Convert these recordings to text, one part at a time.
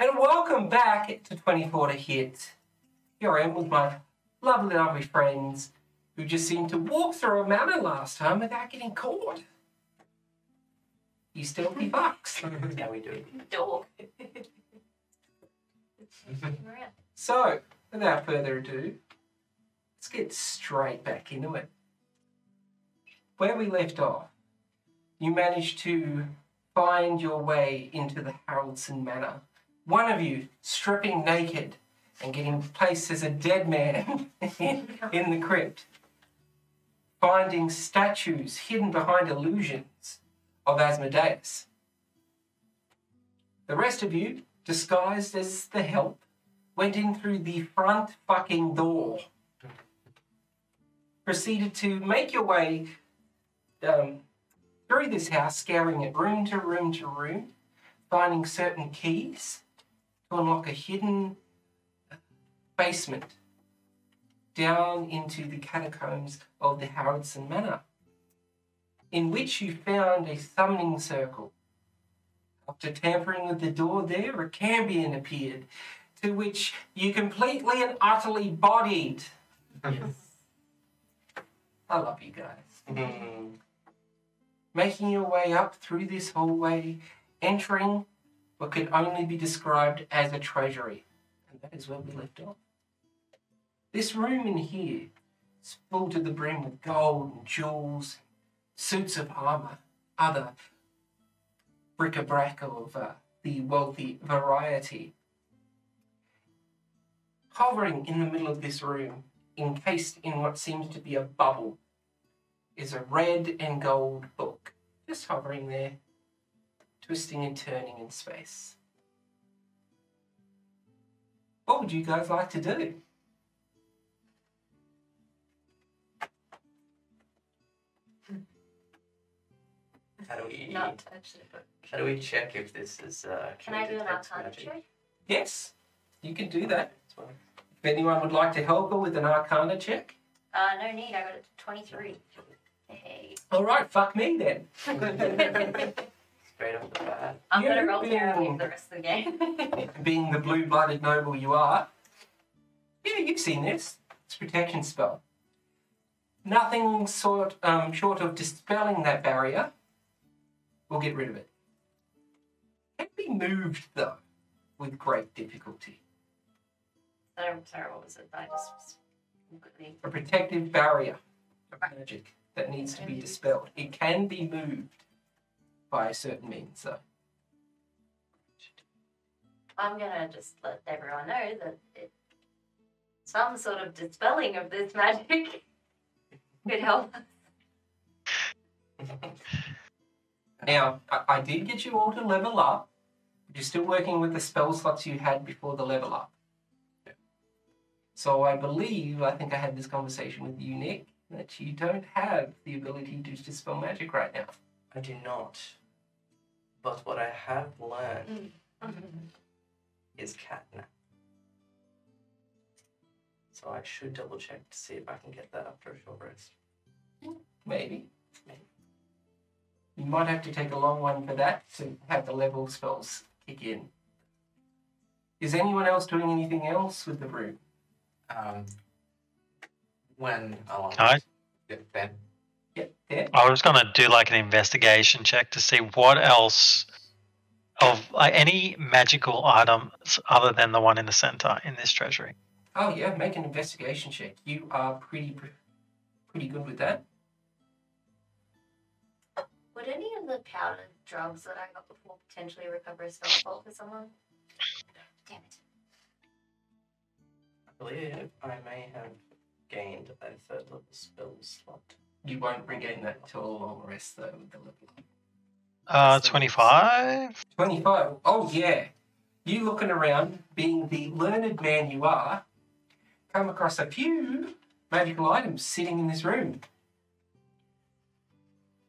And welcome back to 24 to Hit. Here I am with my lovely, lovely friends who just seemed to walk through a manor last time without getting caught. You stealthy fucks. Yeah, we do. Dog. So, without further ado, let's get straight back into it. Where we left off, you managed to find your way into the Haraldson Manor. One of you stripping naked and getting placed as a dead man in the crypt. Finding statues hidden behind illusions of Asmodeus. The rest of you, disguised as the help, went in through the front fucking door. Proceeded to make your way through this house, scouring it room to room to room, finding certain keys to unlock a hidden basement down into the catacombs of the Haraldson Manor, in which you found a summoning circle. After tampering with the door there, a cambion appeared, to which you completely and utterly bodied. Yes. I love you guys. Making your way up through this hallway, entering what could only be described as a treasury. And that is where we left off. This room in here is full to the brim with gold and jewels, suits of armour, other bric-a-brac of the wealthy variety. Hovering in the middle of this room, encased in what seems to be a bubble, is a red and gold book, just hovering there, twisting and turning in space. What would you guys like to do? How do we? Not touch it, but How do we check if this is? can I do an detect arcana magic? check? Yes, you can do that. That's fine. If anyone would like to help her with an arcana check. No need. I got it to 23. Hey. All right, fuck me then. Straight off the bat. I'm gonna You roll terribly being- for the rest of the game. Being the blue-blooded noble you are, yeah, you've seen this. It's a protection spell. Nothing short of dispelling that barrier will get rid of it. Can be moved, though, with great difficulty. Sorry, what was it? I just quickly. A protective barrier of magic that needs to be dispelled. It can be moved by a certain means, though. I'm gonna just let everyone know that some sort of dispelling of this magic could help us. Now, I did get you all to level up, but you're still working with the spell slots you had before the level up. Yeah. So I think I had this conversation with you, Nick, that you don't have the ability to dispel magic right now. I do not. But what I have learned is catnap. So I should double check to see if I can get that after a short rest. Maybe. You might have to take a long one for that to have the level spells kick in. Is anyone else doing anything else with the room? When Elanna. Hi. Ben. Yep, there. I was going to do like an investigation check to see what else of any magical items other than the one in the center in this treasury. Oh yeah, make an investigation check. You are pretty good with that. Would any of the powdered drugs that I got before potentially recover a spell slot for someone? Damn it. I believe I may have gained a third level spell slot. You won't regain that until a long rest, though, with the level up. 25? 25. Oh, yeah. You looking around, being the learned man you are, come across a few magical items sitting in this room.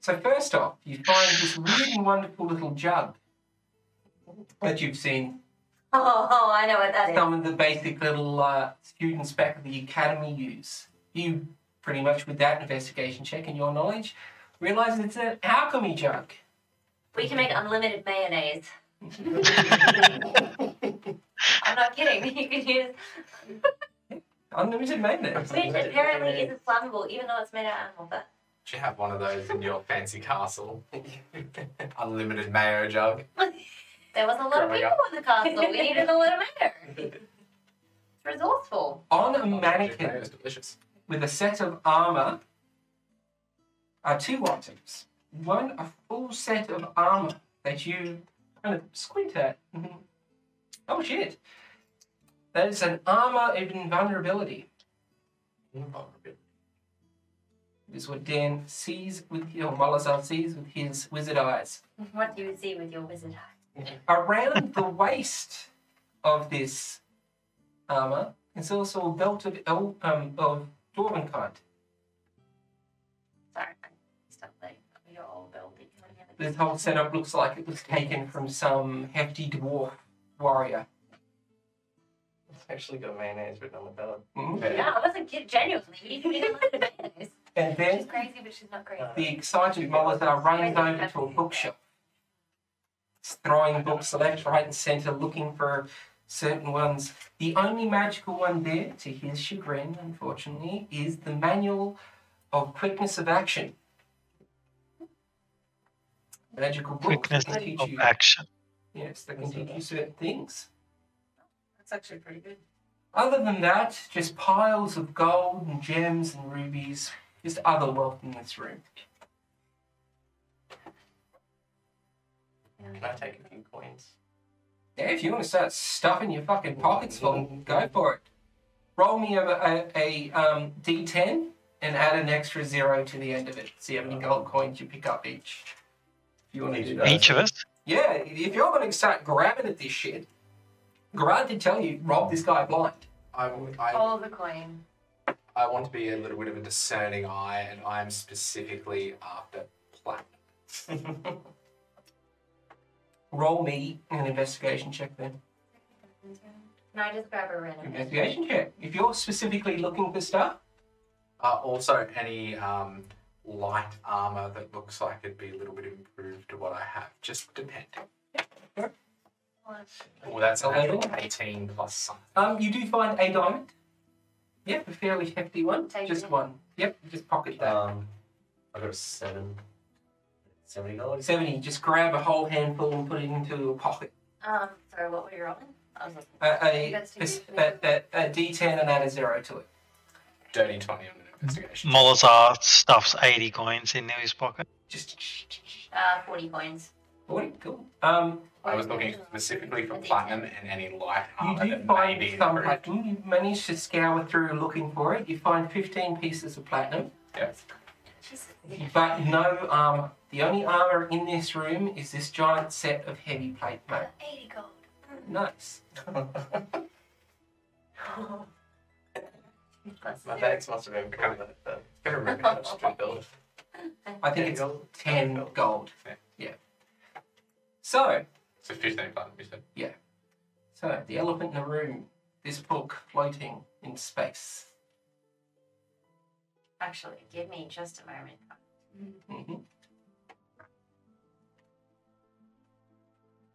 So first off, you find this weird and wonderful little jug that you've seen Oh, I know what that is. some of the basic little students back at the academy use. You, pretty much with that investigation check and your knowledge, realise it's an alchemy jug. We can make unlimited mayonnaise. not kidding. You can use Unlimited magnets. which apparently isn't flammable, even though it's made out of animal fat. Do you have one of those in your fancy castle? Unlimited mayo jug. There was a lot of Growing people up. in the castle. We needed a lot of mayo. It's resourceful. On a Mayo mannequin is delicious. with a set of armor are two items. One, a full set of armor that you kind of squint at. Oh shit. That is an armor of invulnerability. Invulnerability. This is what Dan sees with, or Molazar sees with his wizard eyes. What do you see with your wizard eye? Around the waist of this armor is also a belt of dwarven kind. Sorry, stop there. Your old building. This whole setup looks like it was taken from some hefty dwarf warrior. It's actually got mayonnaise written on the belly. Yeah, I wasn't kidding. Genuinely, you didn't like the mayonnaise. And She's then crazy, but she's not crazy. the excited Molazar runs over to a bookshelf. He's throwing books left, right, and centre, looking for certain ones. The only magical one there, to his chagrin, unfortunately, is the Manual of Quickness of Action. Magical book that Quickness can teach of you, action. yes, that can teach you certain things. That's actually pretty good. Other than that, just piles of gold and gems and rubies, just other wealth in this room. Can I take a few coins? Yeah, if you want to start stuffing your fucking pockets full, go for it. Roll me a D10 and add an extra 0 to the end of it. See how many gold coins you pick up each. If you want to do that. Each of us? Yeah, if you're going to start grabbing at this shit, Garrad did tell you, rob this guy blind. I All the coin. want to be a little bit of a discerning eye, and I'm specifically after platinum. Roll me an investigation check then. Can I just grab a random? Investigation check. If you're specifically looking for stuff, Also, any light armor that looks like it'd be a little bit improved to what I have, just depending. Well, that's an Eleven. actual 18 plus something. you do find a diamond. Yep, a fairly hefty one. Take Just it. one. Yep, just pocket that. I got a $70. 70, just grab a whole handful and put it into a pocket. Sorry, what were you rolling? I was looking. A D10 and add a 0 to it. Dirty 20 on an investigation. Molazar stuffs 80 coins into his pocket. Just 40 coins. 40, cool. I was looking specifically for platinum and any light You armor do that may find be some improved. platinum. You manage to scour through looking for it. You find 15 pieces of platinum, Yep. but no armor. The only armor in this room is this giant set of heavy plate mail. 80 gold. Nice. My bags must have been kind of I can't remember how much to build. I think it's Gold? 10 gold. Yeah. Yeah. So, So 15 platinum, you said? So, the elephant in the room, this book floating in space. Actually, give me just a moment. hmm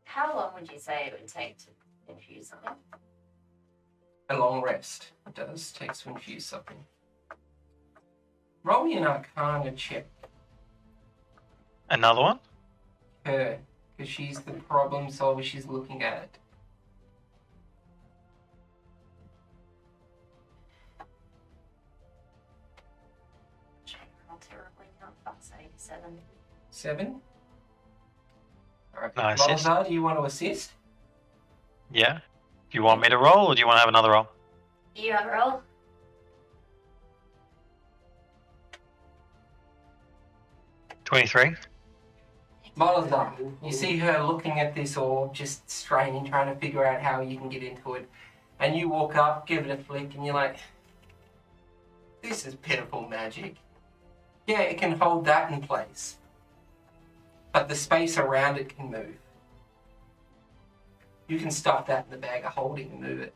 How long would you say it would take to infuse something? A long rest does take to infuse something. Roll me an Arcana check, Another one? her, because she's the problem solver, she's looking at it. Roll terribly, not fuck's sake. 7. 7. Alright. No, assist. Molazar, do you want to assist? Yeah. Do you want me to roll or do you want to have another roll? Do you have a roll? 23. Molazar, you see her looking at this orb, just straining, trying to figure out how you can get into it. And you walk up, give it a flick, and you're like, this is pitiful magic. Yeah, it can hold that in place. But the space around it can move. You can stuff that in the bag of holding and move it.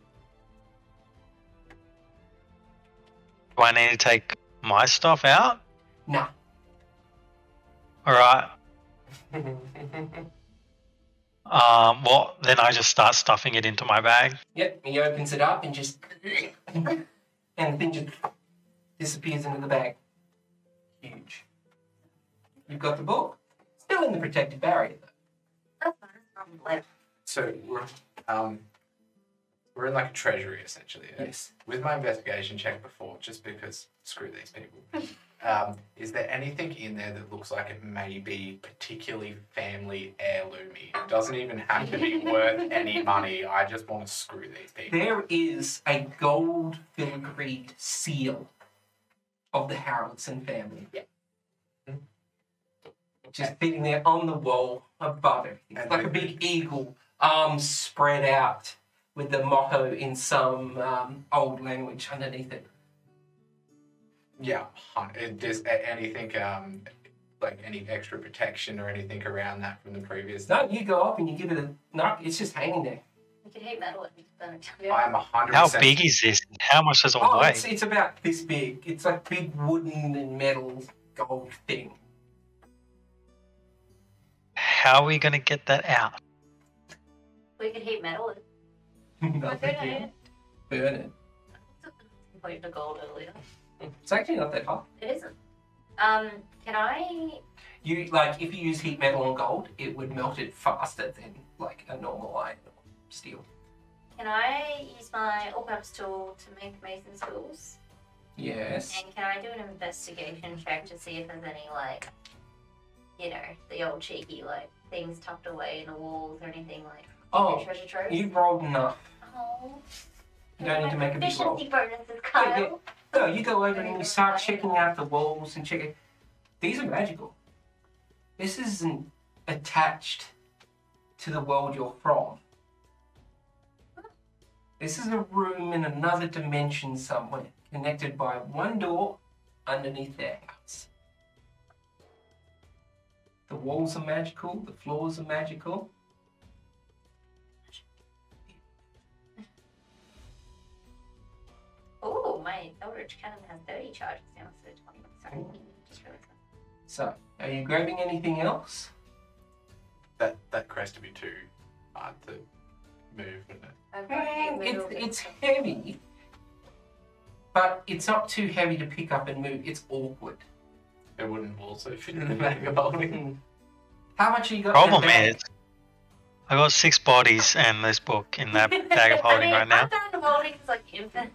Do I need to take my stuff out? Nah. Well, then I just start stuffing it into my bag. Yep, he opens it up and just... and the thing just disappears into the bag. Huge. You've got the book. Still in the protected barrier, though. That's fine. Probably. So we're in like a treasury essentially. Yes. With my investigation check before, just because screw these people. Is there anything in there that looks like it may be particularly family heirloomy? It doesn't even have to be worth any money. I just want to screw these people. There is a gold filigreed seal of the Haraldson family. Yeah. Just sitting there on the wall above it. It's And like a the- big eagle, arms spread out with the motto in some old language underneath it. Yeah. Does anything like any extra protection or anything around that from the previous? No, you go up and you give it a... No, it's just hanging there. You could heat metal and burn it. I'm 100%. How big is this? How much does it Oh, weigh? it's about this big. It's like big wooden and metal gold thing. How are we going to get that out? We could heat metal and Nothing burn to it. burn it. Put the gold earlier. It's actually not that hot. It isn't. Can I? You like if you use heat metal and gold, it would melt it faster than like a normal iron or steel. Can I use my all-purpose tool to make mason's tools? Yes. And can I do an investigation check to see if there's any like, you know, the old cheeky like things tucked away in the walls or anything like Oh, treasure troves? you've rolled enough. Oh. You don't need to make a big roll. Efficiency bonuses, Kyle. No, you go over and you start checking out the walls and checking. These are magical. This isn't attached to the world you're from. This is a room in another dimension somewhere, connected by one door underneath their house. The walls are magical, the floors are magical. Oh, my Eldritch Cannon has 30 charges now instead of 20. Sorry, just realized that. So, are you grabbing anything else? That crest to be too hard to move, wouldn't it? I've got to move It's heavy, but it's not too heavy to pick up and move. It's awkward. It wouldn't also fit in the bag of holding. How much you got? in Problem the bag? is, I got 6 bodies and this book in that bag of holding right now. I bag of holding is like infinite.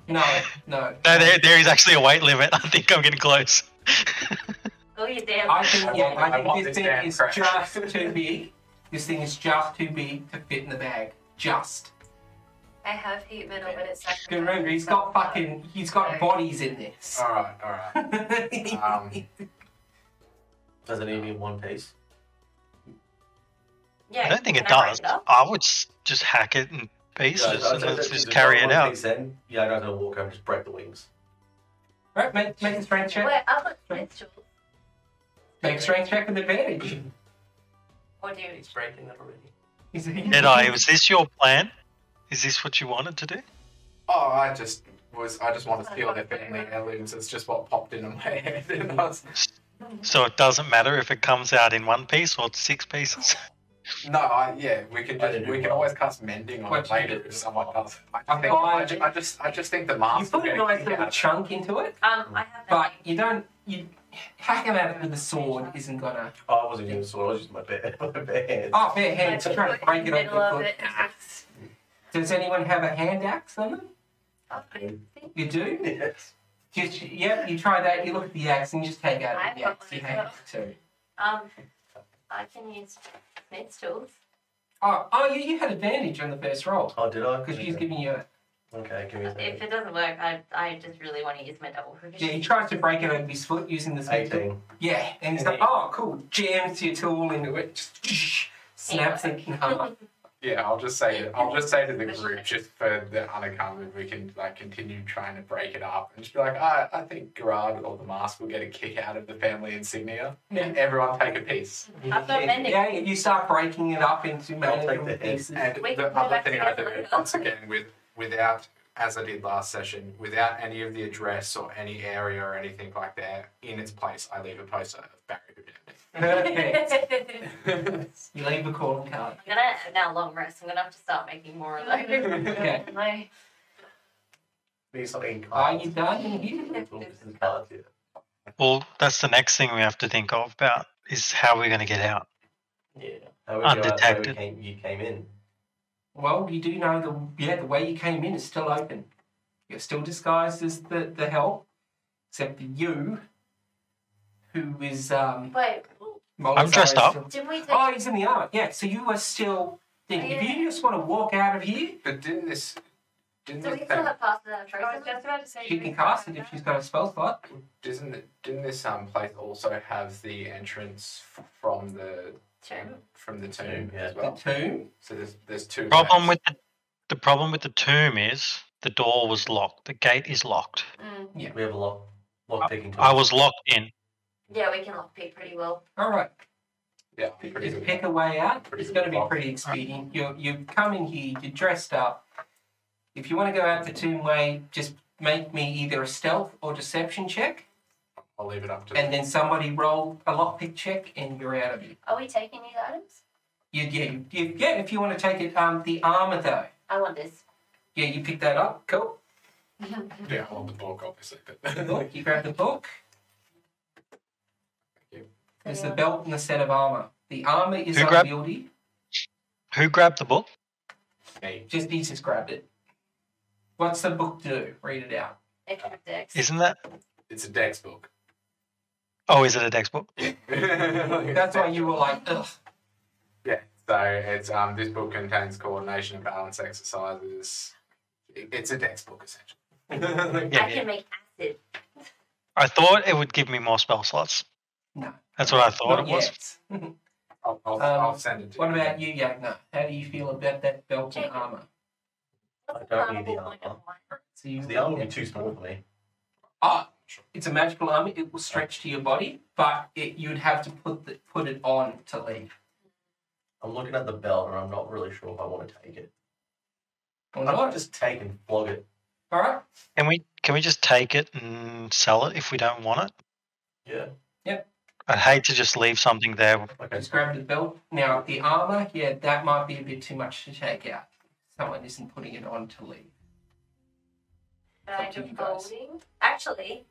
No. No, there is actually a weight limit. I think I'm getting close. Oh, you damn. I think I want this this thing damn is crash. just too big. This thing is just too big to fit in the bag. Just. I have heat metal, but it's not. Good remember, he's got bodies in this. Alright. Does it need to be in one piece? Yeah, I don't think it can I break does. up? I would just hack it in pieces and let's just carry it out. Then, yeah, I don't know. Walk over and just break the wings. Right, make a strength check. Wait, I've got Smith's tools. Make a strength check with advantage. Or do you? He's breaking it already. Deadeye, was this your plan? Is this what you wanted to do? Oh, I just want to steal their family heirlooms. It's just what popped into my head. And I was, So it doesn't matter if it comes out in 1 piece or 6 pieces? we can always cast mending on What it do you later do? if someone does. I just think the You mask put will a get nice kicked little out. chunk into it, I have. but you hacking at it with a sword isn't gonna. Oh, I wasn't using a sword. I was using my bare hands. Oh, bare hands. You're trying to break it Middle off of your it. foot. Does anyone have a hand axe on them? I think You do? Yes. Just yep. You try that. You look at the axe and you just take out I've the got axe. You one as hand well. it too. I can use Smith's tools. Oh, you had advantage on the first roll Oh, did I? because she's giving you. Okay, give me a If second. it doesn't work, I just really want to use my double proficiency. Yeah, he tries to break it over his foot using the smith tool. 18. Yeah, and he's like, oh, cool. Jams your tool into it, just snaps it in half. Yeah, I'll just say to the group, just for the unaccompanied, we can like continue trying to break it up and just be like, I think Garrad or the mask will get a kick out of the family insignia. Yeah. Everyone take a piece. I've got mending. Yeah, you start breaking it up into I'll manageable take the head. pieces. And We the can put it other back thing I do, together. once again, without, as I did last session, without any of the address or any area or anything like that in its place, I leave a poster of Barry Houdini. Perfect. You leave a calling card. I'm gonna now long rest. I'm gonna have to start making more of those. Okay. Like, Need something. Are you done in here? Cards, yeah. Well, that's the next thing we have to think of about is how we're going to get out. Yeah. How we go out the way Undetected. you came in. Well, you do know the way you came in is still open. You're still disguised as the help, except for you, who is wait, I'm dressed up. did we take? Oh, he's in the armor. Yeah, so you are still. If you just want to walk out of here, But didn't this Do we still have past the trace? I was just about to say. she can cast it if she's got a spell slot. didn't this place also have the entrance from the tomb Yeah. as The well? tomb. So there's two. Problem ways. with the problem with the tomb is the door was locked. The gate is locked. We have a lock picking tool. I was locked in. Yeah, we can lockpick pretty well. All right. Yeah, pretty Just good. pick a way out. Pretty It's going to be good. pretty expedient. You come in here. You're dressed up. If you want to go out the tomb way, just make me either a stealth or deception check, I'll leave it up to. and then somebody roll a lockpick check, and you're out of here. Are we taking these items? Yeah, if you want to take it. The armor though. I want this. Yeah, you pick that up. Cool. Yeah, I want the book, obviously. But Look, you grab the book. There's the belt and the set of armor. The armor is Who grabbed- unwieldy. Who grabbed the book? me. He just grabbed it. What's the book do? Read it out. Extra dex. Isn't that? It's a Dex book. Oh, is it a dex book? That's why you were like, ugh. Yeah. So it's this book contains coordination and balance exercises. It's a Dex book essentially. Yeah. I can make acid. I thought it would give me more spell slots. No. That's what I thought Not it was. yet. I'll send it to What you. about you, Yagnar? How do you feel about that belt and armor? I don't need the armor. So you, The armor would be too small for me. It's a magical armor. It will stretch to your body, but you'd have to put it on to leave. I'm looking at the belt and I'm not really sure if I want to take it. Or I not? might just take and flog it. All right. Can we just take it and sell it if we don't want it? Yeah. I'd hate to just leave something there. Okay. Just grab the belt. Now, the armor, yeah, that might be a bit too much to take out. Someone isn't putting it on to leave. Kind to of you guys. folding. Actually,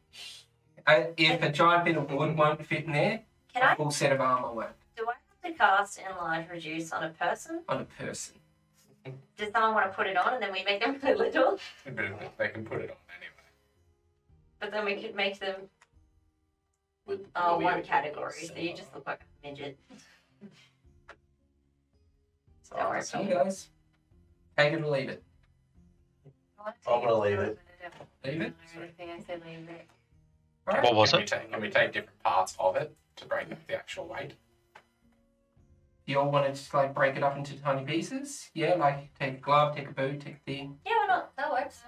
If a giant bit of wood won't fit in there, can a I? full set of armor won't. Do I have to cast enlarge reduce on a person? On a person. Does someone want to put it on and then we make them really little? But they can put it on anyway. But then we could make them With one category, so you just look like a midget. Don't worry So about you it. guys, take it or leave it. I'm gonna leave it. Leave it. Everything I said, leave it. All right. What was Can it? we take different parts of it to break up the actual weight? You all want to just like break it up into tiny pieces? Yeah, like take a glove, take a boot, take a thing. Yeah, why not? That works.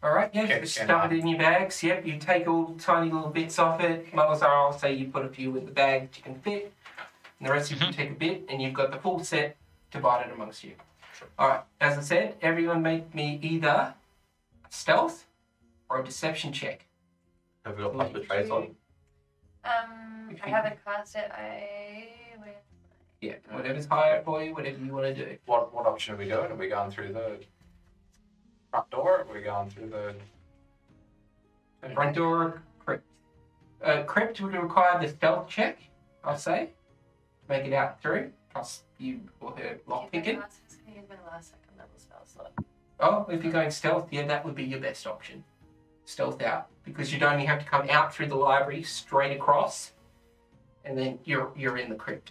All right, yeah, Okay, just can stuff I- it in your bags. Yep, you take all tiny little bits off it. Malazar, I'll say you put a few in the bag that you can fit. And the rest of you take a bit, and you've got the full set divided amongst you. All right, as I said, everyone make me either a stealth or a deception check. Have we got plus the trace on? I haven't cast it. Yeah, whatever's higher for you, whatever you want to do. What option are we doing? Are we going through the front door? Or are we going through the Front door or crypt? Crypt would require the stealth check, I'll say. To make it out through. Plus you or her lock picking. I'm just going to use my last second level spell slot. Oh, if you're going stealth, yeah, that would be your best option. Stealth out. Because you'd only have to come out through the library, straight across, and then you're in the crypt.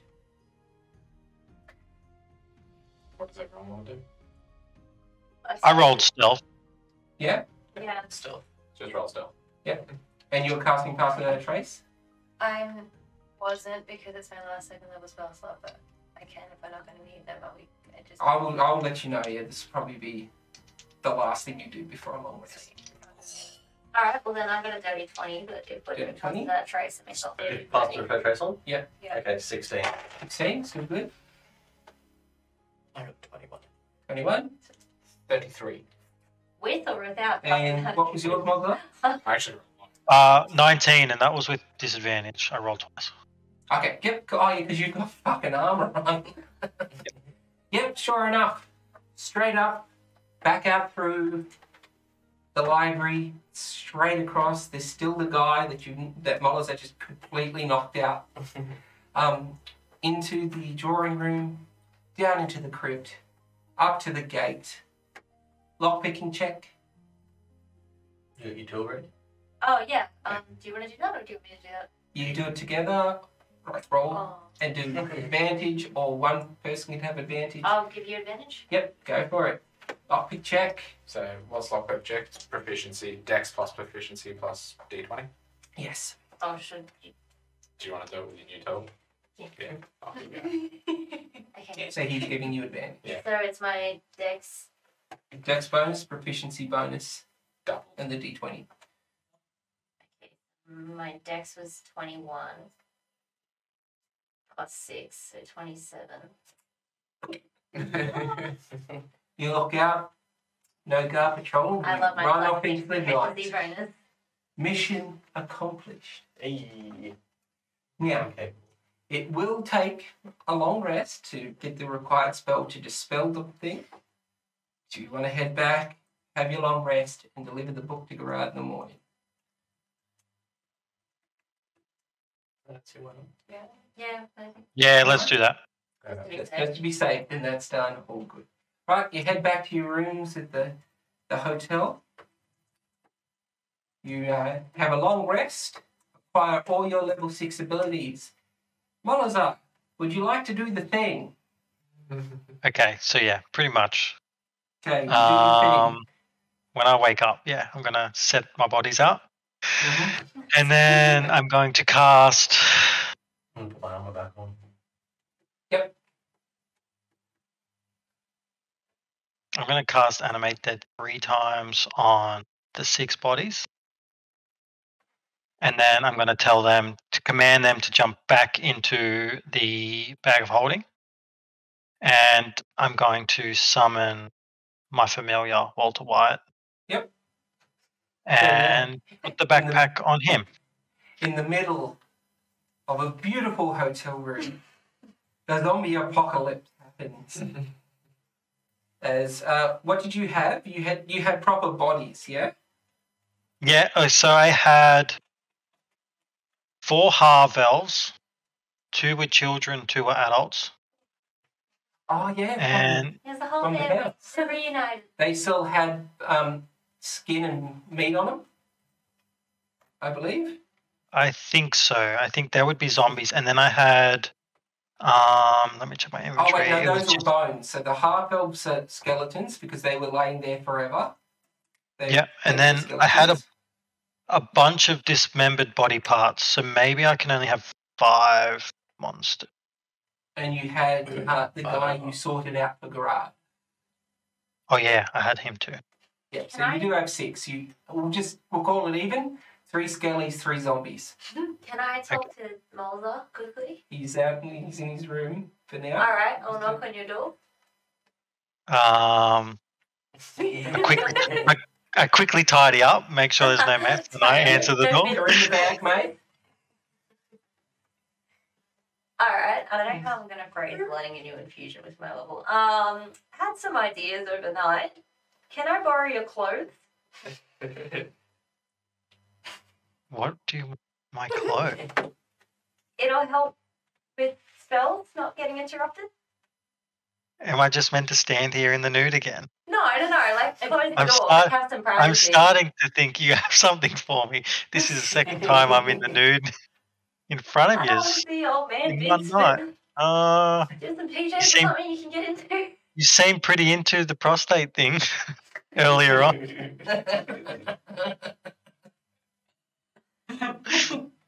What does everyone want to do? I rolled stealth. Yeah? Yeah. Stealth. Just roll stealth. Yeah. And you're casting Pass Without a Trace? I wasn't because it's my last second level spell slot, but I can if I'm not going to need them. I'll let you know, yeah, this will probably be the last thing you do before a long rest. Alright, well then I'm going to dirty 20, but if we're Dirty going to 20? that trace and myself. Plus the trace on? Yeah. Okay, 16. 16, still good. I got 21. 21. 33. With or without? And what was yours, Mogler? I actually rolled one. 19, and that was with disadvantage. I rolled twice. Okay, yep. Oh, yeah, because you've got fucking armor on. Yep, sure enough. Straight up, back out through the library, straight across. There's still the guy that Mullers had just completely knocked out. Into the drawing room, down into the crypt, up to the gate. Lockpicking check. You got your tool ready? Oh, yeah. Do you want to do that or do you want me to do that? You do it together, like roll, Oh. and do advantage, or one person can have advantage. I'll give you advantage. Yep, go for it. Lockpick check. So what's lockpick check? Proficiency, dex plus proficiency plus d20. Yes. Oh, should you? Do you want to do it with your new tool? Yeah. Oh, yeah. Okay. So he's giving you advantage. Yeah. So it's my dex. Dex bonus, proficiency bonus, Double. and the d20. Okay. My dex was 21 plus 6, so 27. You look out, no guard patrol, I you love my run plus off into the proficiency night. bonus. Mission accomplished. Hey. Now, Okay. it will take a long rest to get the required spell to dispel the thing. So you want to head back, have your long rest, and deliver the book to Garrad in the morning. That's who won. Yeah, maybe. Yeah, let's do that. Just to be safe, and that's done, all good. Right, you head back to your rooms at the hotel. You have a long rest, acquire all your level 6 abilities. Molazar, would you like to do the thing? Okay, so yeah, pretty much. Okay, you do your thing. When I wake up, yeah, I'm gonna set my bodies up, Mhm. and then I'm going to cast. I'm gonna put my armor back on. Yep. I'm gonna cast Animate Dead 3 times on the 6 bodies, and then I'm gonna tell them to command them to jump back into the bag of holding, and I'm going to summon my familiar Walter White. Yep. And put the backpack on him. In the middle of a beautiful hotel room, the zombie apocalypse happens. As what did you have? You had proper bodies, yeah? Yeah, so I had 4 half elves, 2 were children, 2 were adults, Oh yeah. and There's a whole From the family house. to reunite. They still had skin and meat on them, I believe. I think so. I think there would be zombies, and then I had. Let me check my Oh inventory. wait, no, It was those were just- bones. So the half elves are skeletons because they were laying there forever. Yeah, and then I had a bunch of dismembered body parts, so maybe I can only have 5 monsters. And you had the guy you sorted out for Garrad. Oh yeah, I had him too. Yeah, so Can you I- do have 6. We'll call it even. 3 skellies, 3 zombies. Can I talk to Mulder quickly? He's in his room for now. Alright, I'll knock on your door. I quickly tidy up, make sure there's no mess, and I answer the door. You're in the back, mate. Alright, I don't know how I'm gonna phrase letting a new infusion with my level. Had some ideas overnight. Can I borrow your clothes? What do you want my clothes? It'll help with spells not getting interrupted. Am I just meant to stand here in the nude again? No, I don't know. Like, close the I'm door. start- Like, have some privacy. I'm starting to think you have something for me. This is the second time I'm in the nude in front I of don't you. want to see old man in one Vince. night. Just some PJs You or seem- something you can get into. You seemed pretty into the prostate thing earlier on.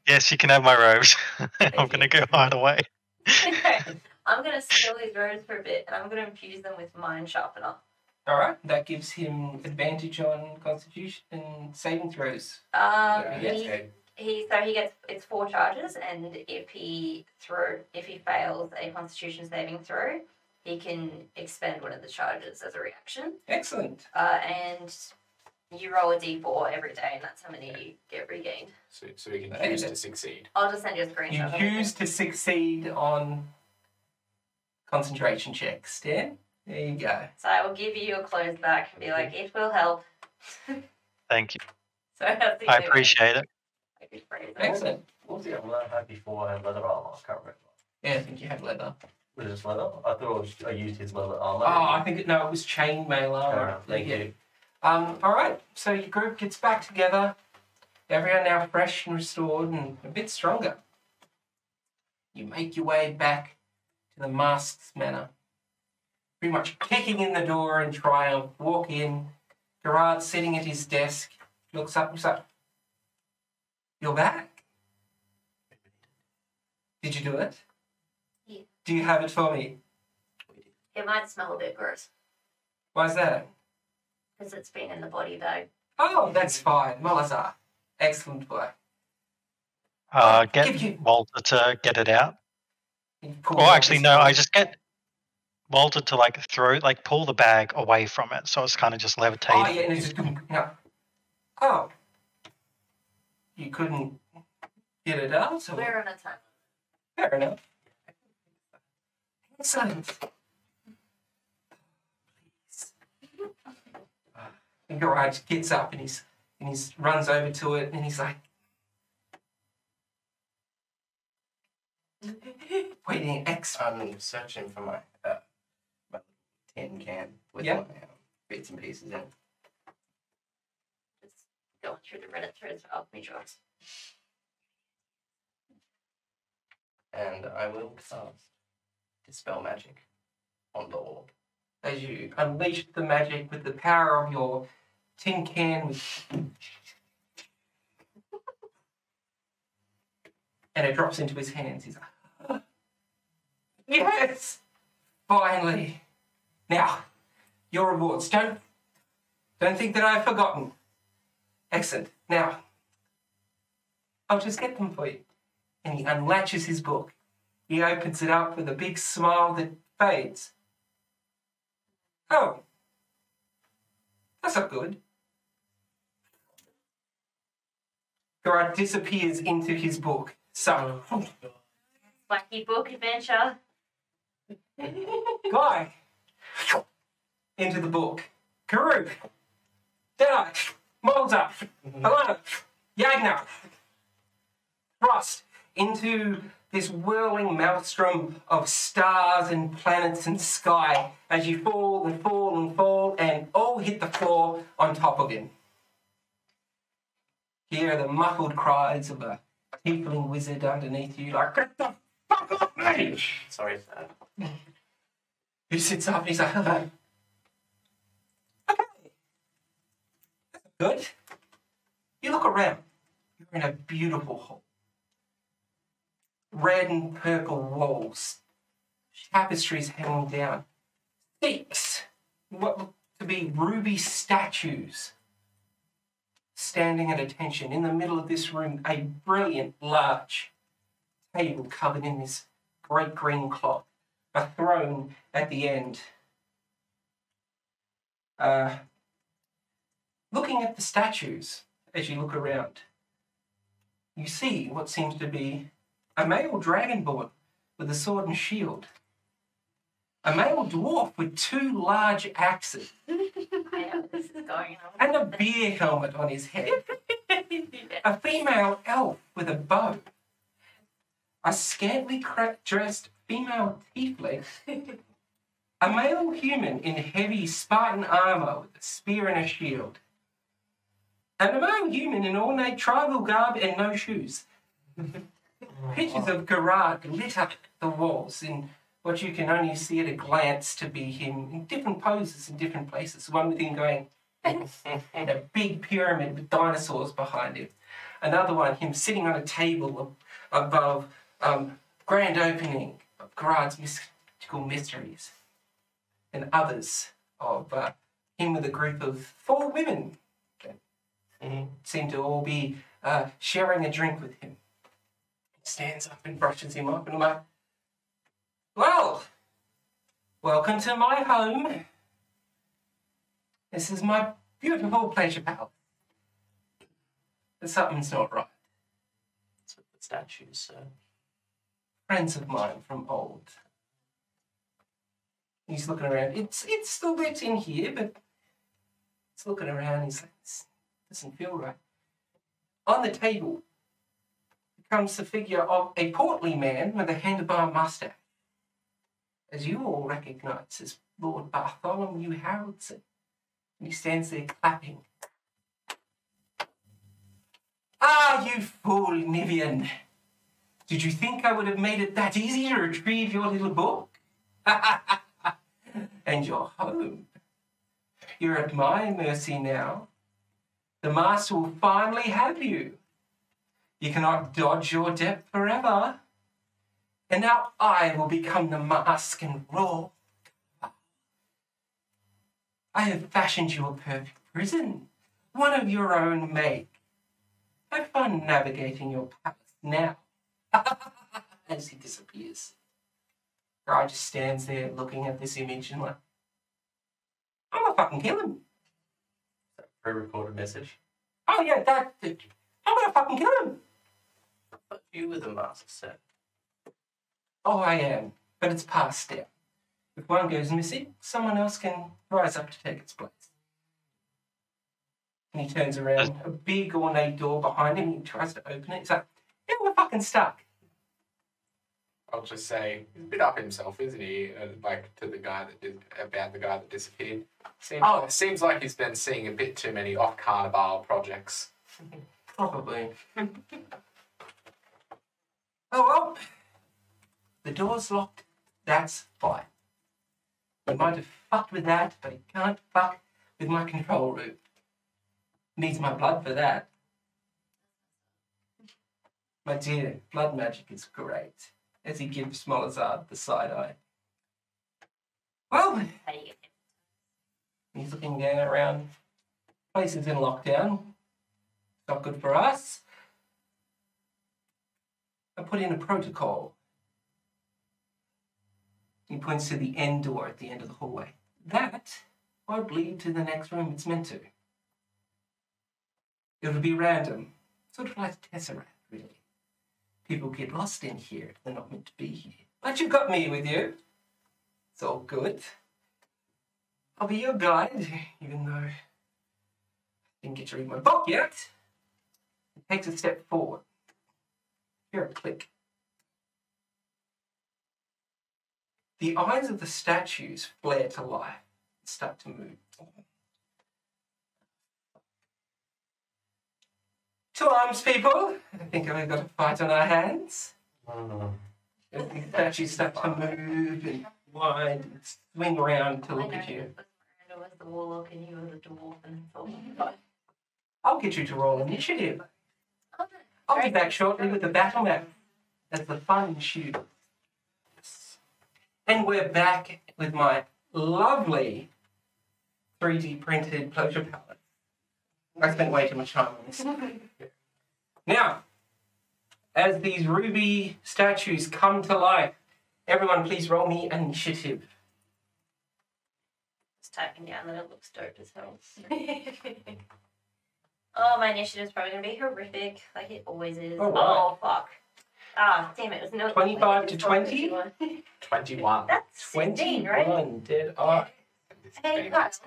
Yes, you can have my robes. I'm going to go hide away. Okay. I'm going to steal his robes for a bit and I'm going to infuse them with mind sharpener. All right, that gives him advantage on Constitution and saving throws. He gets it's 4 charges, and if he fails a Constitution saving throw, he can expend one of the charges as a reaction. Excellent. And You roll a d4 every day, and that's how many you get regained. So you can choose to succeed. I'll just send you a You screenshot. choose to succeed on concentration checks, Stan. There you go. So I will give you a close back and be like, it will help. Thank you. So that's the I only way appreciate it. I could phrase it. Excellent. What was the armor I had before I had leather armor? I can't remember. Yeah, I think you had leather. Was it just leather? I thought I used his leather armor. Oh, I think it was chainmail armor. Thank you. All right, so your group gets back together. Everyone now fresh and restored and a bit stronger. You make your way back to the Mask's Manor. Pretty much kicking in the door in triumph. Walk in. Garrad sitting at his desk. Looks up. You're back? Did you do it? Yeah. Do you have it for me? It might smell a bit gross Why's that? because it's been in the body bag. Oh, that's fine. Malazar. Excellent work. Get Give you- Walter to get it out. You pull Or out actually, this no, book. I just get Walter to pull the bag away from it, so it's kind of just levitating. Oh, yeah, and it's just... No. Oh. You couldn't get it out? Or... We're on a time. Fair enough. Excellent. Please. And Garrad gets up and he's runs over to it and he's like, waiting I'm searching for my tin can with Yeah. my bits and pieces in. Just going through the Reddit threads for alchemy jobs. And I will cast Dispel Magic on the orb. as you unleash the magic with the power of your tin can with... and it drops into his hands. He's like, yes! Finally! Now, your rewards. Don't think that I've forgotten. Excellent. Now, I'll just get them for you. And he unlatches his book. He opens it up with a big smile that fades. Oh. That's not good. Garrad disappears into his book. So, Wacky book adventure. Guy, into the book. Karou, Deadeye, Mulder, Elanna, Yagnar. Thrust into this whirling maelstrom of stars and planets and sky as you fall and fall and fall and all hit the floor on top of him. Hear the muffled cries of a tiefling wizard underneath you like, get the fuck off me! Sorry, sir. He sits up and he's like, okay. That's good. You look around. You're in a beautiful hall. Red and purple walls. Tapestries hanging down. 6 what look to be ruby statues standing at attention. In the middle of this room, a brilliant, large table covered in this great green cloth. A throne at the end. Looking at the statues as you look around, you see what seems to be a male dragonborn with a sword and shield. A male dwarf with 2 large axes. I know this is going on. And a beer helmet on his head. A female elf with a bow. A scantily dressed female tiefling. A male human in heavy Spartan armor with a spear and a shield. And a male human in ornate tribal garb and no shoes. Pictures of Garrad lit up the walls in what you can only see at a glance to be him in different poses in different places. One with him going in a big pyramid with dinosaurs behind him. Another one, him sitting on a table above grand opening of Garrad's mystical mysteries. And others of him with a group of 4 women that seem to all be sharing a drink with him. He stands up and brushes him off and I'm like, well, welcome to my home. This is my Beautiful pleasure palace. But something's not right. It's with the statues, sir. Friends of mine from old. He's looking around. It's still lit in here, but he's looking around. He's like, this doesn't feel right. On the table comes the figure of a portly man with a handlebar mustache, as you all recognise as Lord Bartholomew Haraldson. And he stands there clapping. Ah, you fool, Nivian. Did you think I would have made it that easy to retrieve your little book? And you're home. You're at my mercy now. The master will finally have you. You cannot dodge your death forever. And now I will become the mask and rule. I have fashioned you a perfect prison, one of your own make. Have fun navigating your palace now. As he disappears. Guy just stands there looking at this image and like, I'm gonna fucking kill him. Pre-recorded message. Oh yeah, I'm gonna fucking kill him. But you with the mask set. Oh, I am, but it's past now. If one goes missing, someone else can rise up to take its place. And he turns around, a big ornate door behind him, he tries to open it. He's like, yeah, we're fucking stuck. I'll just say, he's a bit up himself, isn't he? Like, to the guy about the guy that disappeared. Seems like he's been seeing a bit too many off-carnival projects. Probably. Oh, well. The door's locked. That's fine. You might have fucked with that, but you can't fuck with my control room. Needs my blood for that. My dear, blood magic is great. As he gives Molazard the side eye. Well, How do you get him? he's looking down around. Place is in lockdown. Not good for us. I put in a protocol. He points to the end door at the end of the hallway. That won't lead to the next room it's meant to. It'll be random. Sort of like Tesseract, really. People get lost in here if they're not meant to be here. But you've got me with you. It's all good. I'll be your guide, even though I didn't get to read my book yet. It takes a step forward. Hear a click. The eyes of the statues flare to life and start to move. 2 arms, people. I think I've got a fight on our hands. As the statues start to move and wind and swing around to look at you. Miranda was the warlock and you were the dwarf and it's all. I'll get you to roll initiative. Oh, I'll be back shortly with the battle map as the fun ensues. And we're back with my lovely 3D printed pleasure palette. I spent way too much time on this. Now, as these ruby statues come to life, everyone please roll me initiative. Just typing down that it looks dope as hell. Oh, my initiative's probably going to be horrific, like it always is. All right. Oh, fuck. Ah, damn it. It was not 25 to 20? 21. That's 16, right? 21, Deadeye. Hey, guys,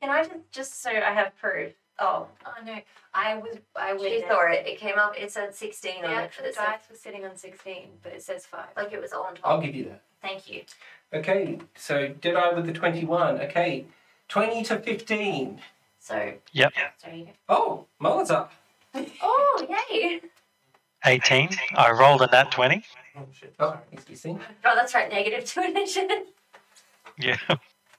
can I just so I have proof? Oh, no, I she saw it. It came up, it said 16 The on it. actual It said, dice was sitting on 16, but it says 5. like it was on top. I'll give you that. Thank you. Okay, so Deadeye with the 21. Okay, 20 to 15. So, Yep. there you go. Oh, Mullet's up. Oh, yay. 18. I rolled a nat 20. Oh shit. Oh, excuse me. Oh, that's right. Negative to initiative. Yeah.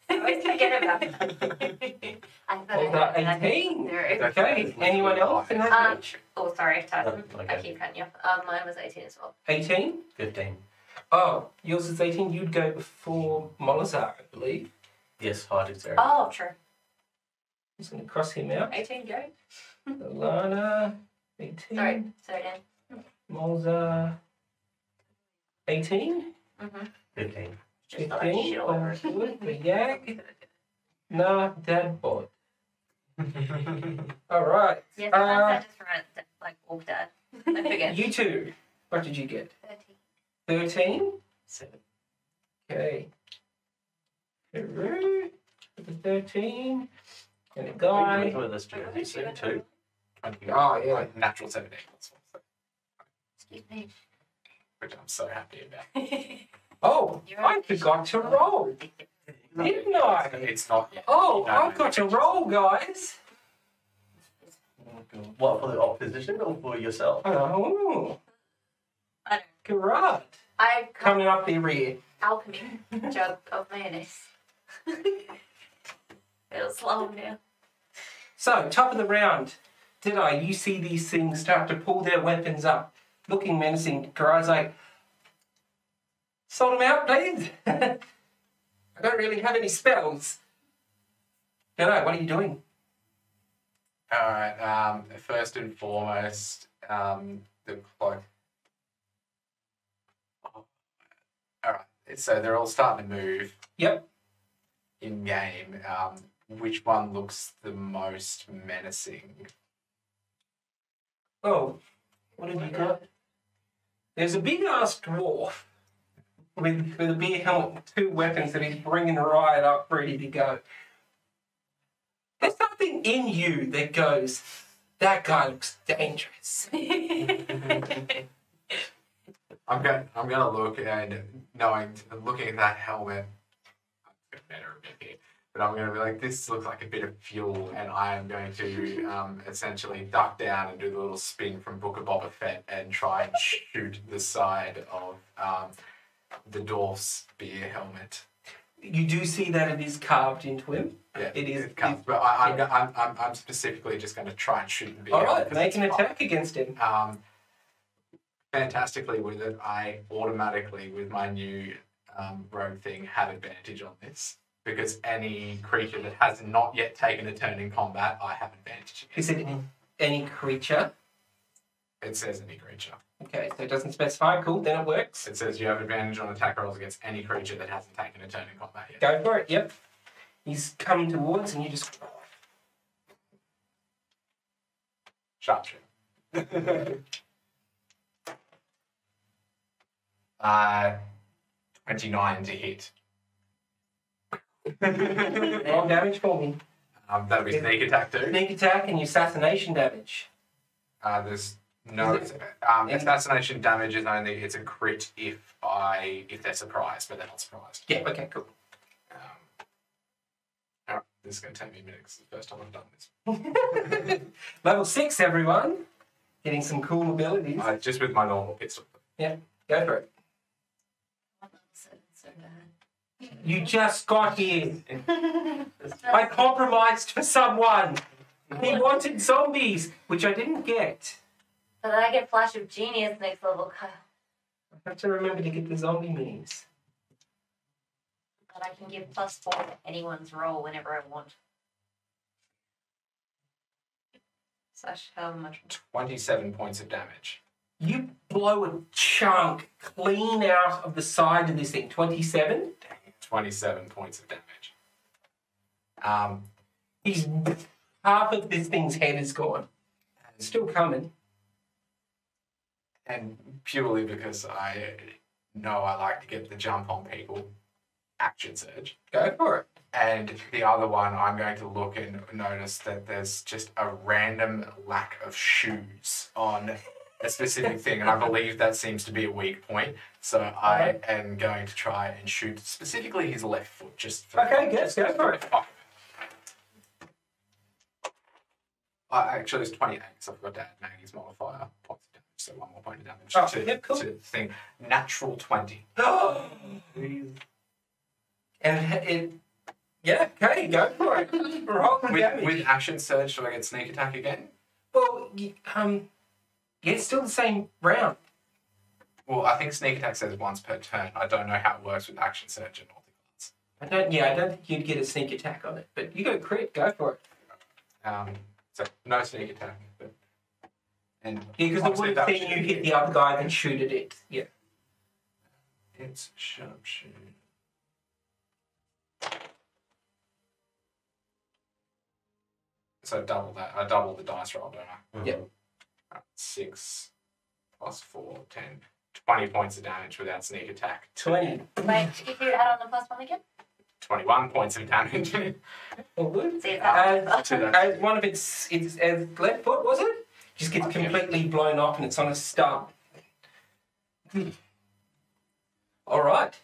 I always forget about it. I thought Well, I had that 18. Zero. Okay, anyone else in that range? Oh, sorry, Tyson. I Okay. keep cutting you off. Mine was 18 as well. 18? 15. Oh, yours is 18. You'd go before Molazar, I believe. Yes, high dexterity. Oh, true. Just going to cross him out. 18 go. Elanna, 18. Sorry, sorry, Dan. Molazar, 18. 15. Just thought I'd shit all over. 15. For Yag. Nah, Dad bod. All right. Yeah, sometimes I just write like walked at. I forget. You two. What did you get? 30. 13? 7. Okay. Karou with the 13. And a What guy. are you doing this, Jim? You said 2. Oh, yeah. Natural 17. Excuse me. Which I'm so happy about. Oh, I forgot to roll. Didn't I? It's not yet. Oh, No, I've got to roll, guys. What, for the opposition or for yourself? Oh, I don't. Garrad. I come Coming up the rear. alchemy jug of mayonnaise. It'll slow him down. So, top of the round. Deadeye, you see these things start to pull their weapons up, looking menacing. Garrad's like, sort them out, please. I don't really have any spells. Deadeye, what are you doing? Alright, first and foremost, the cloak. Alright, so they're all starting to move Yep. in game. Which one looks the most menacing? Oh, what have you got? There's a big ass dwarf with a big helmet and 2 weapons that he's bringing right up ready to go. There's something in you that goes, that guy looks dangerous. I'm gonna look and looking at that helmet. It's better a bit here, but I'm gonna be like, this looks like a bit of fuel, and I am going to essentially duck down and do the little spin from Book of Boba Fett and try and shoot the side of the dwarf's spear helmet. You do see that it is carved into him. Yeah, It is. but I'm specifically just going to try and shoot the bear All helmet right, 'cause make it's an fun. attack against him. Fantastically with it, I automatically, with my new rogue thing, have advantage on this. Because any creature that has not yet taken a turn in combat, I have advantage Is against. it any creature? It says any creature. Okay, so it doesn't specify. Cool, then it works. It says you have advantage on attack rolls against any creature that hasn't taken a turn in combat yet. Go for it, yep. He's coming towards and you just... Sharpshooter. 29 to hit. Roll damage for me. That'll be sneak attack too. Sneak attack and your assassination damage. There's no assassination damage is only it's a crit if they're surprised, but they're not surprised. Yeah, okay, cool. Alright, this is going to take me a minute because it's the first time I've done this. Level 6, everyone. Getting some cool abilities. Just with my normal pistol. Yeah, go for it. So bad. You just got here. I compromised for someone. He wanted zombies, which I didn't get. But then I get Flash of Genius next level, Kyle. I have to remember to get the zombie minis. But I can give +4 to anyone's roll whenever I want. Slash however much. 27 points of damage. You blow a chunk clean out of the side of this thing. 27? 27 points of damage. He's half of this thing's head is gone. Still coming. And purely because I know I like to get the jump on people, action surge. Go for it. And the other one, I'm going to look and notice that there's just a random lack of shoes on a specific thing, and I believe that seems to be a weak point. So I am going to try and shoot specifically his left foot, just for Okay, good. Go for it. Actually, it's 28, so I forgot to add Maggie's modifier points of damage, so 1 more point of damage Oh, to, yeah, cool. to the thing. Natural 20. And it... Yeah, okay, go for it. Roll the damage. With action surge, do I get sneak attack again? Well, yeah, it's still the same round. Well, I think sneak attack says once per turn. I don't know how it works with action surge and all the cards. I don't think you'd get a sneak attack on it, but you got a crit, go for it. So no sneak attack. But, and Yeah, because it obviously would that have seen you hit the other guy and shoot at it. Yeah. It's sharpshooter. So double that. I double the dice roll, don't I? Yep. 6 plus 4, 10. 20 points of damage without sneak attack. 20. Wait, if you add on the plus one again? 21 points of damage. All good. See, it's As one of its left foot, was it? Just gets completely blown off and it's on a stump. All right.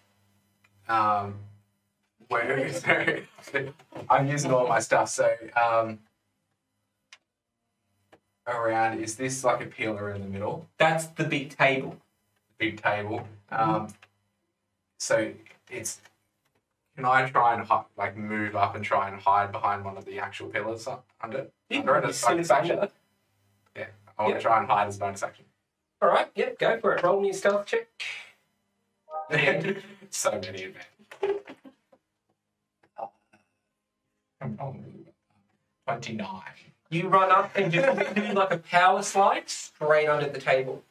Where is there? I'm using all my stuff, so around, is this like a pillar in the middle? That's the big table. Big table. So it's, can I try and move up and try and hide behind one of the actual pillars under it as bonus action? Yeah, I want to try and hide as bonus action. All right, yep, go for it. Roll me a stealth check. So many advantages. 29. You run up and just do like a power slide straight under the table.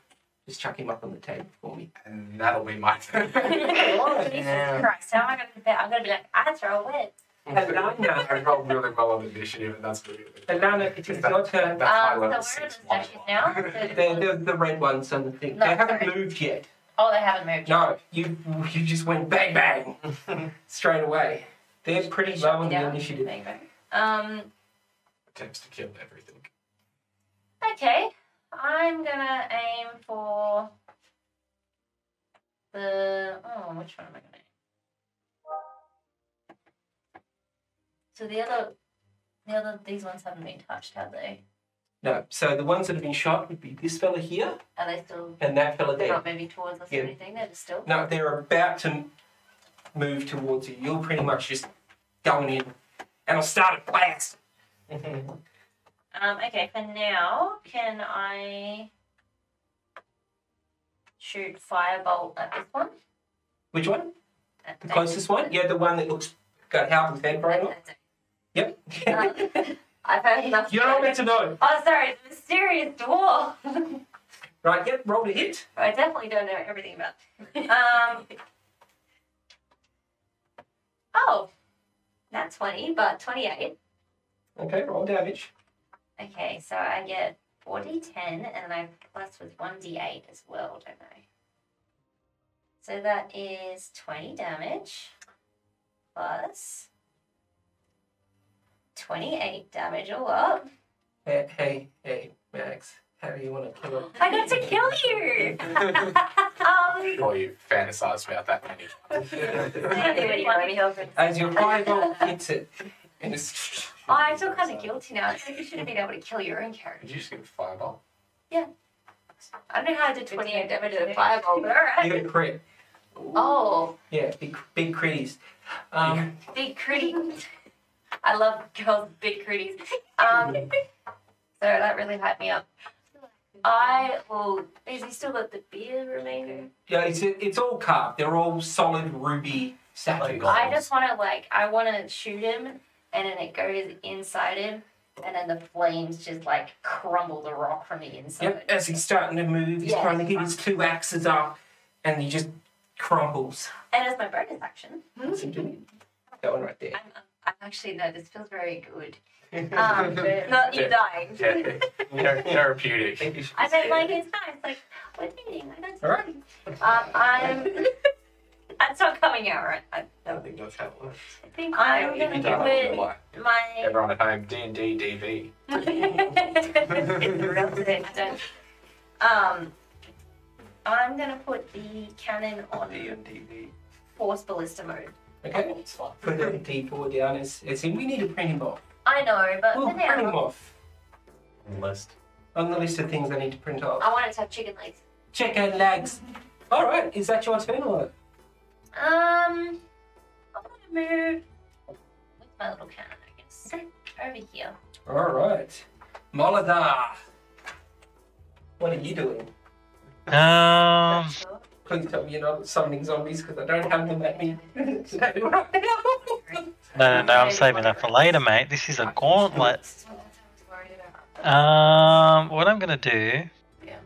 Just chuck him up on the table for me. And that'll be my turn. Jesus Christ, how am I going to compare? I'm going to be like, I throw a wit. Elanna, I rolled really well on initiative, and that's really good. Elanna, it is your turn. That's my So level where are the 6. statues now? They're the red ones on the thing. No, They haven't sorry. moved yet. Oh, they haven't moved. No, you just went bang bang straight away. They're pretty They low shut on me the down. initiative. There you go. Attempts to kill everything. Okay. I'm gonna aim for the which one am I gonna aim? So these ones haven't been touched, have they? No, so the ones that have been shot would be this fella here Are they still and that fella they're there. not moving towards us Yeah. or anything, they're just still? No, they're about to move towards you. You're pretty much just going in, and I'll start a blast. Okay, for now, can I shoot firebolt at this one? Which one? At The closest one? Yeah, the one that looks got Halvin's head right on. Yep. I've heard enough. You're not meant to know. Oh, sorry, the mysterious dwarf. Right, yep, roll to hit. I definitely don't know everything about. Oh, not 20, but 28. Okay, roll damage. Okay, so I get 4d10, and then I plus with 1d8 as well, don't I? So that is 20 damage plus 28 damage all up. Hey, Max, how do you want to kill him? I got to kill you! Sure, you fantasized about that many times. As your fireball hits it, and it's... Oh, I feel kind of guilty now. I think you should have been able to kill your own character. Did you just get a fireball? I don't know how I did 28 damage at a fireball, but alright. You got a crit. Oh, Yeah, big critties. big critty. I love girls with big critties. So that really hyped me up. I will. Is he still got the beard remainder? Yeah, it's all carved. They're all solid ruby statues. I just want to I want to shoot him, and then it goes inside him, and then the flames just crumble the rock from the inside. Yep, as he's starting to move, he's Yeah. trying to get his 2 axes up, and he just crumbles. And as my bonus action, What's he doing? That one right there. I'm actually no. This feels very good. Not you dying. Yeah, therapeutic. I meant it's nice. We're dating. I don't. All right. I'm. That's not coming out right. I don't think that's how it works. I'm If gonna you do don't, it. like, My. everyone at home, D&D DV. Real thing. I'm gonna put the cannon on D&DV. force ballista mode. Okay. It's fine. Put the D4 down. It's in. We need to print him off. I know, but We'll for print him now, off. List. On the list of things I need to print off. I want it to have chicken legs. Chicken legs. All right. Is that your turn or? I'm gonna move with my little cannon, I guess. Over here. All right. Moladar. What are you doing? Please tell me you're not summoning zombies because I don't have them at me right now. No, I'm saving that for later, mate. This is a gauntlet. That's what I was worried about. What I'm gonna do Yeah.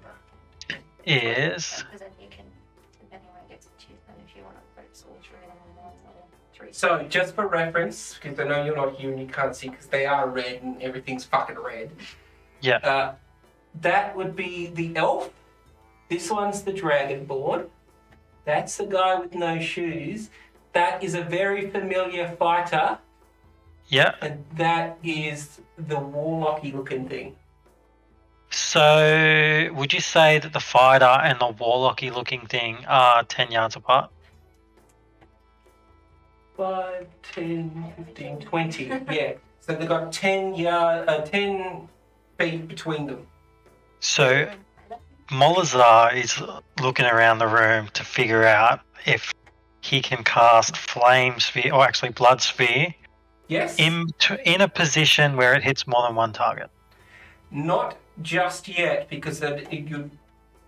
is Because then you can, if anyone gets to choose them, if you want to put soldier in and then 3 So, just for reference, because I know you're not here and you can't see, because they are red and everything's fucking red. Yeah. That would be the elf. This one's the dragonborn. That's the guy with no shoes. That is a very familiar fighter. Yeah. And that is the warlocky looking thing. So, would you say that the fighter and the warlocky looking thing are 10 yards apart? 5, 10, 15, 20. Yeah. So they've got 10 feet between them. So, Molazar is looking around the room to figure out if he can cast Flame Sphere, or actually Blood Sphere, Yes. in a position where it hits more than one target. Not just yet, because it'd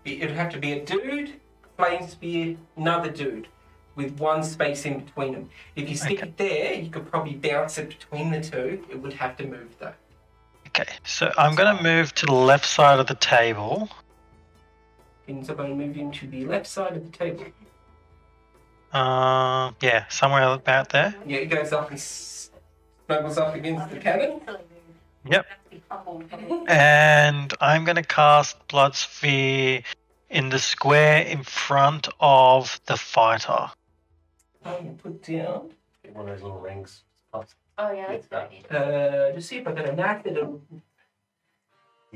have to be a dude, flame spear, another dude, with one space in between them. If you stick it there, you could probably bounce it between the two. It would have to move though. Okay, so I'm going to move to the left side of the table. And so I'm going to move him to the left side of the table. Yeah, somewhere about there. Yeah, it goes up and snuggles up against the cannon. Yep. And I'm going to cast Blood Sphere in the square in front of the fighter. I'm going to put down. Get one of those little rings. Oh, yeah, that's good. Just see if I can enact it. You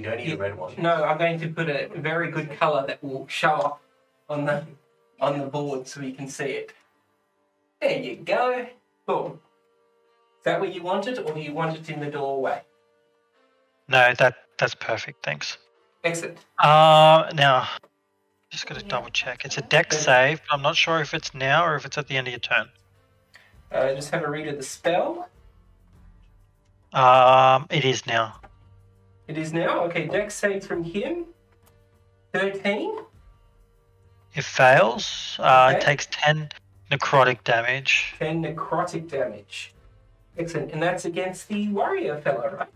don't need a red one. No, I'm going to put a very good colour that will show up on the board so you can see it. There you go. Boom. Is that where you want it, or do you want it in the doorway? No, that's perfect, thanks. Excellent. Now, just got to double check. It's a dex save, but I'm not sure if it's now or if it's at the end of your turn. Just have a read of the spell. It is now. It is now. Okay, dex save from him. 13. It fails. Okay. It takes 10 necrotic damage. 10 necrotic damage. Excellent. And that's against the warrior fellow, right?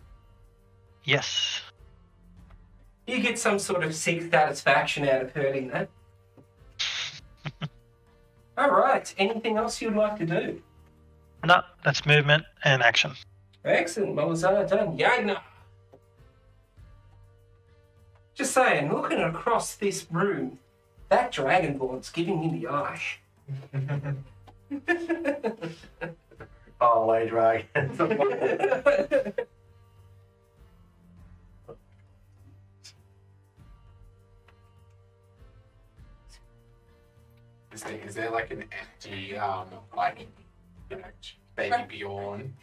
Yes. You get some sort of sick satisfaction out of hurting that. All right. Anything else you'd like to do? No, that's movement and action. Excellent. Molazar done. Yagnar. Just saying, looking across this room, that dragonborn's giving me the eye. Far away dragon. Is there like an empty, like, you know, baby Bjorn?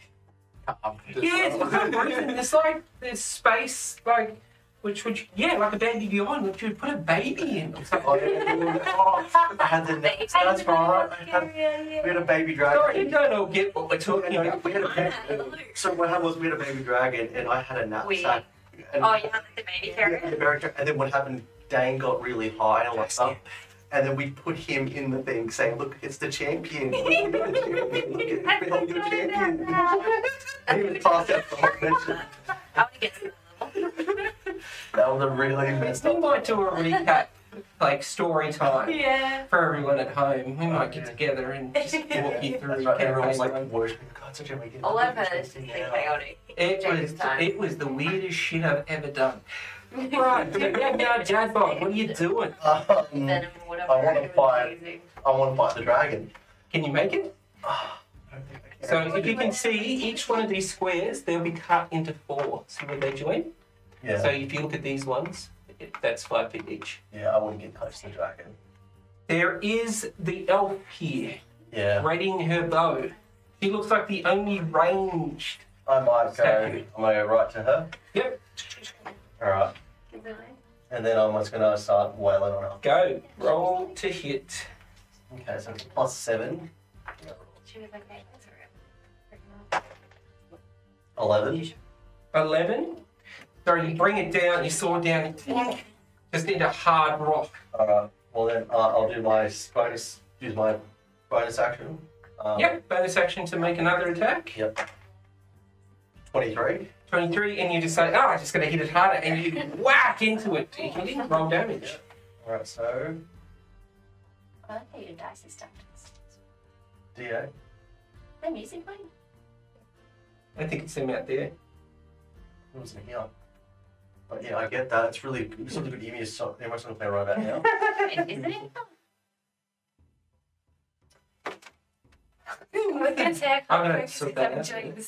Yeah, for some reason, there's like this space, like, which would, like a baby Bjorn, which you'd put a baby in or something. I had the next. That's right. We had a baby dragon. Sorry, you don't all get what we're talking about. We had a baby. So what happened was we had a baby dragon, and I had a knapsack. And Oh, you have the baby carrier? yeah, the baby, and then what happened? Dane got really high and all that stuff. And then we put him in the thing, saying, "Look, it's the champion. Look at the champion. Look at the champion." And he was passed out the whole convention. I want to get some. That was a really messed We up. might do a recap, like story time Yeah. for everyone at home. We might get together and just walk you through. That's right. Everyone's campaign like, one. "Worshiping God, such a wicked." All I've heard is just chaotic. It was the weirdest shit I've ever done. Right, now, Jadbot, what are you doing? Venom or whatever. I want to it was fight. using. I want to fight the dragon. Can you make it? I don't think I can. So if you can see, each one of these squares, they'll be cut into 4. See where they join? Yeah. So if you look at these ones, that's 5 feet each. Yeah, I wouldn't get close to the dragon. There is the elf here, Yeah. readying her bow. She looks like the only ranged. I might go. Statue. I'm gonna go right to her. Yep, All right. Keep going. And then I'm just gonna start wailing on her. go. Roll to hit. Okay, so it's +7. She was like, hey, that's 11. 11. Sorry, you bring it down, your sword down, just into hard rock. Alright. Well then, I'll do my bonus. Use my bonus action. Yep, bonus action to make another attack. Yep. 23. 23, and you just say, I'm just going to hit it harder, and you whack into it. You can roll damage. Alright, so I like how your dice is stacked. D8. the music playing? I think it's them out there. It wasn't here. But yeah, I get that. It's really good. Emu song. Everyone's going to play right about now. Isn't it? I was going to say, I I'm can't gonna focus sort if that I'm out. doing this.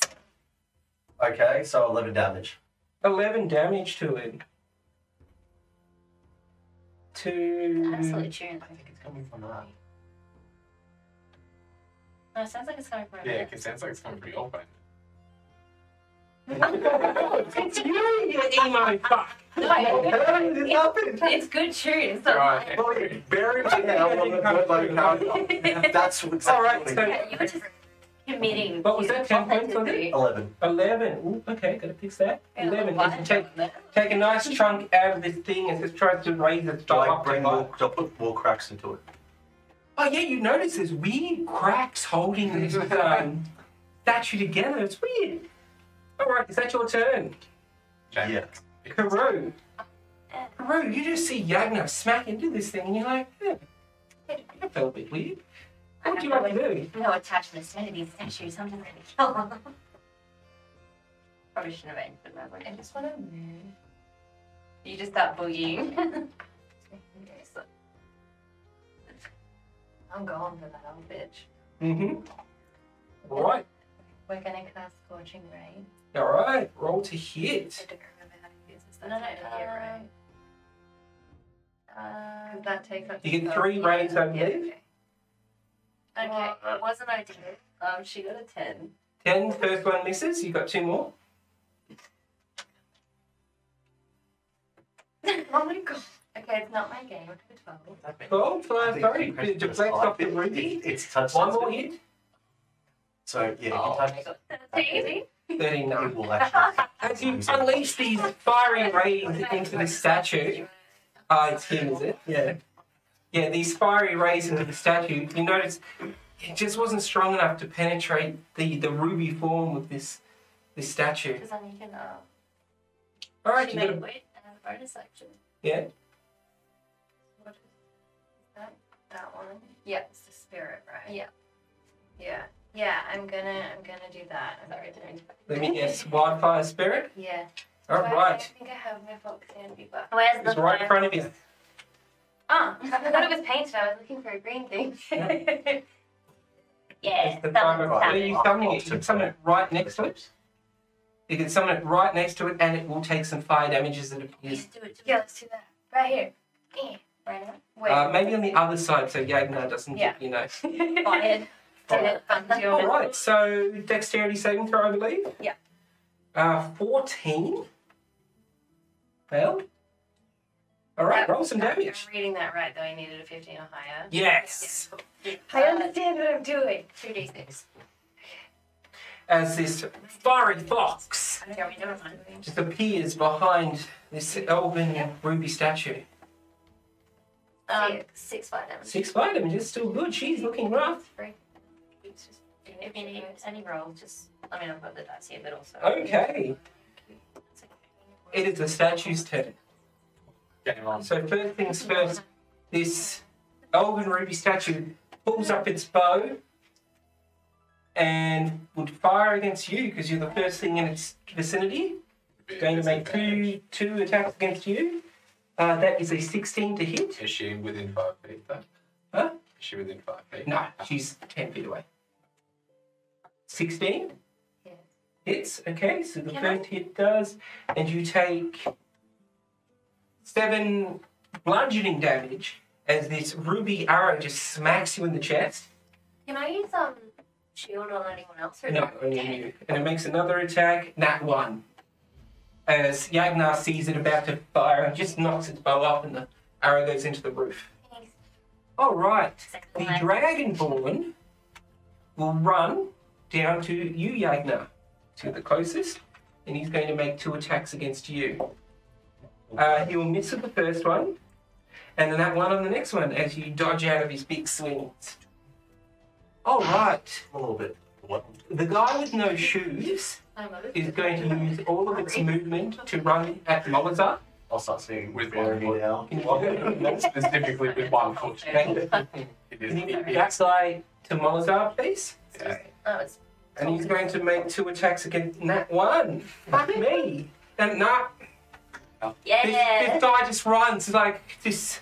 Okay, so 11 damage. 11 damage to it. Absolute tune. I think it's coming from that. No, it sounds like it's coming from Yeah, it sounds like it's coming from your phone. It's you, you emo fuck. It's good tune. It's not Right. like... Bury me now. That's what's Alright, so Yeah, you were just committing. what was to that, 10 points, was it? authenticity. 11. 11. Ooh, okay, gotta fix that. Yeah, 11. why Just take, not that? take a nice chunk out of this thing and just tries to raise its Do top I up to bring high. more? Do I put more cracks into it? Oh yeah, you notice there's weird cracks holding this statue together. It's weird. Alright, is that your turn? Jami. Yeah. Karou. Karou, you just see Yagnar smack into this thing and you're like, that felt a bit weird. What would you like to do? No attachments to these statues. I'm just going to kill them. Probably shouldn't have ended that way. I just want to move. You just start boogieing. I'm going for that old bitch. Mm-hmm. Alright. We're going to cast Scorching Ray. Alright, roll to hit. I don't remember how to use this. That's right. That takes up You get 3 rays, I believe. Okay, it wasn't ideal. She got a 10. 10, first one misses. You got 2 more. Oh my god. Okay, it's not my game. It's 12, 12. sorry. It deflects off the ruby. It's touch. One more hit. So yeah, Oh if my you touch, god. 13. 13, no. it will actually. As you unleash these fiery rays into the statue. It's him, is it? Yeah. Yeah, these fiery rays into the statue. You notice it just wasn't strong enough to penetrate the ruby form of this statue. Because then you can, Alright, she you made got a, wait and a bonus action. yeah. What is that? That one? Yeah, it's the spirit, right? Yeah. Yeah. Yeah, I'm gonna do that. Sorry, didn't. Let me guess. Wildfire spirit. Yeah. I Alright. think I have my fox candy, but where's It's right in front of you. Oh, I thought it was painted. I was looking for a green thing. Yeah, It's the fire. Where are you summoning it? You can summon it right next to it. You can summon it right next to it and it will take some fire damage as it appears. Yeah, let's do that. Right here. Yeah. Right now? Wait. Maybe on the other side so Yagnar doesn't Yeah. get, you know. Fired. Alright, so dexterity saving throw, I believe? Yeah. 14. Failed. Alright, roll some damage. I'm reading that right, though. I needed a 15 or higher. Yes. I understand what I'm doing. 2d6. As this fiery fox Never mind. just appears behind this elven ruby statue. 6 fire damage. 6 fire damage is still good. She's looking rough. If you need any rolls, just let me know about the dice here, but also. Okay. It is the statue's turn. Game on. So first things first, this elven ruby statue pulls up its bow and would fire against you because you're the first thing in its vicinity. It's going to make two attacks against you. That is a 16 to hit. Is she within 5 feet though? Huh? Is she within 5 feet? No, she's 10 feet away. 16? Yes. Hits, okay, so the Can first hit does, and you take 7 bludgeoning damage as this ruby arrow just smacks you in the chest. Can I use shield on anyone else? Or No, only you. And it makes another attack, nat 1. As Yagnar sees it about to fire and just knocks its bow up and the arrow goes into the roof. Thanks. Alright, Second the one. Dragonborn will run down to you, Yagnar, to the closest, and he's going to make 2 attacks against you. He will miss with the first one, and then that one on the next one as you dodge out of his big swings. Alright, A little bit. What? the guy with no shoes is going to use all of its movement to run at Molazar. I'll start seeing With bury one me foot. now. Not specifically with 1 foot. Okay. It Can you is. backside to Molazar, please? Yeah. Oh, it's And he's going to make 2 attacks against that one. Fuck me. And nah. Yeah. This guy just runs like this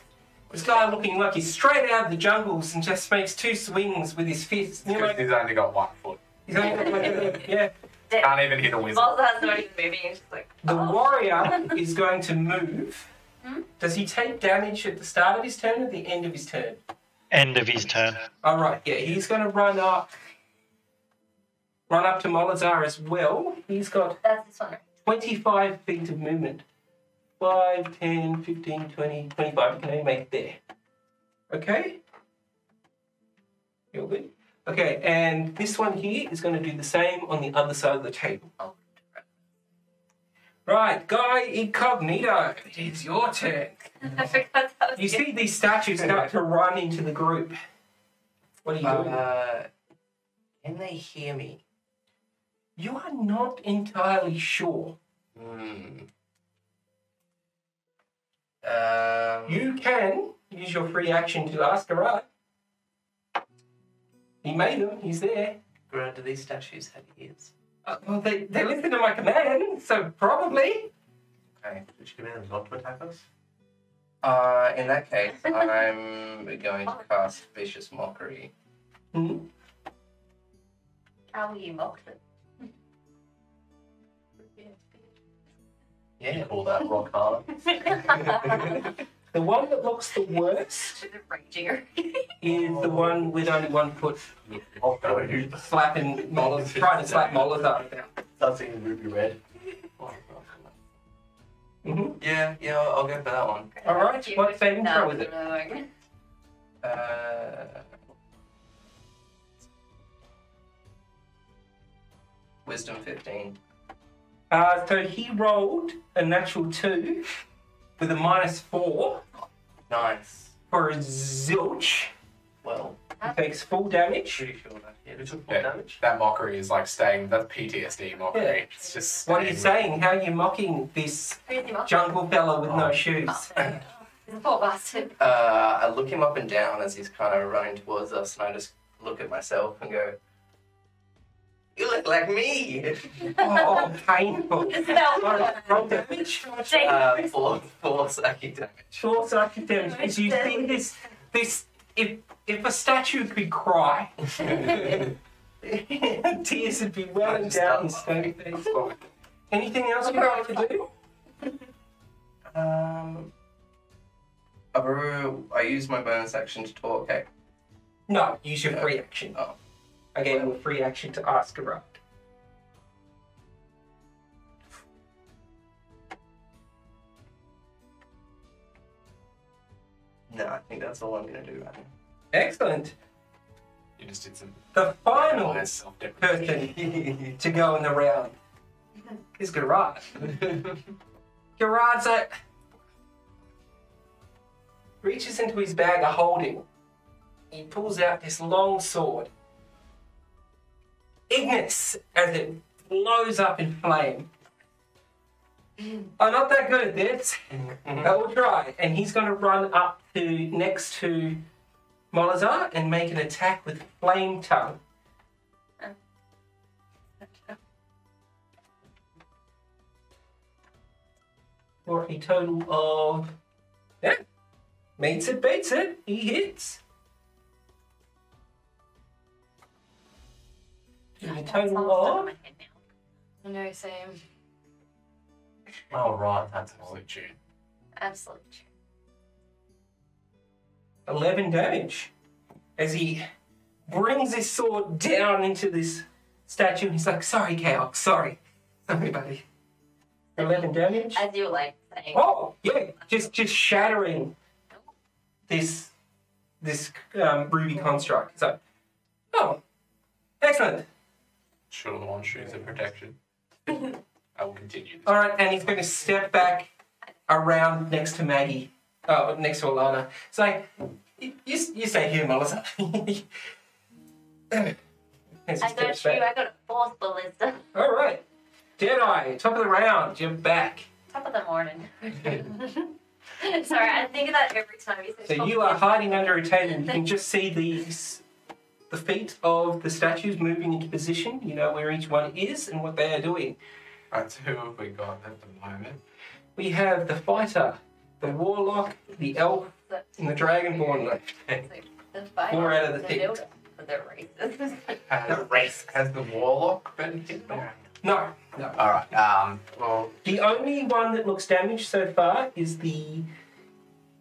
guy looking like he's straight out of the jungles and just makes 2 swings with his fists. And you're Because like, he's only got 1 foot. he's only got like, yeah. Can't even hit a wizard. Balthazar's not even moving. He's just like, The oh. warrior is going to move. Hmm? Does he take damage at the start of his turn or the end of his turn? End of his turn. All right, yeah, he's going to run up to Molazar as well. He's got That's this one. 25 feet of movement. 5, 10, 15, 20, 25. You can only make it there. Okay? You're good? Okay, and this one here is going to do the same on the other side of the table. Oh. Right, Guy Incognito, it is your turn. I forgot that was You see these statues start to run into the group. What are you doing? Can they hear me? You are not entirely sure. You can use your free action to ask Garrad. He made them. He's there. Garrad, do these statues have ears? Well, they listen to my command, so probably. Okay, did you command them not to attack us? In that case, I'm going to cast Vicious Mockery. Hmm? How will you mock them? You call that rock hard? The one that looks the worst With a ranger. is the one with only 1 foot Oh, no. slapping Molotov, trying to slap Molotov down. Start seeing ruby red. Mm-hmm. Yeah, I'll go for that one. All right, what saving throw is it? Wisdom 15. So he rolled a natural 2 with a -4 Nice. for a zilch. Well, He takes full damage. Pretty sure that hit. Who took full Yeah, damage? that mockery is like staying. That's PTSD mockery. Yeah. It's just. What are you staying saying? How are you mocking this Who's he mocking? jungle fella with no shoes? He's a poor bastard. I look him up and down as he's kind of running towards us, and I just look at myself and go, "You look like me." Oh, painful. No. Roll damage. Four psychic damage. 4 psychic damage. As you see this, if a statue could cry, tears would be welling down his stony face. Anything else you'd like to do? I use my bonus action to talk. Okay. No, use your free action. Oh. I gave you a free action to ask Garrad. No, I think that's all I'm gonna do right now. Excellent. You just did some. The final Self-deprecation. person to go in the round is Garrad. Garrad's like reaches into his bag of holding. He pulls out this long sword. Ignis, as it blows up in flame. I'm not that good at this. I will try. And he's going to run up to next to Molazar and make an attack with Flame Tongue. For a total of... Yeah. Meets it, beats it. He hits. A total of... I know, same. Oh, right, that's Absolute tune. Absolute. 11 damage as he brings his sword down into this statue and he's like, sorry, Chaos, sorry, buddy. 11 damage. As you were like saying. Oh, yeah, just shattering this ruby construct. It's like, oh, excellent. Should have worn shoes of protection. I will continue this. All right, and he's going to step back around next to Maggie. Oh, next to Elanna. It's like, you stay here, Melissa. I got you. I got a 4th ballista. All right. Deadeye, top of the round. You're back. Top of the morning. Sorry, I think of that every time you say. So you are hiding under a table. You can just see these the feet of the statues moving into position. You know where each one is and what they are doing. Right, so who have we got at the moment? We have the fighter, the warlock, the elf, and the dragonborn left. The fight, 4 out of the 6. builder for the races. Has the warlock been hit? No. Alright, well, The only one that looks damaged so far is the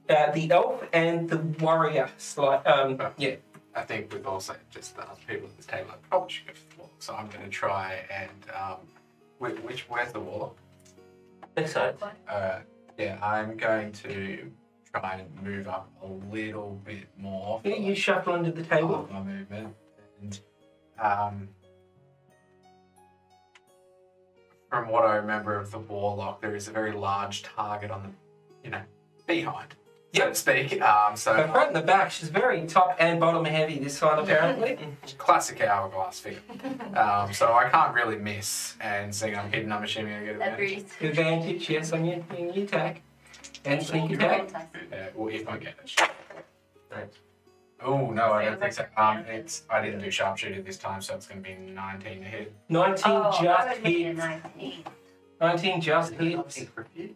elf and the warrior. Yeah. I think we've also just the other people at this table are probably should go for the warlock. So I'm going to try and, where's the warlock? This side. Yeah, I'm going to try and move up a little bit more. Yeah, you shuffle under the table. Of my movement. And from what I remember of the warlock, there is a very large target on the, behind, so to speak. The So front and the back, she's very top and bottom heavy, this one apparently. classic hourglass figure. So I can't really miss, and seeing I'm hidden, I'm assuming I get advantage. Advantage, yes, on your attack. And sneak attack. Well, if I get it. Right. Oh no, I don't think so. I didn't do sharpshooter this time, so it's going to be 19 to hit. 19 just hit. 19. 19 just hit.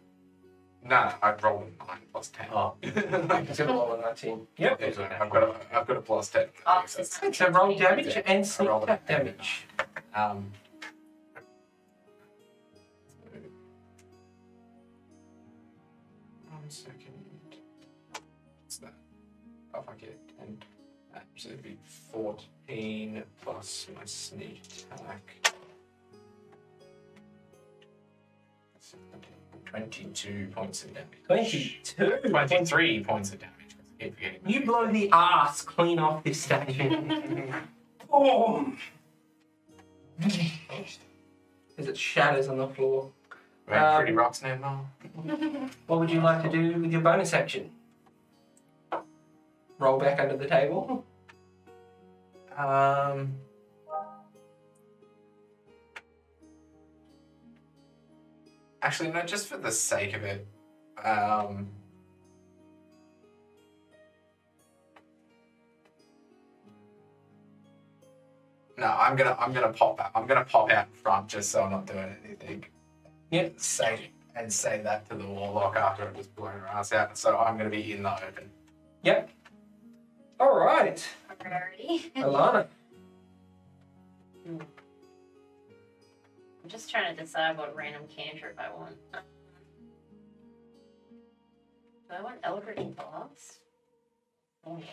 No, I rolled a 9 plus 10. Oh. It's a roll of 19. Yep. I've got a plus 10. Oh, So it's- it's So roll damage and sneak rolled attack it. damage. One second. What's that? Oh, if I get 10. So it'd be 14 plus my sneak attack. 22 points of damage. 22. 23 points of damage. I keep forgetting. You blow the ass clean off this statue. Boom! As it shatters on the floor. We're pretty rocks now, Mom. What would you like to do with your bonus action? Roll back under the table. Actually, no, just for the sake of it. No, I'm gonna pop out. I'm gonna pop out in front just so I'm not doing anything. Yep. Say that to the warlock after I just blown her ass out. So I'm gonna be in the open. Yep. All right. Already. Elanna. I'm just trying to decide what random cantrip I want. Do I want Eldritch Blast? Oh, yeah.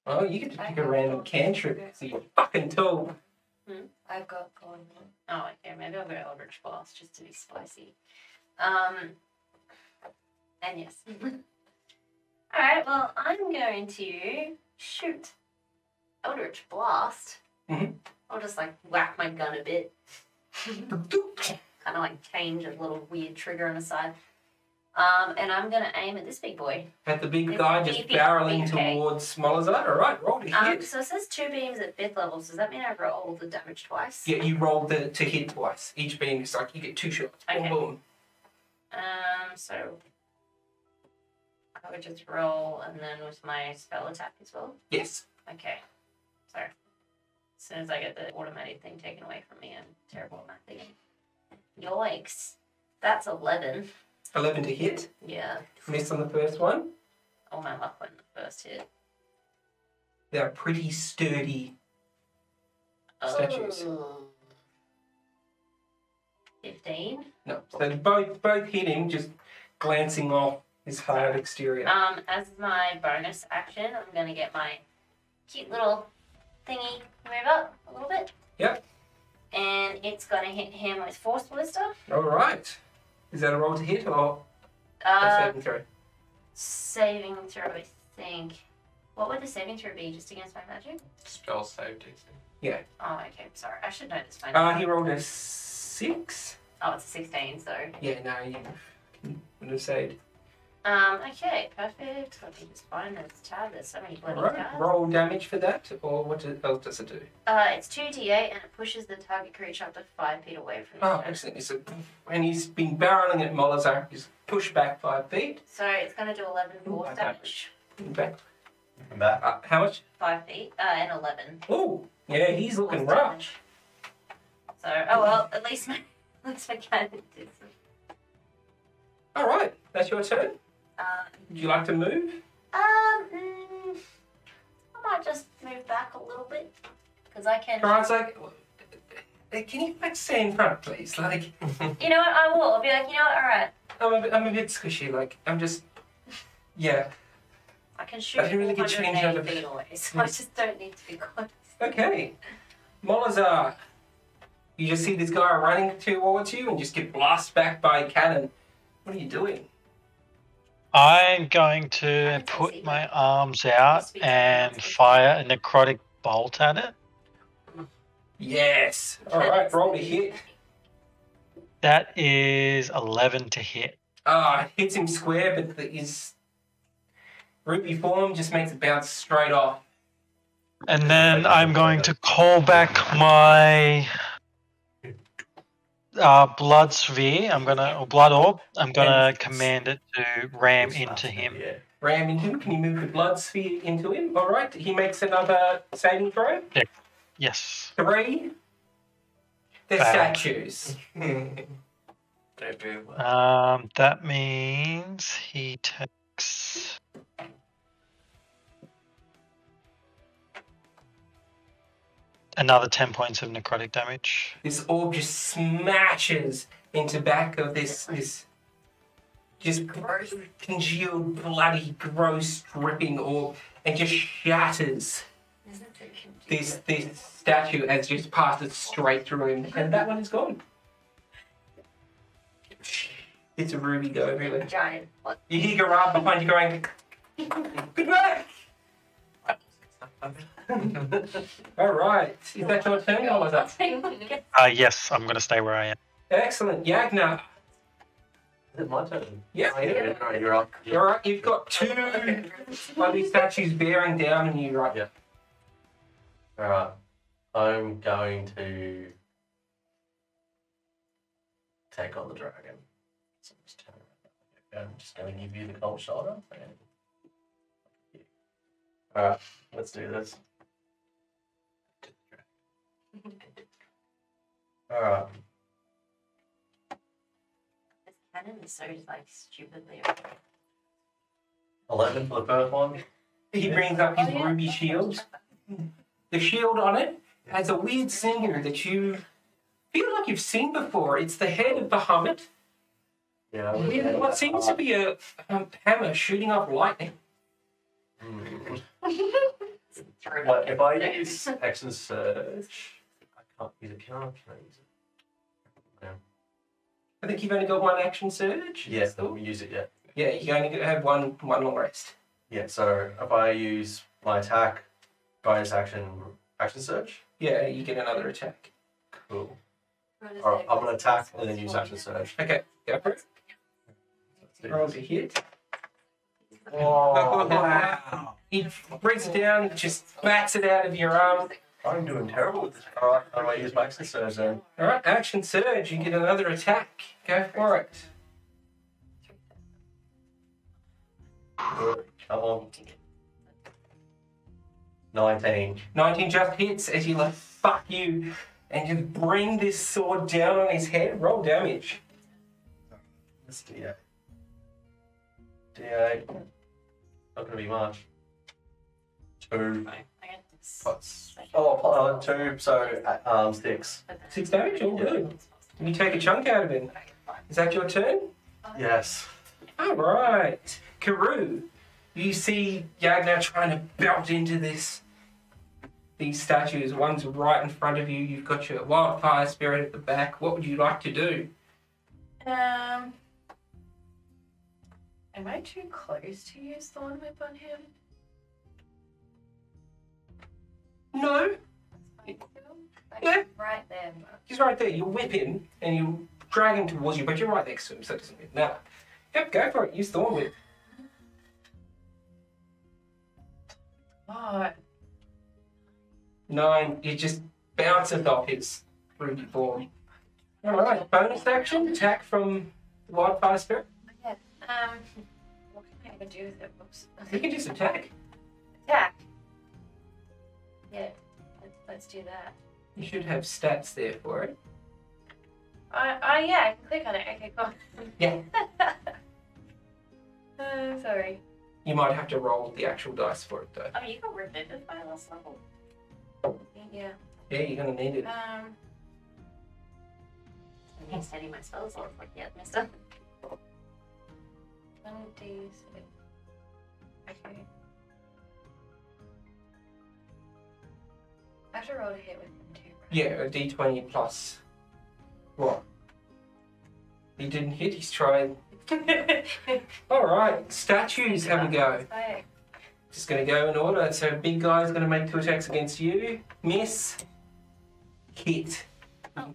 Well, you get to pick a random cantrip so you're fucking tool. I've got one. Oh, okay. Maybe I'll go Eldritch Blast just to be spicy. And yes. Alright, well, I'm going to shoot Eldritch Blast. Mhm. I'll just like whack my gun a bit. Kind of like change a little weird trigger on the side. And I'm going to aim at this big boy. Had the big It's guy just beefy, barreling okay. towards Smolazar. All right, roll to hit. So it says 2 beams at 5th level. So does that mean I roll the damage twice? Yeah, you roll to hit twice. Each beam is like you get 2 shots. Boom, Okay. boom. So I would just roll and then with my spell attack as well. Yes. Okay. So as soon as I get the automatic thing taken away from me, I'm terrible at math again. Yikes. That's 11. 11 to hit. Yeah. Miss on the first one. All my luck went in the first hit. They're pretty sturdy. Statues. Oh. 15. No. So they both hit him, just glancing off his hard exterior. As my bonus action, I'm going to get my cute little thingy move up a little bit. Yep. And it's going to hit him with Force Blister. All right. Is that a roll to hit or a saving throw? Saving throw, I think. What would the saving throw be? Just against my magic? Spell save DC. Yeah. Oh, okay. Sorry. I should know this by now. He rolled a 6. Oh, it's a 16, so. Yeah, no, you would have saved. Okay, perfect. Let me just find this tab. There's so many bloody Alright, tabs. roll damage for that, or what else does it do? It's 2d8 and it pushes the target creature up to 5 feet away from Oh, the excellent. And he's been barreling at Molazar. He's pushed back 5 feet. So it's going to do 11 force okay. damage. Back. him back. How much? 5 feet and 11. Oh, yeah, he's looking Plus rough. damage. So, oh well, at least my cannon did some. All right, that's your turn. Would you like to move? I might just move back a little bit because I can. Garrad's like, can you like stay in front, please? Like, You know what? I will. I'll be like, you know what? All right. I'm a bit squishy. Like, I'm just, yeah. I can shoot I didn't really get changed 480 out of- feet away, so I just don't need to be close. Okay. Molazar, you just see this guy running towards you and just get blasted back by a cannon. What are you doing? I'm going to put my arms out and fire a necrotic bolt at it. Yes. All right, roll to hit. That is 11 to hit. It hits him square, but his ruby form just makes it bounce straight off. And then I'm going to call back my blood sphere. Or blood orb. I'm gonna command it to ram into him. Yeah. Ram into him. Can you move the blood sphere into him? All right. He makes another saving throw. Yes. 3. They're Fail. statues. Don't do well. That means he takes another 10 points of necrotic damage. This orb just smashes into back of this just gross, congealed, bloody, gross, dripping orb, and just shatters this statue as just passes straight through him, and that one is gone. It's a ruby go, really. Giant. What? You hear Garrad behind you going, "Good work!" All right, is that your turn or was that? Yes, I'm gonna stay where I am. Excellent, Yagnar. Is it my turn? Yeah. Yeah. Right, you're up. All right, you've got 2 bloody statues bearing down on you, right? Yeah. Alright. I'm going to take on the dragon. So just turn around. I'm just going to give you the cold shoulder. Alright, let's do this. Alright. This cannon is so like stupidly. 11 for the first one. He brings up his ruby shield. The shield on it has a weird symbol that you feel like you've seen before. It's the head of Bahamut Yeah. with what seems to be a hammer shooting off lightning. What, if I use action surge, I can't use it, can I? Can I use it? No. I think you've only got 1 action surge. Yeah, we use it yet. Yeah, you only have one long rest. Yeah, so if I use my attack, bonus action surge, Yeah, you get another attack. cool. Alright, I'm gonna attack and then use action surge. Okay, go for it. Roll to hit. Oh, wow. He brings it down, just bats it out of your arm. I'm doing terrible with this. Alright, I'm gonna use my action surge then. Alright, action surge, you get another attack. Go for it. Good. Come on. 19. 19 just hits as you like, fuck you, and just bring this sword down on his head. Roll damage. Let's do D8. D8. Not gonna be much. 2. Plus. Oh, 2, so 6. 6 damage, all good. You take a chunk out of him. Is that your turn? Yes. Alright. Karou, you see Yagnar trying to belt into these statues. One's right in front of you. You've got your wildfire spirit at the back. What would you like to do? Am I too close to use Thorn Whip on him? No. Yeah. Right there. He's right there. You whip him and you drag him towards you, but you're right next to him, so it doesn't matter. Yep, go for it. Use Thorn Whip. Oh, 9. It just bounces off his ruby form. Alright, bonus action. Attack from the wildfire spirit. what can I even do with it? Whoops. You can just attack. Attack. Yeah, let's do that. You should have stats there for it. Yeah, I can click on it. Okay, cool. Yeah. Sorry. You might have to roll the actual dice for it though. Oh, you got remembered by last level. Yeah. Yeah, you're gonna need it. I need setting my spells off like yet, mister. 1d6. Okay. I have to roll to hit with them too, right? Yeah, a d20 plus. What? He didn't hit, he's trying. Alright, statues have a go. Fire. Just gonna go in order. So big guy's gonna make 2 attacks against you. Miss. Hit. Oh,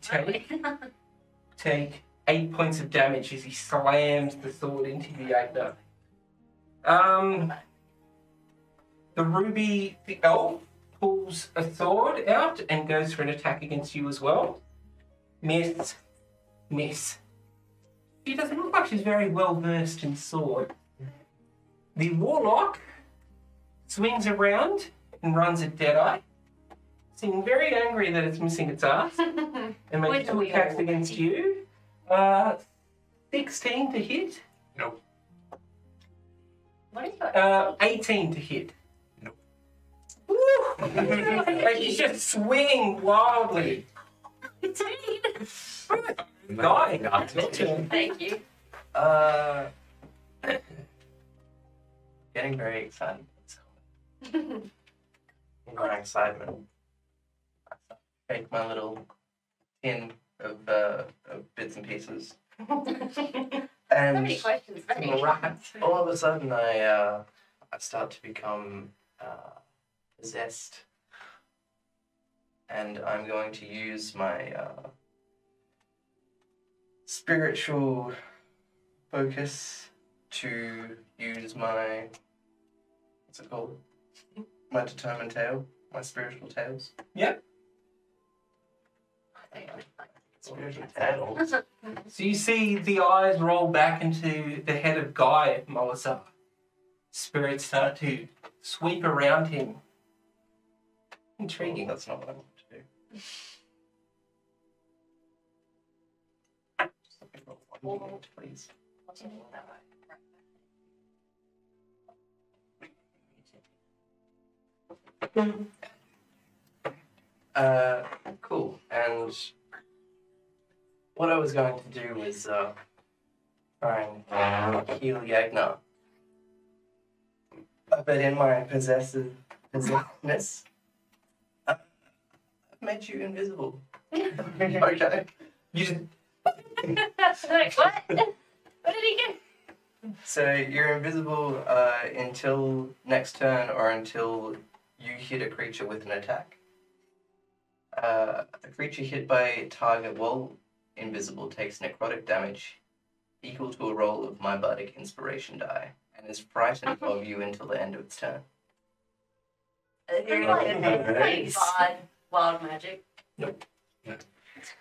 Take 8 points of damage as he slams the sword into you, Yagnar. The elf pulls a sword out and goes for an attack against you as well. Miss. Miss. She doesn't look like she's very well versed in sword. The warlock swings around and runs at Deadeye, seeming very angry that it's missing its ass, and makes With 2 the attacks wheel. against you. 16 to hit. Nope. What have you got? 18 to hit. Nope. Woo! Like he's just swinging wildly. Guy, it's your turn. Thank you. Getting very excited. In my excitement, I shake my little tin of bits and pieces. So And many questions, mate. all of a sudden, I start to become possessed, and I'm going to use my spiritual focus to use my what's it called? My determined tail, my spiritual tails. Yep. Spiritual tails. So you see the eyes roll back into the head of Guy, Melissa. Spirits start to sweep around him. Intriguing. That's not what I want to do. Just let me roll one more, please. Cool. And what I was going to do was try and heal Yagnar. But in my possessiveness, I've made you invisible. Okay. You just Like, what? What did he get? So you're invisible until next turn or until you hit a creature with an attack. A creature hit by a target while invisible takes necrotic damage equal to a roll of my bardic inspiration die and is frightened of you until the end of its turn. Like wild magic.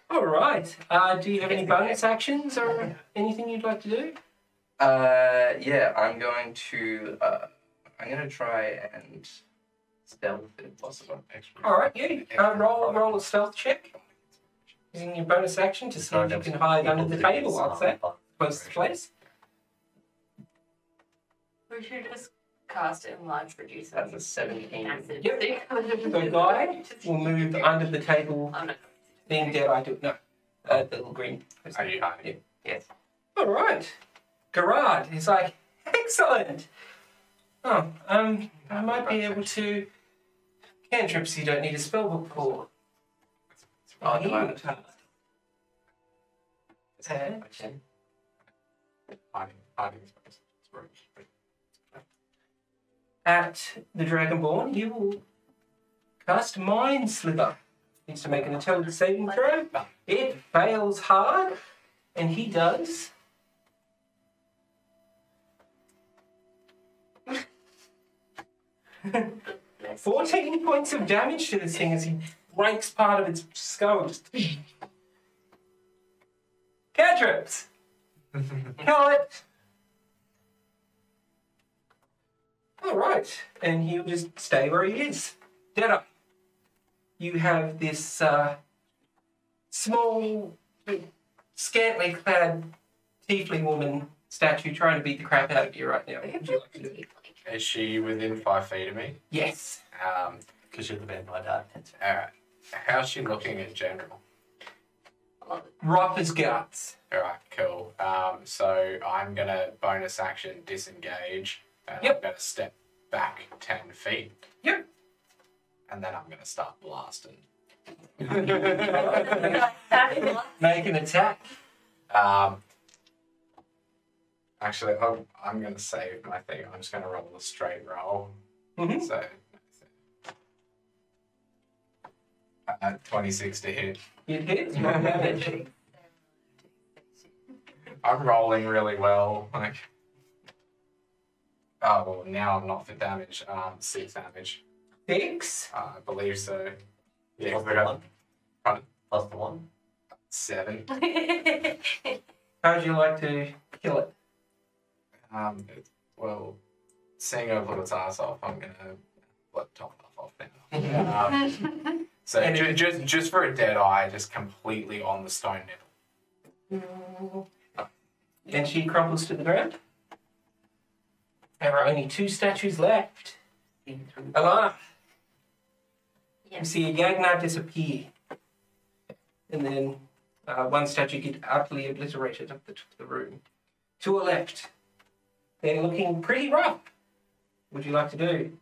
all right. Do you have any bonus actions or anything you'd like to do? Yeah, I'm going to try and stealth if possible. All right, yeah. Roll a stealth check using your bonus action to see if you can hide under the table. I'll say close to place. We should just cast enlarge reducer. That's a 17. Yep. So Guy will move under the table. Oh no. Then Deadeye do no. The little green. Are you hiding? Yes. All right. Garrad is like, excellent. Oh, I might be able to cantrips you don't need a spellbook for. Oh, do I? Healing task. And Okay. Hiding is nice. It's very- at the Dragonborn, you will cast Mind Sliver. Needs to make an intelligence saving throw. It fails hard, and he does. Let's 14 points of damage to this thing as he breaks part of its skull. Just cantrips! Kill it! All right, and he'll just stay where he is. Deadeye, you have this small, scantily clad tiefling woman statue trying to beat the crap out of you right now. What would you like to do? Is she within 5 feet of me? Yes. Because you're the vampire dad. Alright. How's she looking in general? Rough as guts. Alright, cool. So I'm gonna bonus action disengage, and Yep. I'm gonna step back 10 feet, Yep. and then I'm gonna start blasting. Make an attack. Actually, I'm gonna save my thing. I'm just gonna roll a straight roll. Mm-hmm. So, 26 to hit. It hits. Roll damage. I'm rolling really well. Like, oh well, now I'm not for damage. 6 damage. 6. I believe so. Yeah, Plus we the got 1. Pardon? Plus the 1. 7. How'd you like to kill it? Well, seeing her put its ass off, I'm gonna let the top off now. So And just for a dead eye, just completely on the stone nipple. And she crumples to the ground. There are only 2 statues left. Elanna, you Yes. see a Yagnar disappear. And then 1 statue get utterly obliterated up the top of the room. 2 are left. They're looking pretty rough. What would you like to do?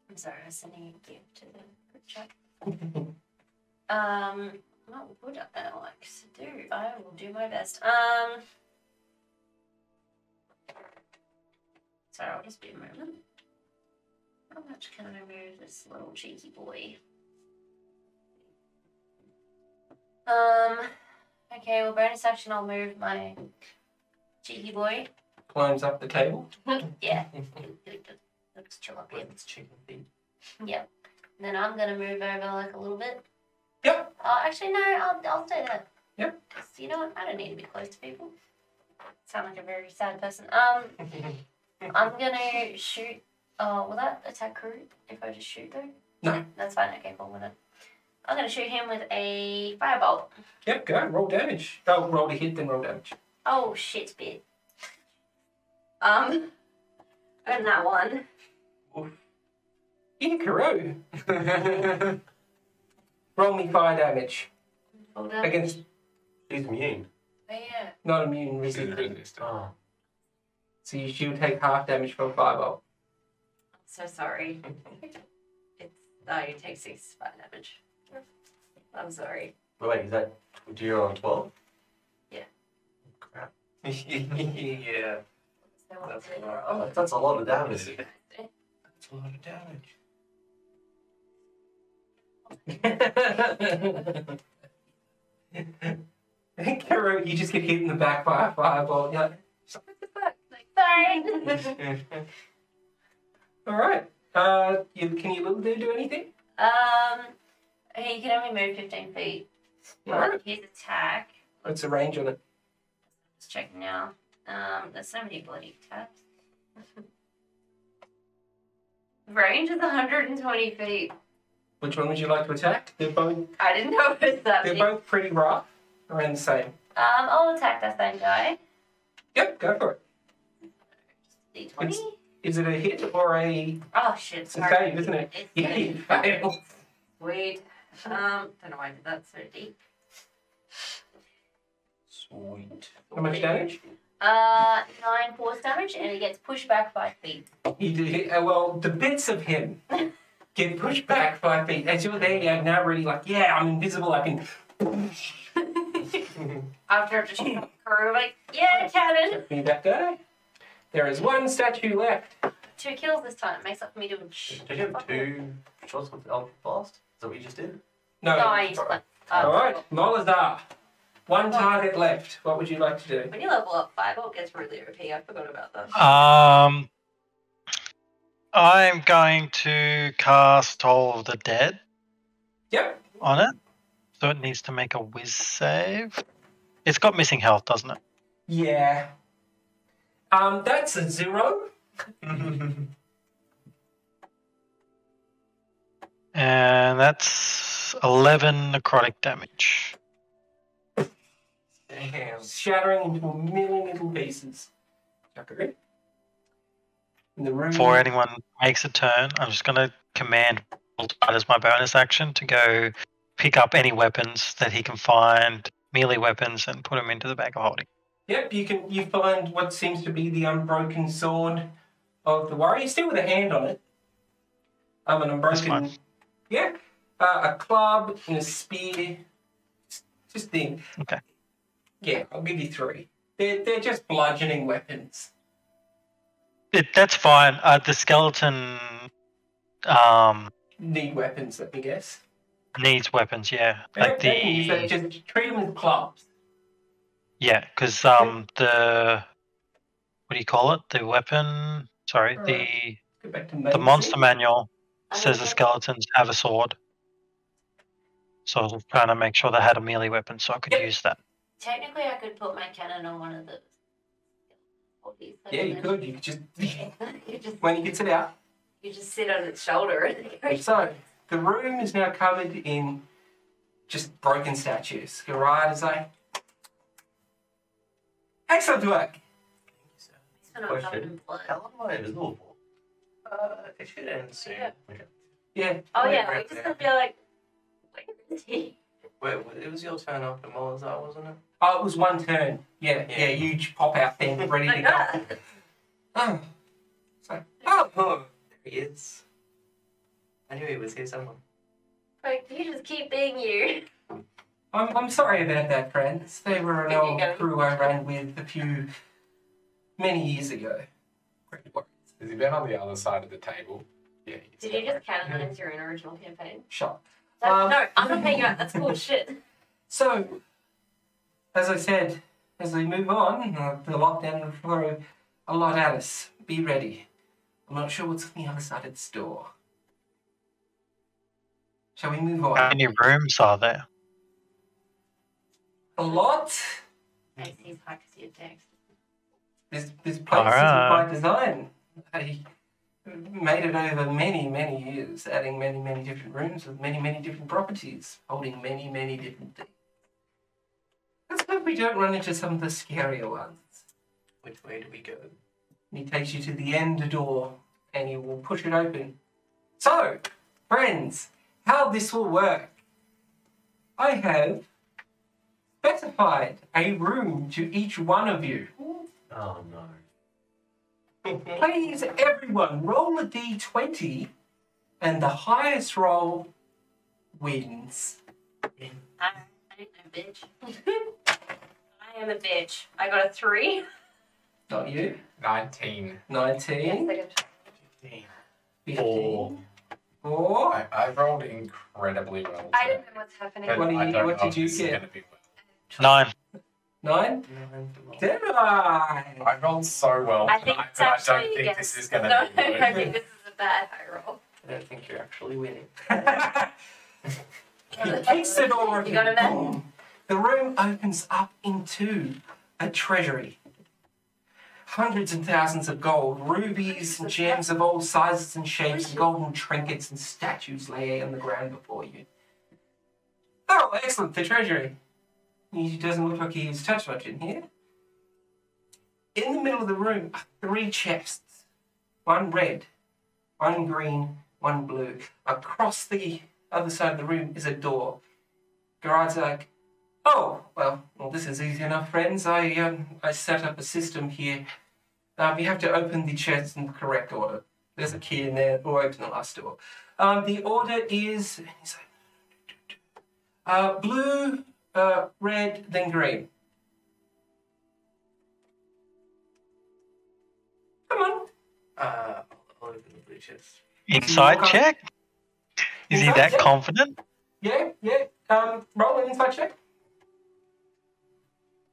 I'm sorry, I was sending a gift to the group chat. What would I like to do? I will do my best. Sorry, I'll just be a moment. How much can I move this little cheeky boy? Okay, well, bonus action, I'll move my cheeky boy. Climbs up the table. Yeah. Let's chill up here. It's chicken feet. Yep. And then I'm gonna move over like a little bit. Yep. Oh, actually, no, I'll stay there. Yep. 'Cause you know what? I don't need to be close to people. Sound like a very sad person. I'm gonna shoot. Will that attack Karou if I just shoot though? No. That's fine. Okay, cool with it. I'm gonna shoot him with a firebolt. Yep, go. Roll damage. Oh, roll to hit, then roll damage. Oh shit, bit. And that one. In Karou. Roll me fire damage. Full damage. Against She's immune. Oh, yeah. not immune, resistant. Resistant. Oh. So she would take half damage for a firebolt. So sorry. You take 6 fire damage. I'm sorry. Wait, is that... Do you on 12? Yeah. Crap. Yeah. That's a lot of damage. That's a lot of damage. Karou, you just get hit in the back by a fireball. You're like, Sorry. all right. Can your little dude do anything? He can only move 15 feet. But Alright. his attack, What's the range on it? let's check now. There's so many bloody tabs. Range is 120 feet. Which one would you like to attack? They're both I didn't know it was that they're big. both pretty rough. Around the same. I'll attack that same guy. Yep, go for it. D20. Is it a hit or a Oh shit, it's a sorry. save, isn't it? It's Yeah, you fail. Sweet. Don't know why I did that so deep. Sweet. How much damage? 9 force damage, and he gets pushed back 5 feet. You do hit. Well, the bits of him get pushed back 5 feet. As you're there, you're now really like, yeah, I'm invisible. I can. After just Karou, like, yeah, cannon. Be that guy. There is 1 statue left. 2 kills this time. Makes up for me doing Did you have 2 shots with Eldritch Blast? Is that what you just did? No. No, I used to All right, Molazar. 1 target left. What would you like to do? When you level up 5, it gets really OP. I forgot about that. I'm going to cast Toll of the Dead Yep. on it. So it needs to make a whiz save. It's got missing health, doesn't it? Yeah. That's a 0. And that's 11 necrotic damage. Damn. Shattering into a million little pieces. Okay. In the room. Before anyone makes a turn, I'm just going to command as my bonus action to go pick up any weapons that he can find, melee weapons, and put them into the bag of holding. Yep, you find what seems to be the unbroken sword of the warrior, still with a hand on it. An unbroken. Yeah. A club and a spear. Just think. Okay. Yeah, I'll give you 3. They're just bludgeoning weapons. That's fine. The skeleton Need weapons, let me guess. needs weapons, yeah. Like just treat them as clubs. Yeah, because the what do you call it? The weapon. Sorry, Right. Go back to the monster medicine. manual says the skeletons have a sword. So I was trying to make sure they had a melee weapon, so I could use that. Technically, I could put my cannon on one of the. Yeah, you could. You could just You just when he gets it out. you just sit on its shoulder and go. So the room is now covered in just broken statues. Garrad is like, excellent work. It's not covered Question. in blood. How long am I invisible for? It should end soon. Yeah. Okay. Yeah. Oh yeah, Right we're just there. gonna be like, where is he? Wait, it was your turn after Molazar, wasn't it? Oh, it was one turn. Yeah, Yeah. you pop out then, ready to Like go. that. Oh. It's like, oh. There he is. I knew he was here somewhere. Like, you just keep being you. I'm sorry about that, friends. They were an There you old go. crew I ran with many years ago. Great work. Has he been on the other side of the table? Yeah. Did you just canonize your own original campaign? Shot. No, I'm not paying you out. That's cool shit. So, as I said, as we move on, the lockdown will throw a lot at us. Be ready. I'm not sure what's on the other side of this door. Shall we move How on? many rooms are there? A lot. AC's high because you text. This place is Alright. by design. I made it over many, many years, adding many, many different rooms with many, many different properties, holding many, many different things. Let's hope we don't run into some of the scarier ones. Which way do we go? He takes you to the end door and you will push it open. So, friends, how this will work. I have specified a room to each one of you. Oh no. Please, everyone, roll a d20 and the highest roll wins. I ain't no bitch. I am a bitch. I got a 3. Not you. 19. 19. Yes, 15. Four. 4. I rolled incredibly well. I don't today, know what's happening. but What do I you- don't what know did if you this is get? gonna be well. 9. 9. Deadeye. I rolled so well I think tonight, it's but I actually don't think against. this is gonna No, be good. I think this is a bad high roll. I don't think you're actually winning. He kicks the door open. You got a man? Boom. The room opens up into a treasury. Hundreds and thousands of gold, rubies and gems of all sizes and shapes, and golden trinkets and statues lay on the ground before you. Oh, excellent, the treasury. He doesn't look like he's touched much in here. In the middle of the room are 3 chests. One red, one green, one blue. Across the other side of the room is a door. Garrad's like, oh, well, this is easy enough, friends. I set up a system here. You have to open the chest in the correct order. There's a key in there, or open the last door. The order is blue, red, then green. Come on. I'll open the blue chest. Inside Okay. check? Is he Inside that check? confident? Yeah. Roll an inside check.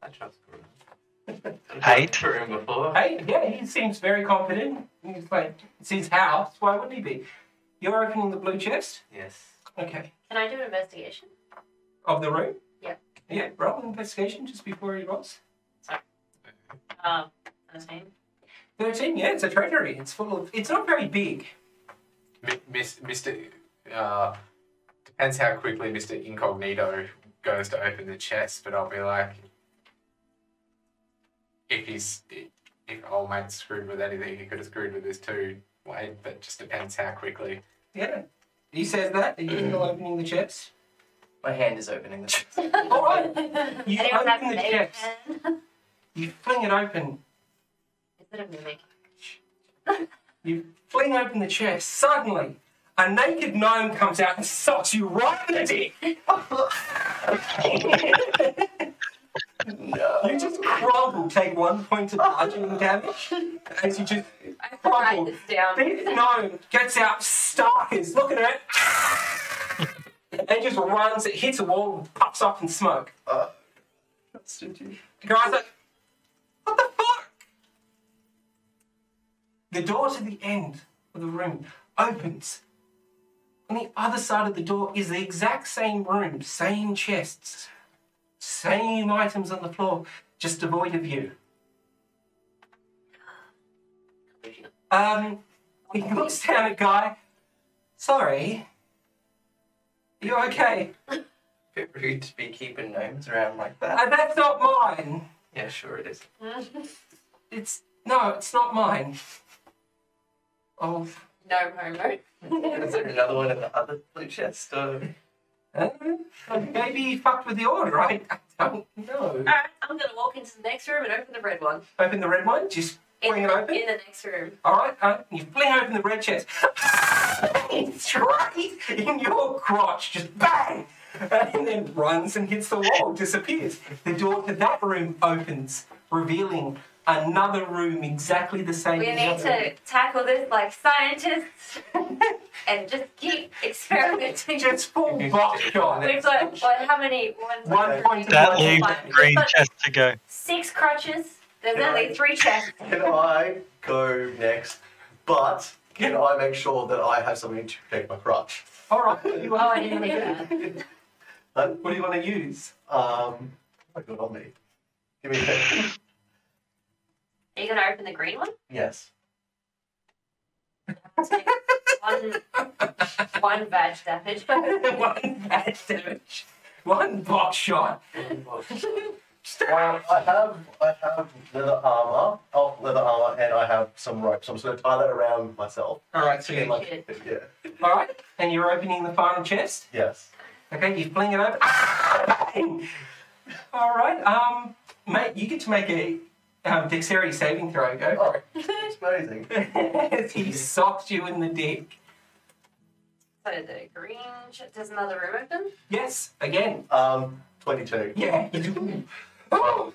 I trust Karou. 8. For him before. Hey, yeah, he seems very confident. He's like, it's his house. Why wouldn't he be? You're opening the blue chest. Yes. Okay. Can I do an investigation? Of the room? Yeah. Yeah, roll an investigation just before he rolls. I'm saying. 13, yeah, it's a treasury. It's full of. It's not very big. Mr. Depends how quickly Mr. Incognito goes to open the chest, but I'll be like, if old mate's screwed with anything, he could have screwed with this too. Wait, but just depends how quickly. Yeah. He says that. Are you still opening the chest? My hand is opening the chest. All right. You Anyone have open the an chest. pen? You fling it open. Is it a mimic? You fling open the chest. Suddenly, a naked gnome comes out and socks you right in the dick. No. You just crumble, take 1 point of bludgeoning damage as you just I have to write crumble. this down. This gnome gets out, starkers, looking at it, and just runs. It hits a wall and puffs up in smoke. The guy's like, what the fuck? The door to the end of the room opens. On the other side of the door is the exact same room, same chests, same items on the floor, just devoid of you. He looks down at Guy. Sorry. Are you okay? Bit rude to be keeping gnomes around like that. That's not mine. Yeah, sure it is. It's not mine. Oh, No homo. Is there another one in the other blue chest? Or... maybe he fucked with the order. I don't know. Alright, I'm gonna walk into the next room and open the red one. Open the red one. Just fling it open. In the next room. All right. You fling open the red chest. It's right in your crotch. Just bang. And then runs and hits the wall. Disappears. The door to that room opens, revealing another room exactly the same. We as need the other. to tackle this like scientists and just keep experimenting. Just full box shot. We've got how many? 1 point. That of leaves bludgeoning. the green chest to go. 6 crutches. There's Can only I- 3 chests. Can I go next? But can I make sure that I have something to protect my crutch? All right. What do you Oh, I want didn't to do do? that. What do you want to use? I got on me. Give me a Are you gonna open the green one? Yes. Take one badge damage. One bad damage. One box shot. I have leather armor, and I have some rope. So I'm just going to tie that around myself. All right. So And you yeah. all right, and you're opening the final chest. Yes. Okay, you fling it open. Bang! All right, mate, you get to make a dexterity saving throw. Go Oh, for it. it's amazing. As he socks you in the dick. So the green there's another room open. Yes, again. 22. Yeah. You do. Oh!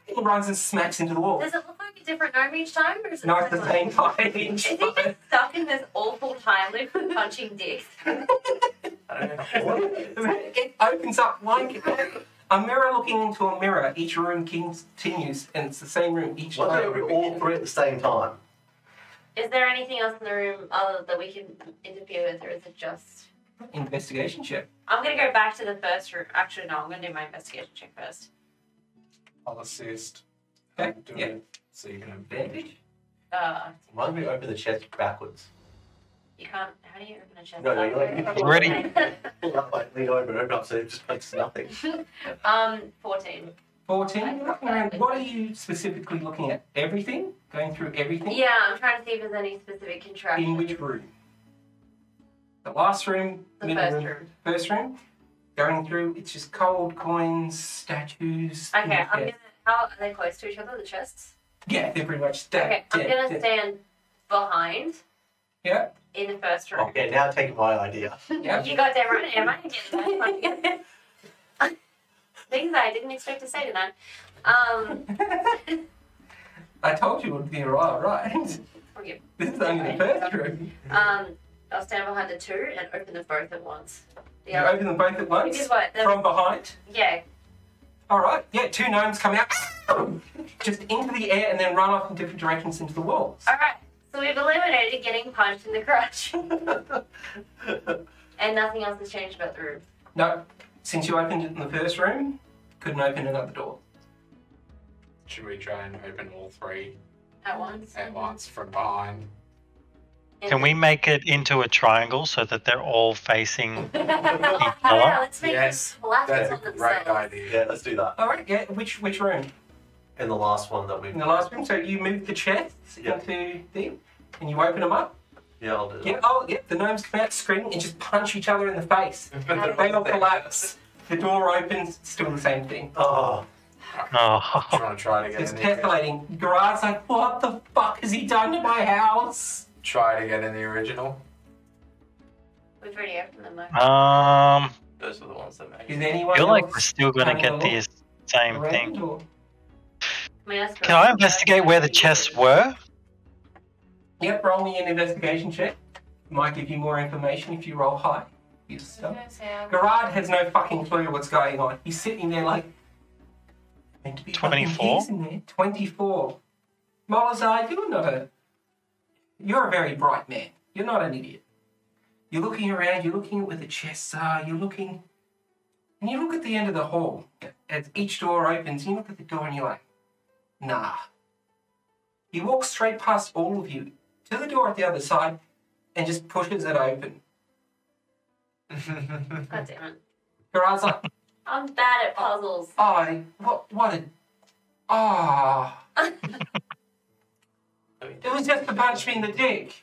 He runs and smacks into the wall. Does it look like a different gnome each time, or is it No, it's the same time Is each he time. just stuck in this awful time loop of punching dicks? I don't know. It opens up like a mirror looking into a mirror. Each room continues, and it's the same room each What time. are we all three at the same time? Is there anything else in the room other that we can interfere with, or is it just... Investigation check. I'm going to go back to the first room. Actually, no, I'm going to do my investigation check first. I'll assist. Okay, Do yeah. it so you can advantage. Why don't we open the chest backwards? You can't... How do you open a chest? No, you're like, Ready. pull up, like, lean over, open up, so it just makes nothing. 14. 14. You're looking around. What are you specifically looking at? Everything? Going through everything? Yeah, I'm trying to see if there's any specific contraction. In which room? The last room? The middle first room. First room? Going through, it's just cold coins, statues. Okay, things I'm like gonna... that. How are they close to each other, the chests? Yeah, they're pretty much dead. Okay, I'm gonna stand behind Yeah, in the first room. Okay, now taking my idea. yeah. You got that right, am I? Getting that. Things I didn't expect to say tonight. I told you it would be right. Forgive. This is only the first room. I'll stand behind the 2 and open them both at once. You open them both at once? Because what? From behind? Yeah. Alright, yeah, 2 gnomes come out just into the air and then run off in different directions into the walls. Alright. So we've eliminated getting punched in the crotch. And nothing else has changed about the room. No, since you opened it in the first room, couldn't open another door. Should we try and open all 3 At once. at once from behind. Can we make it into a triangle so that they're all facing each Yeah, other? let's make Yes, them collapse That's on a great themselves. idea. Yeah, let's do that. All right, yeah. Which room? In the last one that we. In the last room. So you move the chests Yeah. into thing, and you open them up. Yeah, I'll do that. Yeah. Oh, yeah. The gnomes come out screaming and just punch each other in the face. They all collapse. The door opens. Still the same thing. Oh, Oh, Do you want to try to get It's in there? tessellating. Garrad's like, what the fuck has he done to my house? Try to get in the original. We've already opened them though. Those are the ones that Is Maggie. anyone I feel like else we're still gonna having a get look the same around, thing. or- Can I investigate where the chests were? Yep, roll me an investigation check. Might give you more information if you roll high. You I was stuff. gonna say, Garrad has no fucking clue what's going on. He's sitting there like, meant to be fucking 24? keys in there. 24. Molazar, you're a very bright man. You're not an idiot. You're looking around, you're looking at where the chests are, you're looking, and you look at the end of the hall. As each door opens, you look at the door and you're like, nah. He walks straight past all of you to the door at the other side and just pushes it open. God damn it. Garrad's like, I'm bad at puzzles. what it was just to punch me in the dick.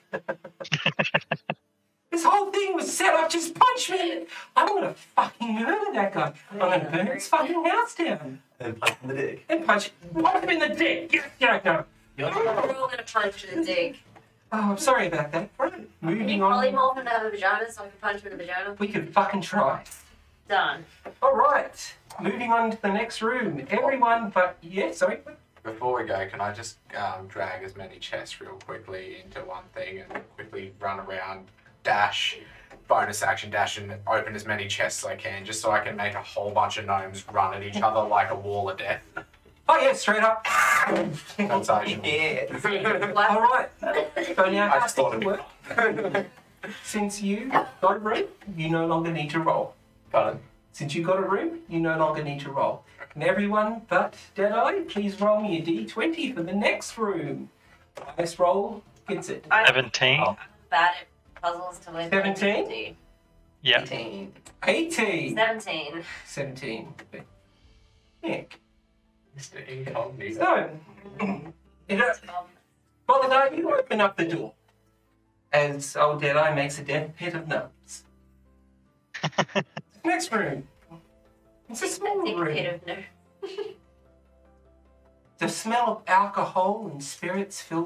This whole thing was set up, just punch me. I'm gonna fucking murder that guy. I'm gonna burn his fucking house down. and punch in the dick. And punch him in the dick. Yeah. We're all gonna punch in the dick. Oh, I'm sorry about that. Right, moving You probably on. morph him to have a vagina so I can punch him in the vagina. We could fucking try. Done. All right, moving on to the next room. Everyone but, yeah, sorry. Before we go, can I just drag as many chests real quickly into one thing and quickly run around, dash, bonus action dash, and open as many chests as I can, just so I can make a whole bunch of gnomes run at each other like a wall of death. Oh yeah, straight up. Sensation. Yeah. All right. So now, I how just thought things it'd work? Since you got a room, you no longer need to roll. Pardon? Since you got a room, you no longer need to roll. And everyone but Deadeye, please roll me a d20 for the next room. Highest roll gets it. 17. Oh. Bad at puzzles to win. 17? Yeah. 18. 18. 17. 17. Nick. Mr. Incognito. So, Molyneux, you open up the door as old Deadeye makes a death pit of nuts. Next room. It's a small Big room. pit of no. The smell of alcohol and spirits fill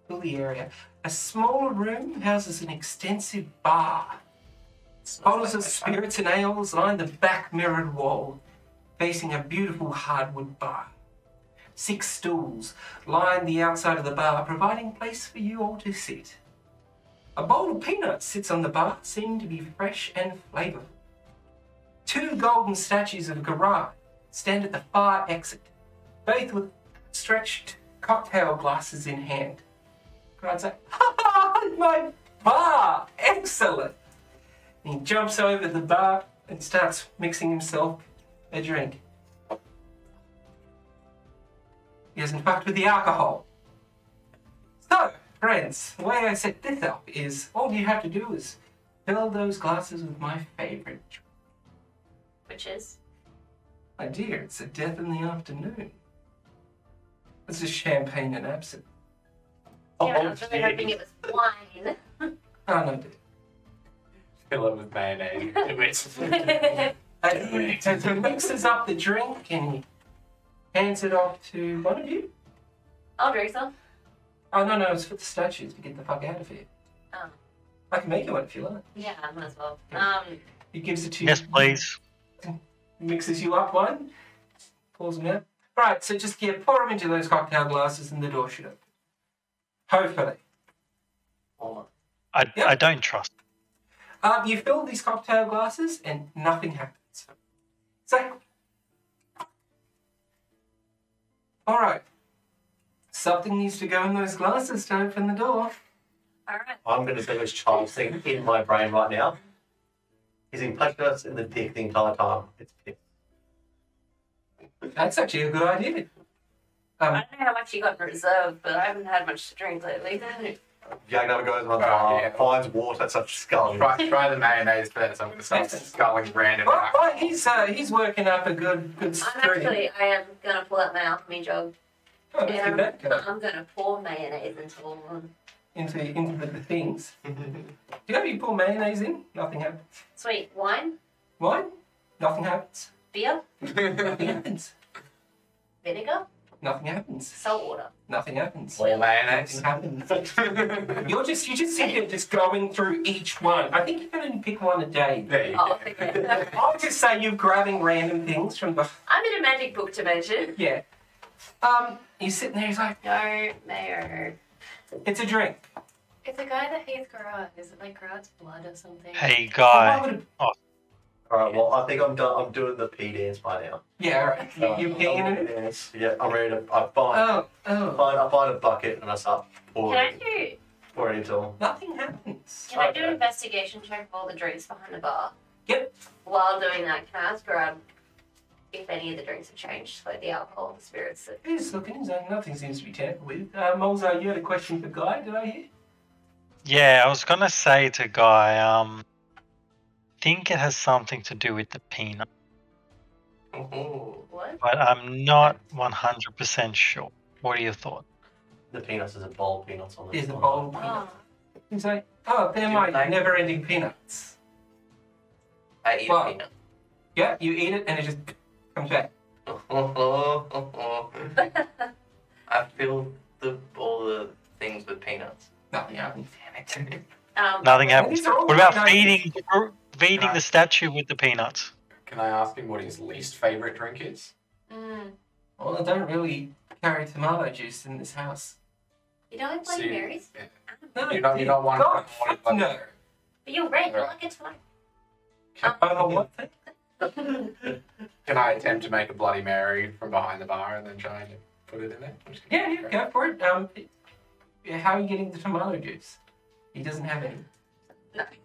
the area. A smaller room houses an extensive bar. Bottles of spirits and ales line the back mirrored wall, facing a beautiful hardwood bar. 6 stools line the outside of the bar, providing place for you all to sit. A bowl of peanuts sits on the bar, seeming to be fresh and flavorful. 2 golden statues of Garrad stand at the far exit, both with stretched cocktail glasses in hand. Garrad's like, ha, my bar, excellent. And he jumps over the bar and starts mixing himself a drink. He hasn't fucked with the alcohol. So, friends, the way I set this up is all you have to do is fill those glasses with my favorite drink. Which is? My dear, it's a death in the afternoon. This is champagne and absinthe. Yeah, I was really hoping it was wine. Oh, no, dear. Fill it with mayonnaise. And he mixes up the drink and he hands it off to one of you. I'll drink some. Oh, no, it's for the statues to get the fuck out of here. Oh. I can make you one if you like. Yeah, I might as well. He gives it to you. Yes, please. Mixes you up one, pulls them out. Right, so just pour them into those cocktail glasses and the door should open. Hopefully. I don't trust. You fill these cocktail glasses and nothing happens. So, all right. Something needs to go in those glasses to open the door. Alright. I'm going to do this child thing in my brain right now. He's been punching us in the dick the entire time. It's piss. That's actually a good idea. I don't know how much you got in reserve, but I haven't had much to drink lately. Yagnar goes on bar, yeah. finds water, such skull. Try the mayonnaise first. I'm going to start sculling random. Well, he's working up a good stream. I am gonna pull out my alchemy jug. Oh, let's give that go. I'm gonna pour mayonnaise Into the things. Do you know if you pour mayonnaise in, nothing happens. Sweet wine, Wine? Nothing happens. beer, Nothing happens. vinegar, Nothing happens. salt water. Nothing happens. More mayonnaise. Nothing happens. you just sit here just going through each one. I think you can only pick one a day. There you Oh, go. okay. I'll just say you're grabbing random things from the. I'm in a magic book dimension. Yeah. He's sitting there. He's like, No mayo. it's a drink. It's a guy that hates Garrad. Is it like Garrad's blood or something? Hey, Why guy. would it- Alright, well, I think I'm done. I'm doing the pee dance by now. Yeah, right. You're peeing in it. Yes. Yeah, I'm ready to. I find I find a bucket and I start Can I pouring into them. Nothing happens. do an investigation check of all the drinks behind the bar? Yep. While doing that, can I ask Garrad if any of the drinks have changed, like the alcohol, the spirits? He's looking. He's like, nothing seems to be tampered with. Molzo, you had a question for Guy, did I hear? Yeah, I was gonna say to Guy, think it has something to do with the peanut, What? but I'm not 100% sure. What are your thoughts? The peanuts is a bowl of peanuts on the. There's a bowl of peanuts. Oh. He's like, oh, they're my never-ending peanuts. I eat Wow. a peanut. Yeah, you eat it and it just comes back. I filled all the things with peanuts. Nothing happens. Damn it. Nothing happens. These are all What about nice. feeding the statue with the peanuts? Can I ask him what his least favourite drink is? Well, I don't really carry tomato juice in this house. You don't like Bloody See, Marys? No, You're not one. God, no. But you're red, you're like a tomato. Oh, what thing? Can I attempt to make a Bloody Mary from behind the bar and then try and put it in there? I'm just gonna- Yeah, go for it. Yeah, how are you getting the tomato juice? He doesn't have any. Doesn't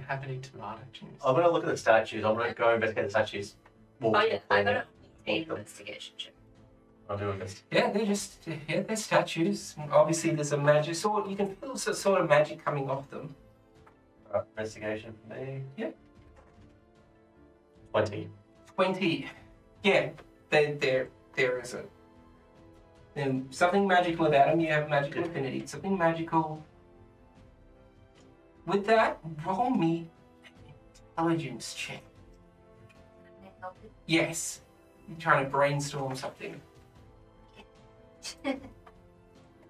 have any tomato juice. I'm gonna look at the statues. I'm gonna go investigate the statues. Oh yeah, I got an investigation check. I'll do it. Yeah, they're statues. Obviously, there's a magic sort. You can feel some sort of magic coming off them. Alright, investigation for me. Yeah. 20. 20. Yeah, there is something magical about them. You have magical affinity. Something magical. With that, roll me an intelligence check. Can I help you? Yes. You're trying to brainstorm something. I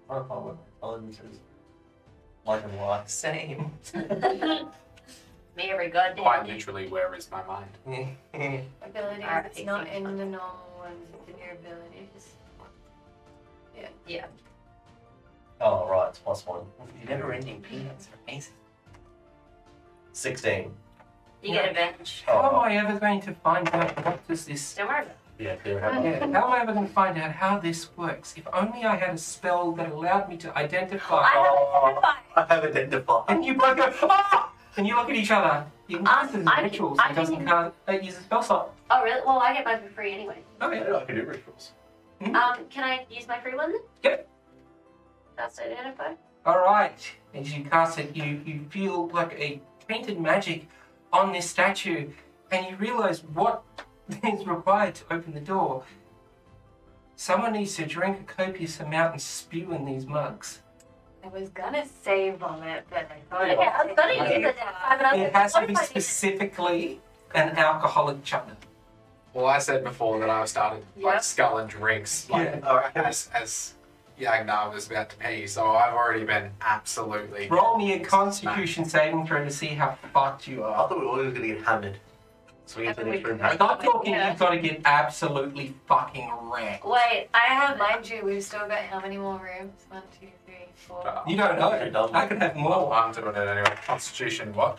don't know what intelligence is. Like and life. Same. Me every goddamn Quite day. literally, where is my mind? Abilities, Alright, it's not in the normal ones, it's in your abilities. Yeah. Oh, right, it's +1. Never-ending peanuts are amazing. 16. You get advantage. How am I ever going to find out what does this? Don't worry about it. Yeah, clear How am I ever going to find out how this works? If only I had a spell that allowed me to identify. I have identified. And you both go, ah! And you look at each other. You can cast it as I can- rituals. I It doesn't can- use a spell slot. Oh really? Well, I get mine for free anyway. Oh I yeah. know I can do rituals. Can I use my free one then? Yep. That's identify. All right. As you cast it, you feel like a painted magic on this statue, and you realize what is required to open the door. Someone needs to drink a copious amount and spew in these mugs. I was gonna say vomit, but I thought Okay, I was gonna use it. But I was It has to what be if I use it? specifically an alcoholic chutney. Well, I said before that I started like Yep. sculling drinks like Yeah. as Yagnar was about to pee, so I've already been absolutely. Roll me a Constitution saving throw to see how fucked you I are. thought we were always going to get hammered. So we need to I think we room. could. Stop talking. Yeah. You've got to get absolutely fucking wrecked. Wait, I have Mind you, we've still got how many more rooms? 1, 2, 3, 4. You don't know. You're dumb. I could have Oh, more. I'm doing it anyway. Constitution, what?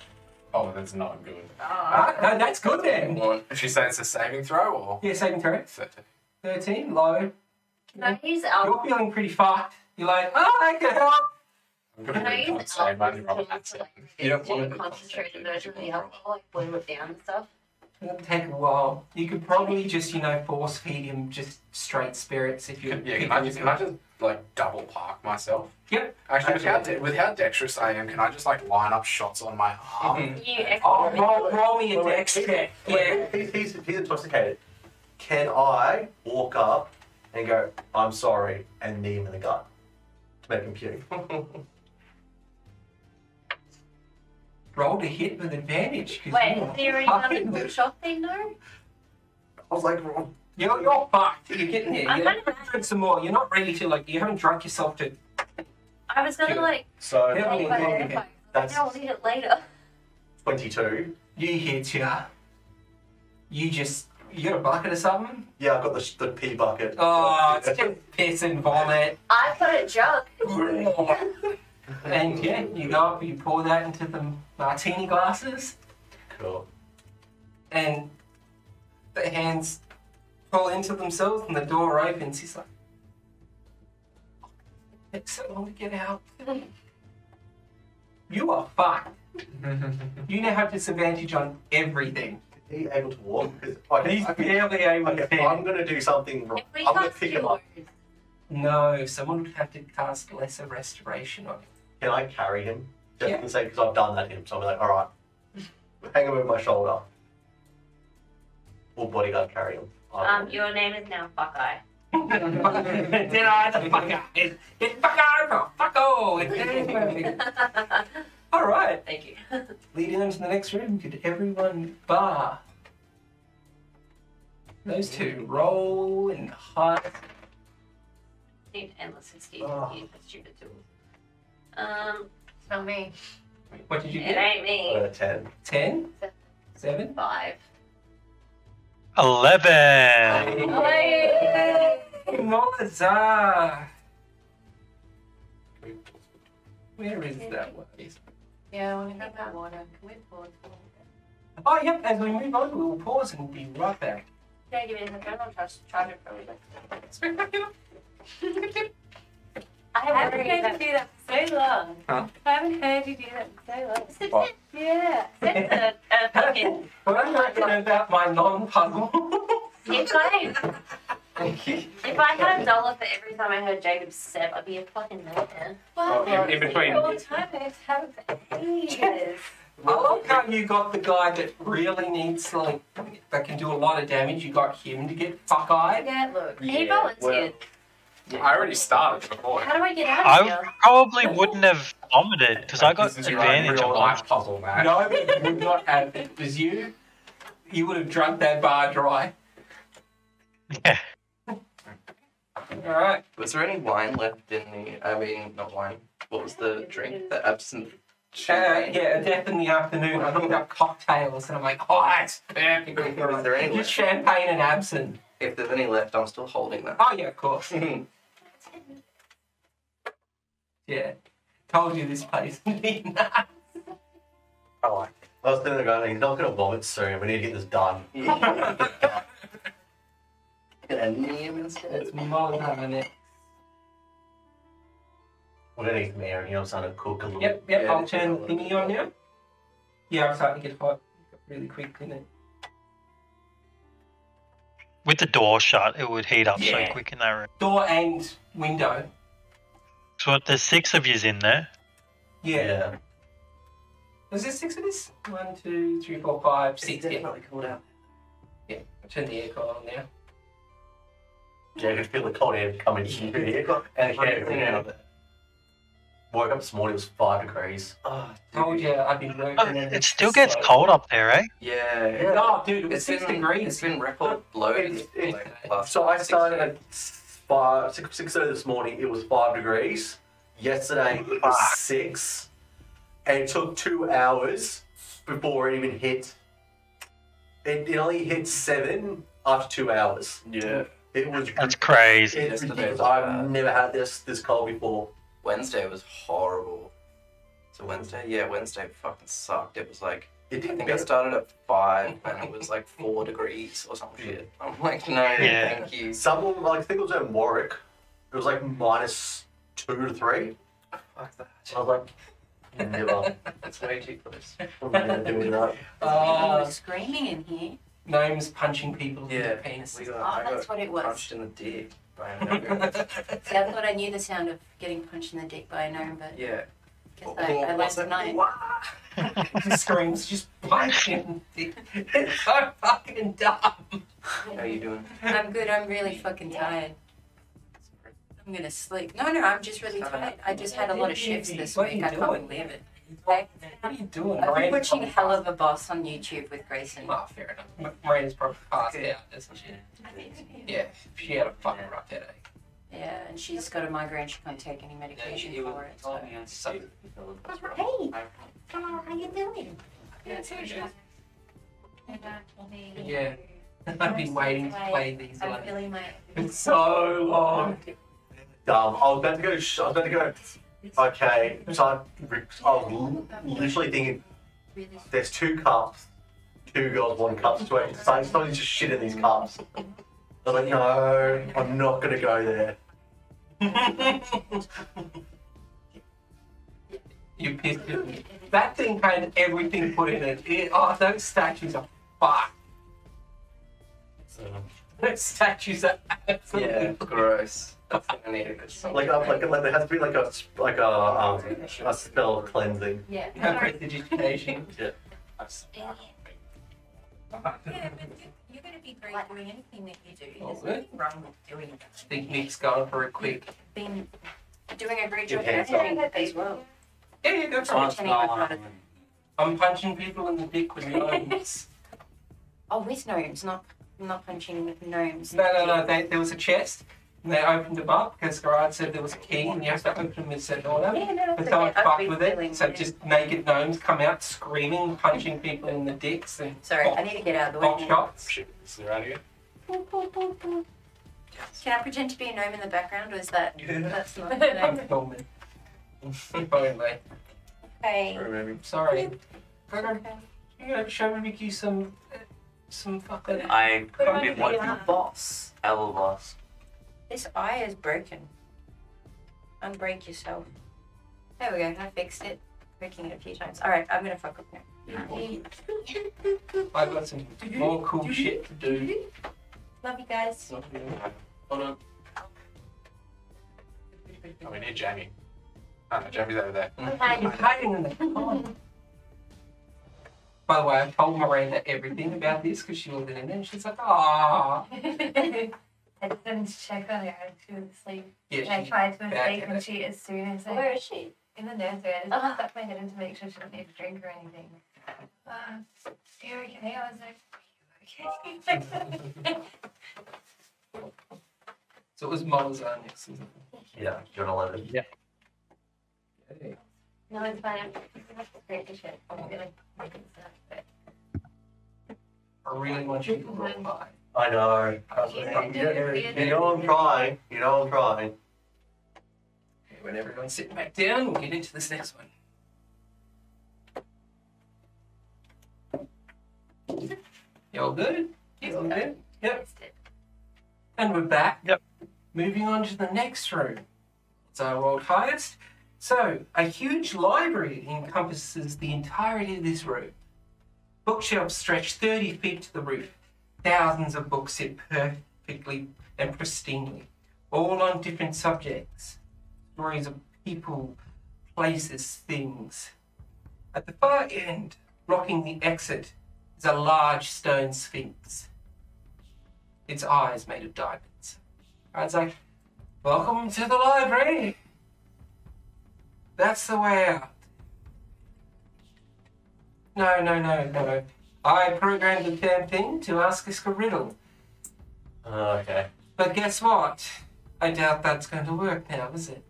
Oh, that's not good. Ah, no, that's good then. Did she say it's a saving throw or? Yeah, saving throw. 13. 13, low. Can I use You're alcohol? feeling pretty fucked. You're like, oh, I can help. I'm Can gonna I do use con save, only roll alcohol that to like You don't do want a to concentrated version of the alcohol, like boil it down and stuff? It'll take a while. You could probably just, force feed him just straight spirits if you. Yeah, can I just like double park myself? Yep. Actually, with how dexterous I am, can I just like line up shots on my arm? Roll me a dex check. Yeah. He's intoxicated. Can I walk up and go, I'm sorry, and knee him in the gut to make him puke? Roll to hit with advantage. Wait, has he already done the full shot thing though? I was like, You're fucked. You're getting there. I'm You kind of drink some more. You're not ready to, you haven't drunk yourself to. I was gonna so Yeah. I'll need it later. 22. You hit ya. You got a bucket or something? Yeah, I've got the pee bucket. Oh, it's just piss and vomit. I've got a jug. And yeah, you go up, you pour that into the martini glasses, Cool. and the hands pull into themselves, and the door opens. He's like, it takes so long to get out. You are fucked. You now have disadvantage on everything. Is he able to walk? Because He's barely able to if I'm going to do something wrong, If we I'm going to cast pick him up. yours, No, someone would have to cast lesser restoration on him. Can I carry him? Just Yeah. to say, because I've done that to him. So I'm like, all right, hang him over my shoulder. Or bodyguard carry him. your name is now Buckeye. Deadeye the fucker. It's fucker. Fucko. All right. Thank you. Leading them to the next room. Could everyone bar those two roll and hide? Need endless excuses Oh. to use the stupid tools. It's not me. What did you It get? ain't I me. got a 10. 10? 7? 5. 11. Molazar. Where is that one? Yeah, I want to grab that water. Can we pause? Oh, yep. As we move on, we'll pause and be right back. Yeah, give me the phone. I'll charge it for a little bit. I haven't heard you do that for so long. Huh? I haven't heard you do that for so long. What? Yeah. It's a fucking. What I'm talking about my non-puzzle. If I had $1 for every time I heard Jacob step, I'd be a fucking millionaire. Oh, in between. All the time, I have for ages. I love how you got the guy that really needs, that can do a lot of damage. You got him to get fuck-eyed. Yeah, look. He Yeah, volunteered. I already started before. How do I get out of I here? probably wouldn't have vomited because I got This is your own advantage real on life puzzle, man. No, it would not have. If it was you, you would have drunk that bar dry. Yeah. Alright. Was there any wine left in the? I mean, not wine. What was the drink? The absinthe. Yeah, a death in the afternoon. I looked up cocktails and I'm like, oh, that's perfect. Is there any Just left? champagne and absinthe. If there's any left, I'm still holding that. Oh, yeah, of course. Yeah. Told you this place would be nuts. I like it. I was thinking, going, he's not going to vomit soon. We need to get this done. And name instead. It's Molazar next. We're going to need Mary, starting to cook a little Yep, bit. I'll turn the thingy on now. Yeah, I'm starting to get hot really quick, didn't it? With the door shut, it would heat up so Yeah. quick in that room. Door and window. So there's 6 of yous in there. Yeah. Yeah. Was there 6 of this? 1, 2, 3, 4, 5, 6. It's Yeah. definitely cooled out. Yeah. I'll turn the aircon on now. Yeah, I could feel the cold air coming in here. And the air out of it. Woke up this morning, it was 5 degrees. Oh, Told you I've been working. Oh, and it it's still gets so- cold up there, eh? Yeah. Oh, dude, it was It's 6 been degrees. It's been record lows. Last So I 6 started days. at 6:30 this morning, it was 5 degrees. Yesterday, it was 6. And it took 2 hours before it even hit. It only hit 7 after 2 hours. Yeah. It was That's crazy. it's Yesterday ridiculous. was I've bad. never had this cold before. Wednesday was horrible. So Wednesday fucking sucked. It was like, It I didn't think I started at 5 and it was like 4 degrees or some shit. I'm like, no, Yeah. thank you. Someone, like, I think it was in Warwick, it was like -2 to 3. Fuck that. I was like, never. It's way too close. I'm never doing that. You were screaming in here. Gnomes punching people in Yeah. the penis. I that's got what it was. punched in the dick by a gnome. See, I thought I knew the sound of getting punched in the dick by a gnome, but Yeah. guess I learned tonight. The screams just punching. It's so fucking dumb. How you doing? I'm good. I'm really fucking tired. I'm gonna sleep. No, I'm just really tired. I just had a lot of shifts this What are week. you I can't doing? believe it. What are you doing? I've been Miranda's watching probably Hell of a Boss on YouTube with Grayson. Oh, fair enough. Miranda's probably passed out, isn't she? Yeah, she had a fucking rough headache. Yeah, and she's got a migraine. She can't take any medication for it. So. Hey, how you doing? Yeah. I've been waiting to play these I'm ones. feeling my. It's so long. Dumb. I was about to go. Okay, so I was literally thinking, there's 2 cups, 2 girls, 1 cup situation. So somebody's just shit in these cups. I was like, no, I'm not gonna go there. You pissed me. That thing had everything put in it. Oh, those statues are fucked. Those statues are absolutely Yeah, gross. That's gonna need a good song. Like there has to be like a spell of cleansing. Yeah. prestidigitation. Yeah. Yeah, but you're going to be great doing anything that you do. Oh, There's good. nothing wrong with doing it. I think Nick's going for a quick. Been doing a great job Your hands doing it as well. Yeah, go for it. Pretending I'm not a- I'm punching people in the dick with gnomes. Oh, with gnomes, not punching gnomes. No. There was a chest, and they opened them up because Garrad said there was a key, and you have to open them in a certain order. Yeah, no, But that's someone okay. I've fucked been with feeling it, so it. just naked gnomes come out screaming, punching people in the dicks, and Sorry, I need to get out of the pop way. shots. Shit, is it around again? Can I pretend to be a gnome in the background, or is that that's not I'm filming. Finally. okay? Remember. Sorry. You know, show Ricky some fucking. I Put on did the what? boss. L boss. This eye is broken. Unbreak yourself. There we go. I fixed it. Breaking it a few times. All right, I'm gonna fuck up now. I've got some more cool shit to do. Love you guys. Hold on. Oh, we need Jami. Oh, no, Jami's over there. I'm hiding in the corner. By the way, I told Miranda everything about this because she wasn't in it, and she's like, "Ah." I just didn't check earlier. She was asleep. Yeah, And I she's tried to back mistake in and it. she, as soon as Where I, is she? in the nursery, I just stuck my head in to make sure she didn't need a drink or anything. You're okay? I was like, okay. So it was Molazar next, isn't it? Yeah, John 11. Yay. No, it's fine. I'm have to scrape the shit. I'm gonna make it stuff. But I really want you to roll high. I know. You know I'm trying. You know I'm trying. Okay, when everyone's sitting back down, we'll get into this next one. You all good? You all good? Yep. And we're back. Yep. Moving on to the next room. It's our world highest. So, a huge library encompasses the entirety of this room. Bookshelves stretch 30 feet to the roof. Thousands of books sit perfectly and pristinely, all on different subjects. Stories of people, places, things. At the far end, blocking the exit, is a large stone sphinx. Its eyes made of diamonds. It's like, welcome to the library. That's the way out. No. I programmed the damn thing to ask us a riddle. Okay. But guess what? I doubt that's going to work now, is it?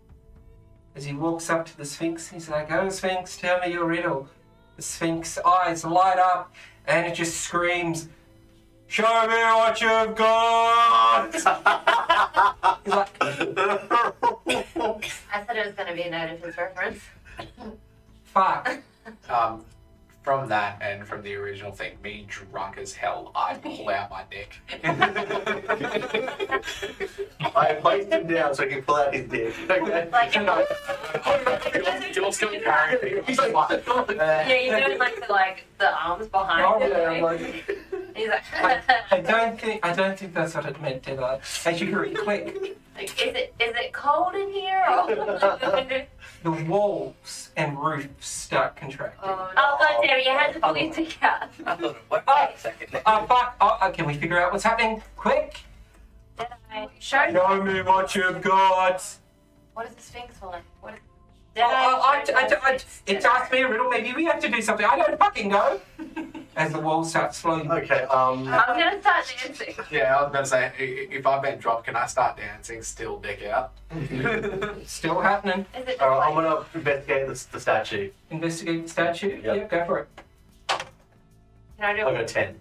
As he walks up to the Sphinx, he's like, "Oh, Sphinx, tell me your riddle." The Sphinx eyes light up and it just screams, "Show me what you've got!" He's like, I thought it was going to be a note of his reference. fuck. From that and from the original thing, me drunk as hell, I pull out my dick. I placed him down so he can pull out his dick. Okay. Like, You're still carrying me. He's like, what? yeah, you're doing like the arms behind Oh, it. yeah, I'm right? like, He's like, I don't think that's what it meant, Deadeye. As you hear it click, like, is it cold in here? Or... the walls and roof start contracting. oh god damn it, you had to pull your dick out. I thought it worked for a second. Oh fuck! Oh, can we figure out what's happening? Quick! Show Show me what you've got. What is the Sphinx for? What is... It asked me a riddle. Maybe we have to do something. I don't fucking know. As the walls start slowly. Okay, I'm gonna start dancing. Yeah, I was gonna say, if I've been dropped, can I start dancing? Still dick out. Still happening. Is it I'm gonna investigate the statue. Investigate the statue. Yep. Yeah, go for it. Can I do I got a 10.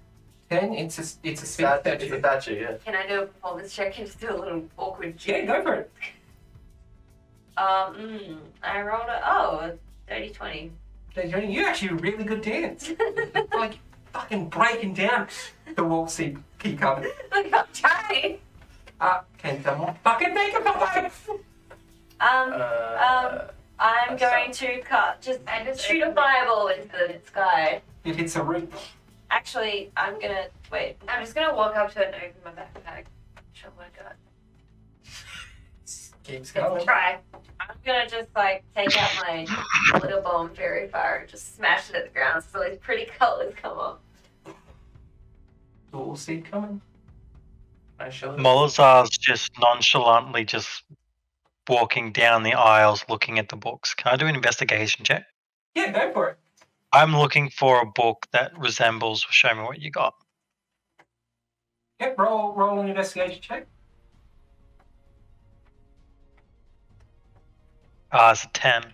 10. It's a sphinx It's statue. a statue, yeah. Can I do a performance check and just do a little awkward Yeah, check? go for it. I rolled a 30-20. You actually a really good dance. Like fucking breaking down. The walls keep coming. Look, I'm trying. Can someone fucking make a five? I'm going to just shoot a fireball into the sky. It hits a roof. Actually, I'm gonna wait. I'm just gonna walk up to it and open my backpack. Show what I got. Keeps going. Try. I'm gonna just like take out my little bomb fairy fire and just smash it at the ground so these pretty colors come up. The walls see it coming. I show them. Molazar's just nonchalantly just walking down the aisles looking at the books. Can I do an investigation check? Yeah, go for it. I'm looking for a book that resembles Show Me What You Got. Yep, roll an investigation check. It's a 10.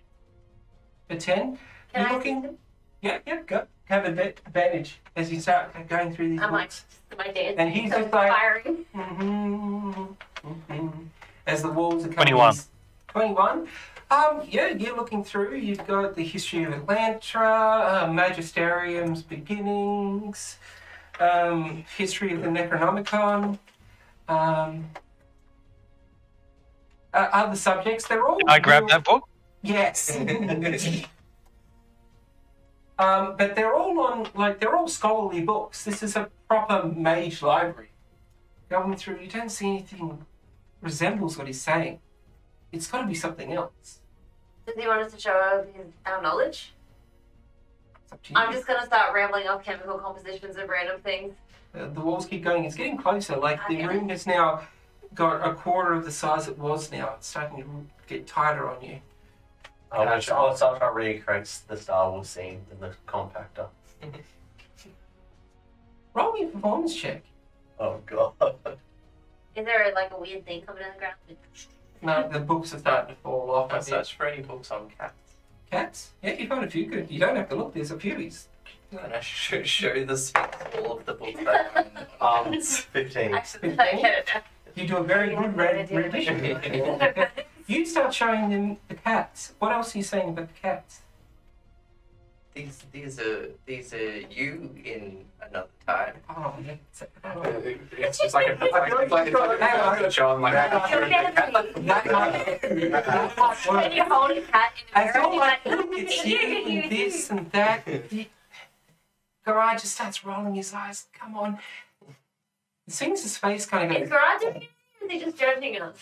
A 10. Can You're I looking. Yeah, go. Have advantage as you start going through these I'm like, books. my dance. And he's just like- firing. As the walls are coming. 21. 21. Yeah, you're looking through. You've got the history of Elanna, Magisterium's beginnings, history of the Necronomicon, other subjects. They're all. Can I grab that book? Yes. But they're all scholarly books. This is a proper mage library. Going through, you don't see anything resembles what he's saying. It's got to be something else. Does he want us to show our knowledge? It's up to you. I'm just gonna start rambling off chemical compositions of random things. The walls keep going. It's getting closer. Like the Okay. room has now got a quarter of the size it was now. It's starting to get tighter on you. I'll start trying to recreate the Star Wars scene in the compactor. Roll me a performance check. Oh god. Is there like a weird thing coming in the ground? No, the books are starting to fall off. I a bit. search for any books on cats. Cats? Yeah, you found a few good. You don't have to look. There's a few. And I show the Sphinx all of the books that are in 15. Actually, I get it now. You do a very good rendition here. You start showing them the cats. What else are you saying about the cats? These are you in another time. Oh, It's just like a show like that might When work. you hold a cat in a As mirror, all you're like, like, it's you and this and that. Garrad just starts rolling his eyes. Come on. Sphinx's face kind of Is goes. Garrad doing it? Or is he just judging us?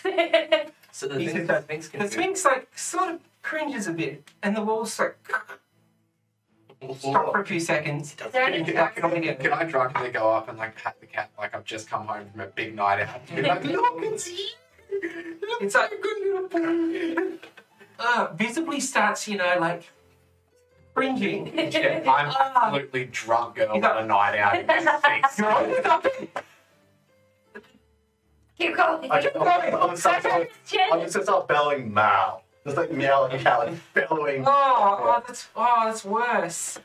So the He's thing in that Sphinx can The do. Sphinx like sort of cringes a bit, and the walls like stop for a few seconds. Is there any Get back on again. Can I drunkenly go up and like pat the cat like I've just come home from a big night out? Be like, look, it's you. It's like visibly starts, like cringing. Yeah, I'm absolutely drunk girl on a night out in this thing. Keep going. Okay, I'm just gonna start bellowing Mao. Just like meow like a cat, like bellowing. That's worse.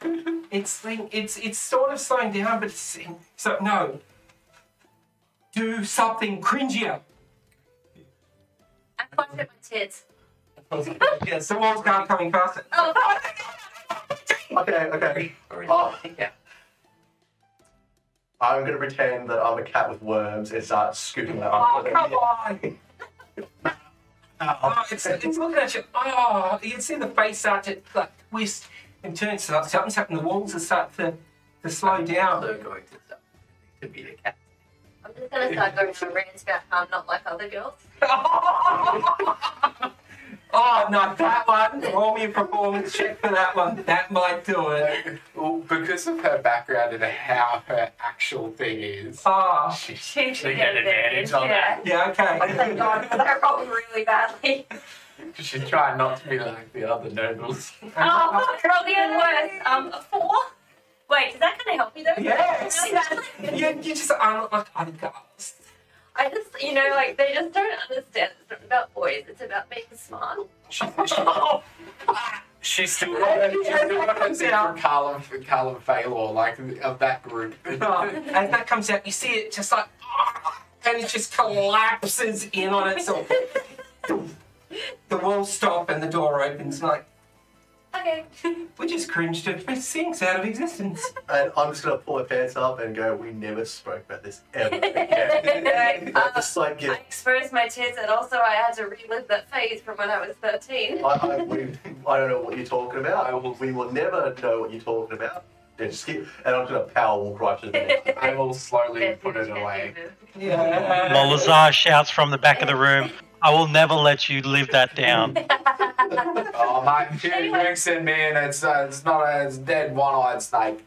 It's sort of slowing down, but so no. Do something cringier. I pointed at my tits. Yes, the walls are coming faster. Oh, Okay. Oh. Yeah. I'm gonna pretend that I'm a cat with worms and start scooping that Oh, up. come on. It's looking at you. Oh, you can see the face start to like twist and turn. So something's happened. The walls are starting to slow down. Also going to stop. to be a cat. I'm just gonna start going on rants about how I'm not like other girls. Oh, no, that one. Roll me a performance check for that one. That might do it. Well, because of her background and how her actual thing is, Oh, she She get advantage on that. yeah, okay. Thank God, because I rolled really badly. She's trying not to be like the other nobles. Oh, probably even worse. A 4? Wait, does that kind of help me though? Yes. Really badly. You just unlock like other girls. I just, like, they just don't understand. It's not about boys, it's about being smart. She's still got from Carlin Failor, like of that group. Oh, as that comes out, you see it just like, and it just collapses in on itself. The walls stop and the door opens, like, Okay. we just cringed it. It sinks out of existence. And I'm just going to pull my pants up and go, we never spoke about this ever again. Just like, I exposed my tits and also I had to relive that phase from when I was 13. I don't know what you're talking about. We will never know what you're talking about. Yeah, just keep, and I'm just going to power walk right to the next. I will slowly put it away. Yeah. Molazar shouts from the back of the room, I will never let you live that down. Oh, mate, she drinks in me and it's dead one-eyed snake.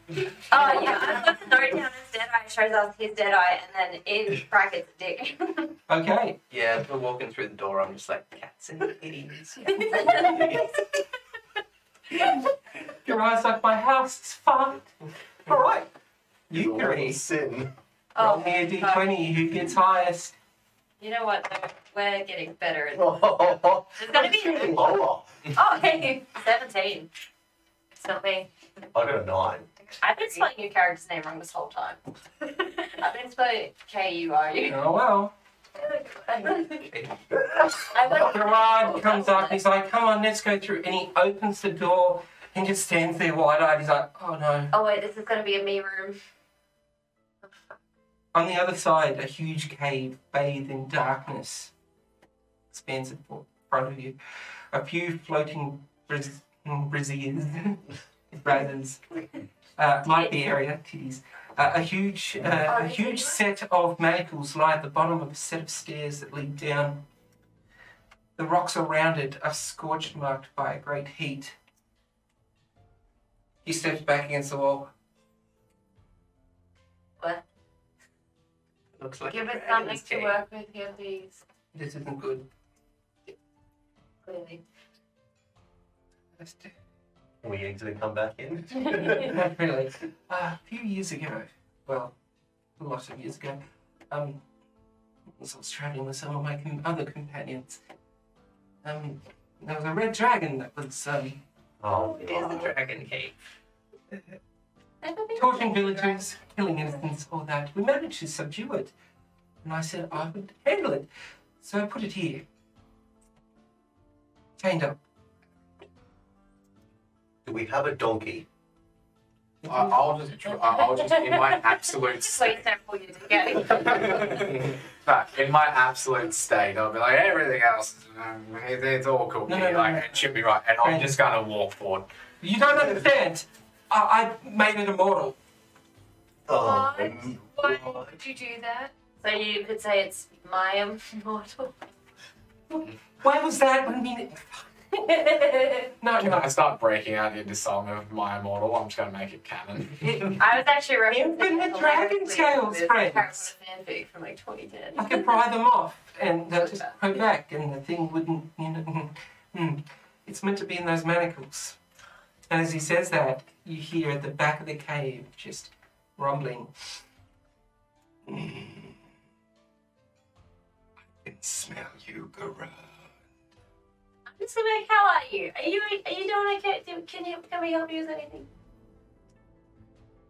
Oh, yeah, I've got the note down as Deadeye, shows us his Deadeye, and then in brackets, dick. Okay. Yeah, as we're walking through the door, I'm just like, cats and kitties. Garrad's like, my house is fucked. All right. You It's a three. sin. Roll me a d20. Who gets highest? You know what, though? We're getting better at Oh, There's gonna be lower. Oh, hey, 17. It's not me. I got a 9. I've been spelling your character's name wrong this whole time. I've been spelling K-U-R-U. Oh, well. I went Garrad comes up and he's like, come on, let's go through. And he opens the door and just stands there wide-eyed. He's like, oh, no. Oh, wait, this is going to be a me room. On the other side, a huge cave bathed in darkness expands in front of you. A few floating braziers, brothers, light the area, titties. A huge set of manacles lie at the bottom of a set of stairs that lead down. The rocks around it are scorched, marked by a great heat. He steps back against the wall. What? Looks like Give a us dragon's something to cave. work with here, please. This isn't good. Clearly. We easily come back in. Not really. A few years ago, well, lots of years ago, as I was traveling with some of my other companions, there was a red dragon that was Oh, It is the dragon cave. torturing villagers, killing innocents, all that. We managed to subdue it, and I said I would handle it, so I put it here, chained up. do we have a donkey? I'll just in my absolute Please don't pull your dick out. in my absolute state, I'll be like, everything else, it's all cool. No, no, no, like, no. it should be right. And I'm just going to walk forward. You don't understand. I made it immortal. Oh, Why would you do that? So you could say it's my immortal. Why was that? I mean, no, Can I no. start breaking out into song of my immortal? I'm just going to make it canon. I was actually Infinite dragon tails, friends. fanfic from like 2010. I could pry them off and just go back, and the thing wouldn't, It's meant to be in those manacles. And as he says that, you hear at the back of the cave just rumbling. I can smell you, Garrad. I'm just like, how are you? Are you doing okay? Can we help you with anything?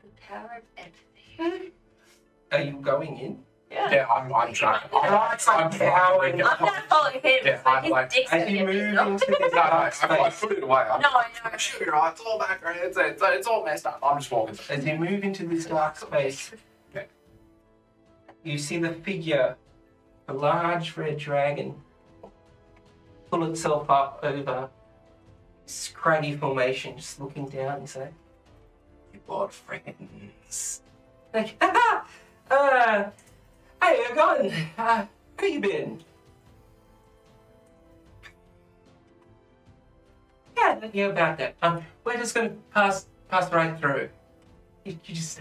The power of empathy. Are you going in? Yeah, I'm trying. I'm powering. I'm gonna follow him. Yeah, so I'm his like- dick's As gonna you get move bigger. into this I dark space, put it away. No, I know. It should be right. It's all back right. It's all messed up. I'm just walking. as you move into this dark space, Okay. you see the figure, a large red dragon, pull itself up over this craggy formation, just looking down and say, "You bought friends." Like, Hey, you're gone. How you been? Yeah, about that. We're just gonna pass right through. You just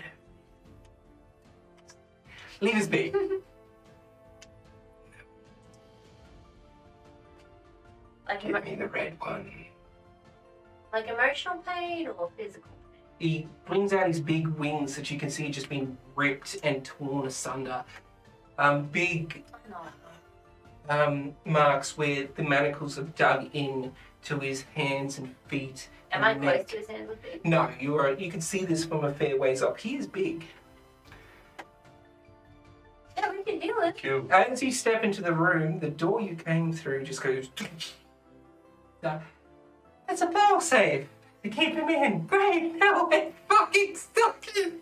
leave us be. Like, Give me the red one. like emotional pain or physical pain? He brings out his big wings that you can see just been ripped and torn asunder. Big marks where the manacles have dug in to his hands and feet. Am and I close neck. to his hands with it? No, you can see this from a fair ways up. He is big. Yeah, we can heal it. Cool. As you step into the room, the door you came through just goes. It's a fail safe to keep him in. Great, now we're fucking stuck in.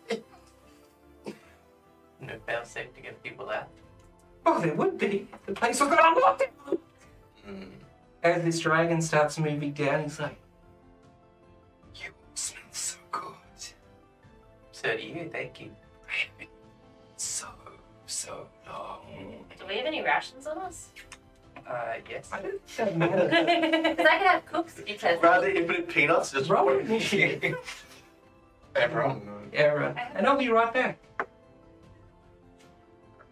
No fail safe to get people out. Oh, there would be. The place was gonna unlock it. Mm. As this dragon starts moving down, he's like, "You smell so good. So do you, thank you. So long." Do we have any rations on us? Yes. I don't think that matters. Because I could have cooks because Rather infinite peanuts, just Roll initiative. Everyone. Error. And I'll be right back.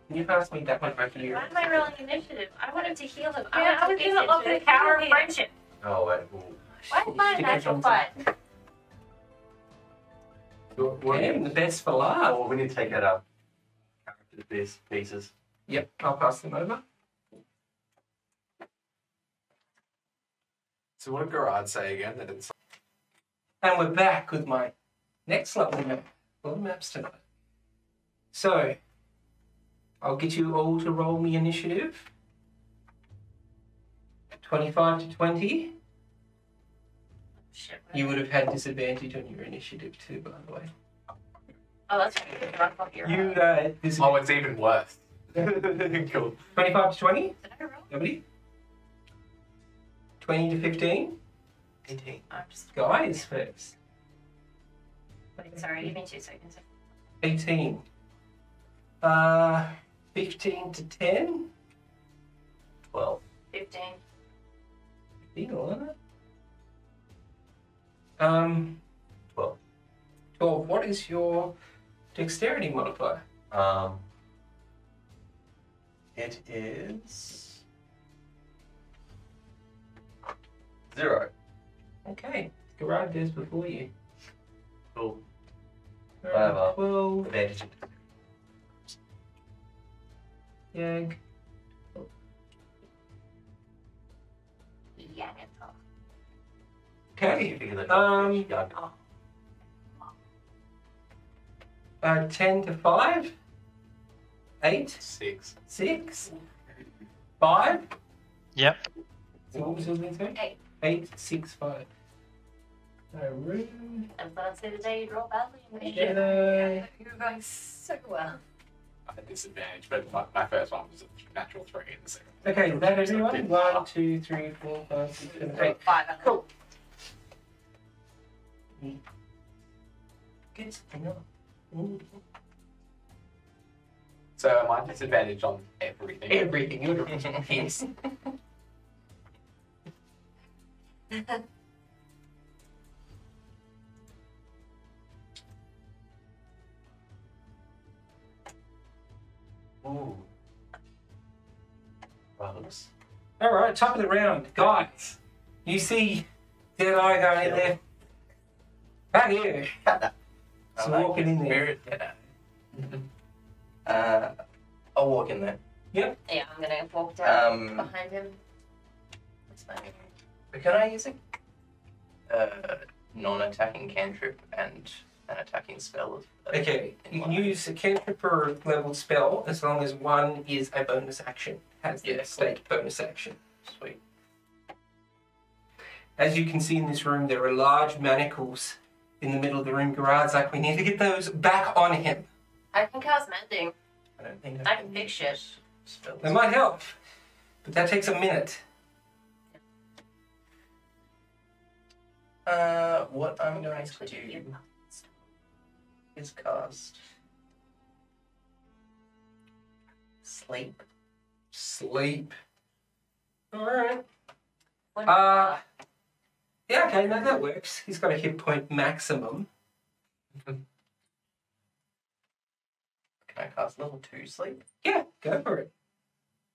Can you pass me that one right here? why am I rolling initiative? I wanted to heal him. Yeah, I I was want to gonna be look the at the power of heal friendship. Oh, wait. Why is mine a natural fight? Okay, the best for last. Oh, we need to take that up. These pieces. Yep, I'll pass them over. So what did Garrad say again? That it's And we're back with my next lovely map. A lot of maps tonight. So, I'll get you all to roll me initiative. 25 to 20. Shit. You would have had disadvantage on your initiative too, by the way. Oh, that's right. You can run off your You, oh, it's even worse. Cool. 25 to 20? Did I roll? Nobody? 20 to 15? 18. I'm just. Guys first. Sorry, give me 2 seconds. 18. 15 to 10? 12. 15. 15, Elanna? 12. 12. What is your dexterity modifier? It is 0. Okay. Garrad goes before you. Cool. Garrad, 12. Advantage. Yag. Yeah, that's all. Okay. Figure that Um, yeah. 10 to 5. 8. 6. 6. 5. Yep. So what was yours being said? 8. 8, 6, 5. No room. I thought I'd say the day you'd roll badly. Deadeye. You were going so well. I had disadvantage, but my first one was a natural 3 and the second. Okay, is that everyone? 1, 2, 3, 4, 5, 6, 7, 8. 5. Cool. Get something up. Ooh. So am I disadvantage on everything? Everything. You're yes. Ooh. Rose. All right, top of the round, guys. You see Deadeye going in there. Back here. So walking in there. Spirit Deadeye. I'll walk in there. Yeah, I'm gonna walk down Um, behind him. What's my name? But can I use a non-attacking cantrip and an attacking spell? Okay, you can use a cantrip or level spell as long as one is a bonus action. Has the Yes. state bonus action. Sweet. As you can see in this room, there are large manacles in the middle of the room. Garrad's like, we need to get those back on him. I can cast mending. I don't think I can fix shit. spells. That might help, but that takes a minute. What I'm going to do is cast Sleep. Sleep. Alright. What Yeah, okay, no, that works. He's got a hit point maximum. Can I cast level 2 sleep? Yeah, go for it.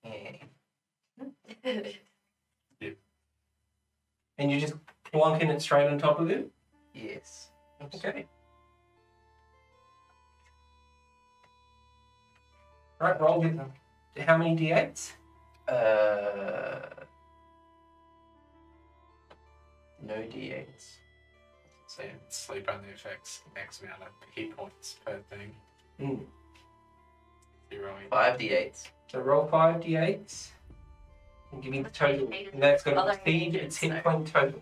Yeah. And you're just plonking it straight on top of him? Yes. Okay. Right, roll with how many d8s? No d8s. So yeah, sleep only affects X amount of hit points per thing. Mm. You're rolling 5 d8s. So roll 5 d8s. And give me the total. And that's going to Other exceed its hit so- point total.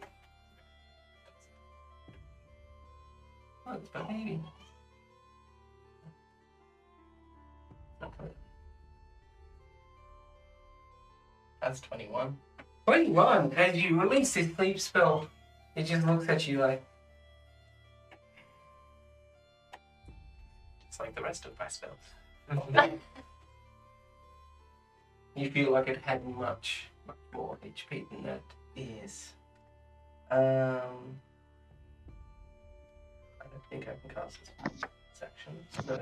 Oh, it's behaving. That's 21. 21. As you release this sleep spell, it just looks at you like, It's like the rest of my spells. you feel like it had much more HP than that. Yes. I don't think I can cast this section, so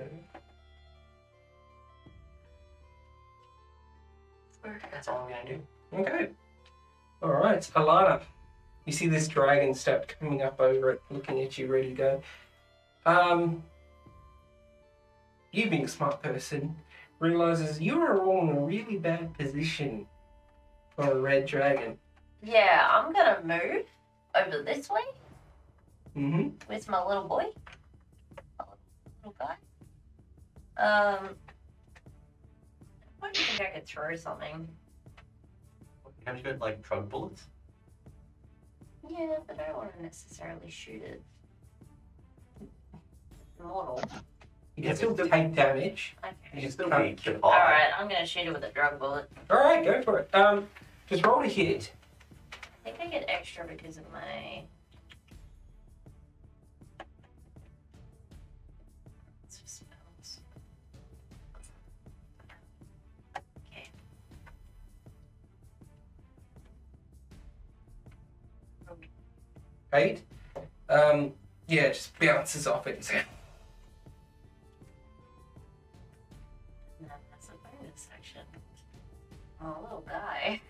that's all I'm gonna do. Okay. Alright, Elanna. You see this dragon start coming up over it, looking at you, ready to go. You being a smart person, realizes you are all in a really bad position for a red dragon. Yeah, I'm gonna move over this way Mm-hmm. with my little boy. Little guy. I don't think I could throw something. Haven't you got like drug bullets? Yeah, but I don't want to necessarily shoot it. Mortal. You can still take damage. Okay. You just Still can't. be Alright, I'm gonna shoot it with a drug bullet. Alright, go for it. Just roll a hit. I think I get extra because of my. Spells. Okay. 8. Yeah, it just bounces off it. No, that's a bonus action. Oh, little guy.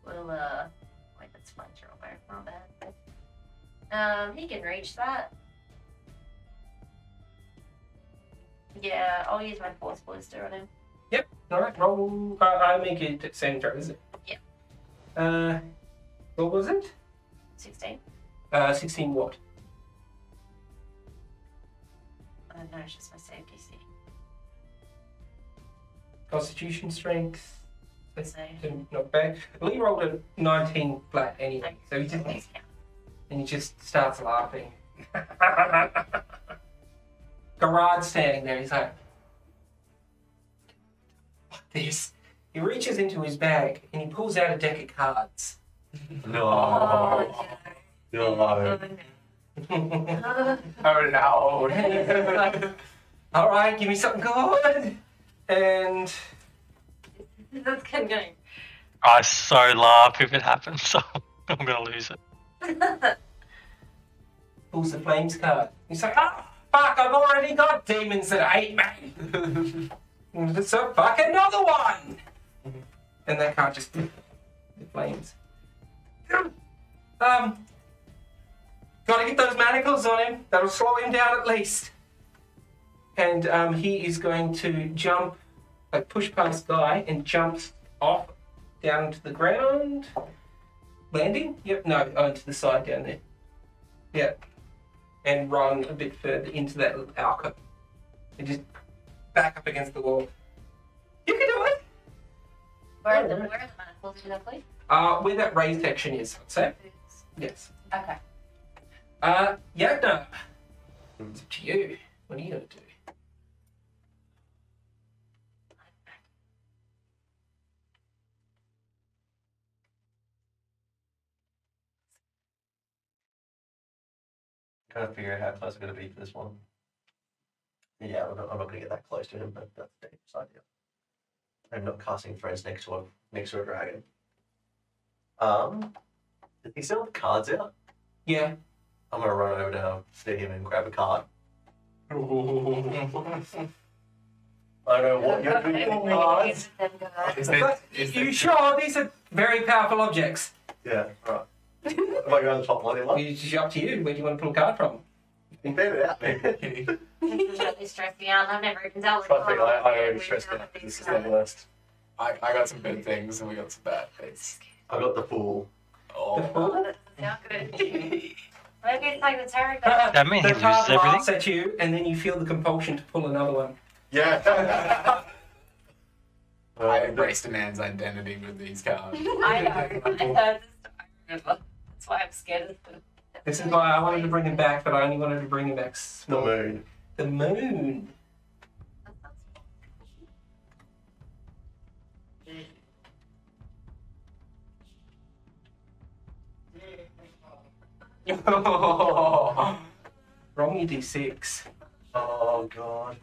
Well, wait, that's fine, Jerome. Not bad. He can reach that. Yeah, I'll use my force blister on him. Yep. Alright, roll. I make it same throw, is it? Yeah. What was it? 16. 16 what? I don't know, it's just my save DC. Constitution strength. So, Not bad. Lee rolled a 19 flat anyway, so he just and he just starts laughing. Garrad's standing there. He's like, "What this?" He reaches into his bag and he pulls out a deck of cards. No. Oh, No. Oh no! All right, give me something good. And that's kind of I so laugh if it happens, so I'm gonna lose it. pulls the flames card. He's like, "Oh fuck! I've already got demons that hate me. So fuck another one." And that card just the flames. Gotta get those manacles on him. That'll slow him down at least. And he is going to jump, like push past Guy and jumps off down to the ground. Landing? Yep, no, onto the side down there. Yep. And run a bit further into that little alcove. And just back up against the wall. You can do it! Where are the manacles exactly? Where that raised section is, I'd say. Yes. Okay. Yagnar. It's up to you. What are you gonna do? Trying to figure out how close I'm going to be for this one. Yeah, I'm not going to get that close to him, but that's a dangerous idea. I'm not casting friends next to a dragon. Did he still have the cards out? Yeah. I'm gonna run over to him and grab a card. I don't know what you're doing with cards. You sure? These are very powerful objects. Yeah, right. Am I going to the top one? It's up to you. Where do you want to pull a card from? You beat it out, man. This is really stressed me out. I've never even dealt with Trust me, I it. already stressed out. This is the worst. I got some good things and we got some bad things. I got the fool. Oh. Oh, that doesn't sound good. Maybe it's like the tarot. That means he The card loses everything. laughs at you, and then you feel the compulsion to pull another one. Yeah. I embraced a man's identity with these cards. I know. I heard this. I remember. That's why I'm scared of them. This is why I wanted to bring him back, but I only wanted to bring him back The small. moon. The moon. Roll me d6. Oh god.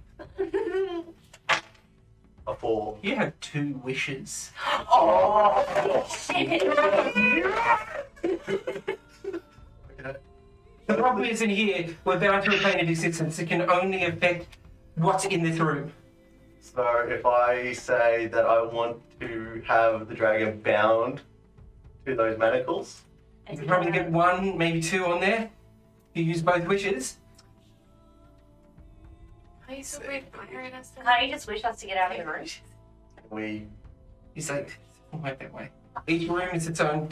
A 4. You have 2 wishes. Oh! The problem is in here, we're bound to retain a d6, and it can only affect what's in this room. So if I say that I want to have the dragon bound to those manacles, You can probably get 1, maybe 2 on there. You use both wishes. Why are you so weird firing us? Can't you just wish us to get out of the room? we He's like, don't work that way. Each room is its own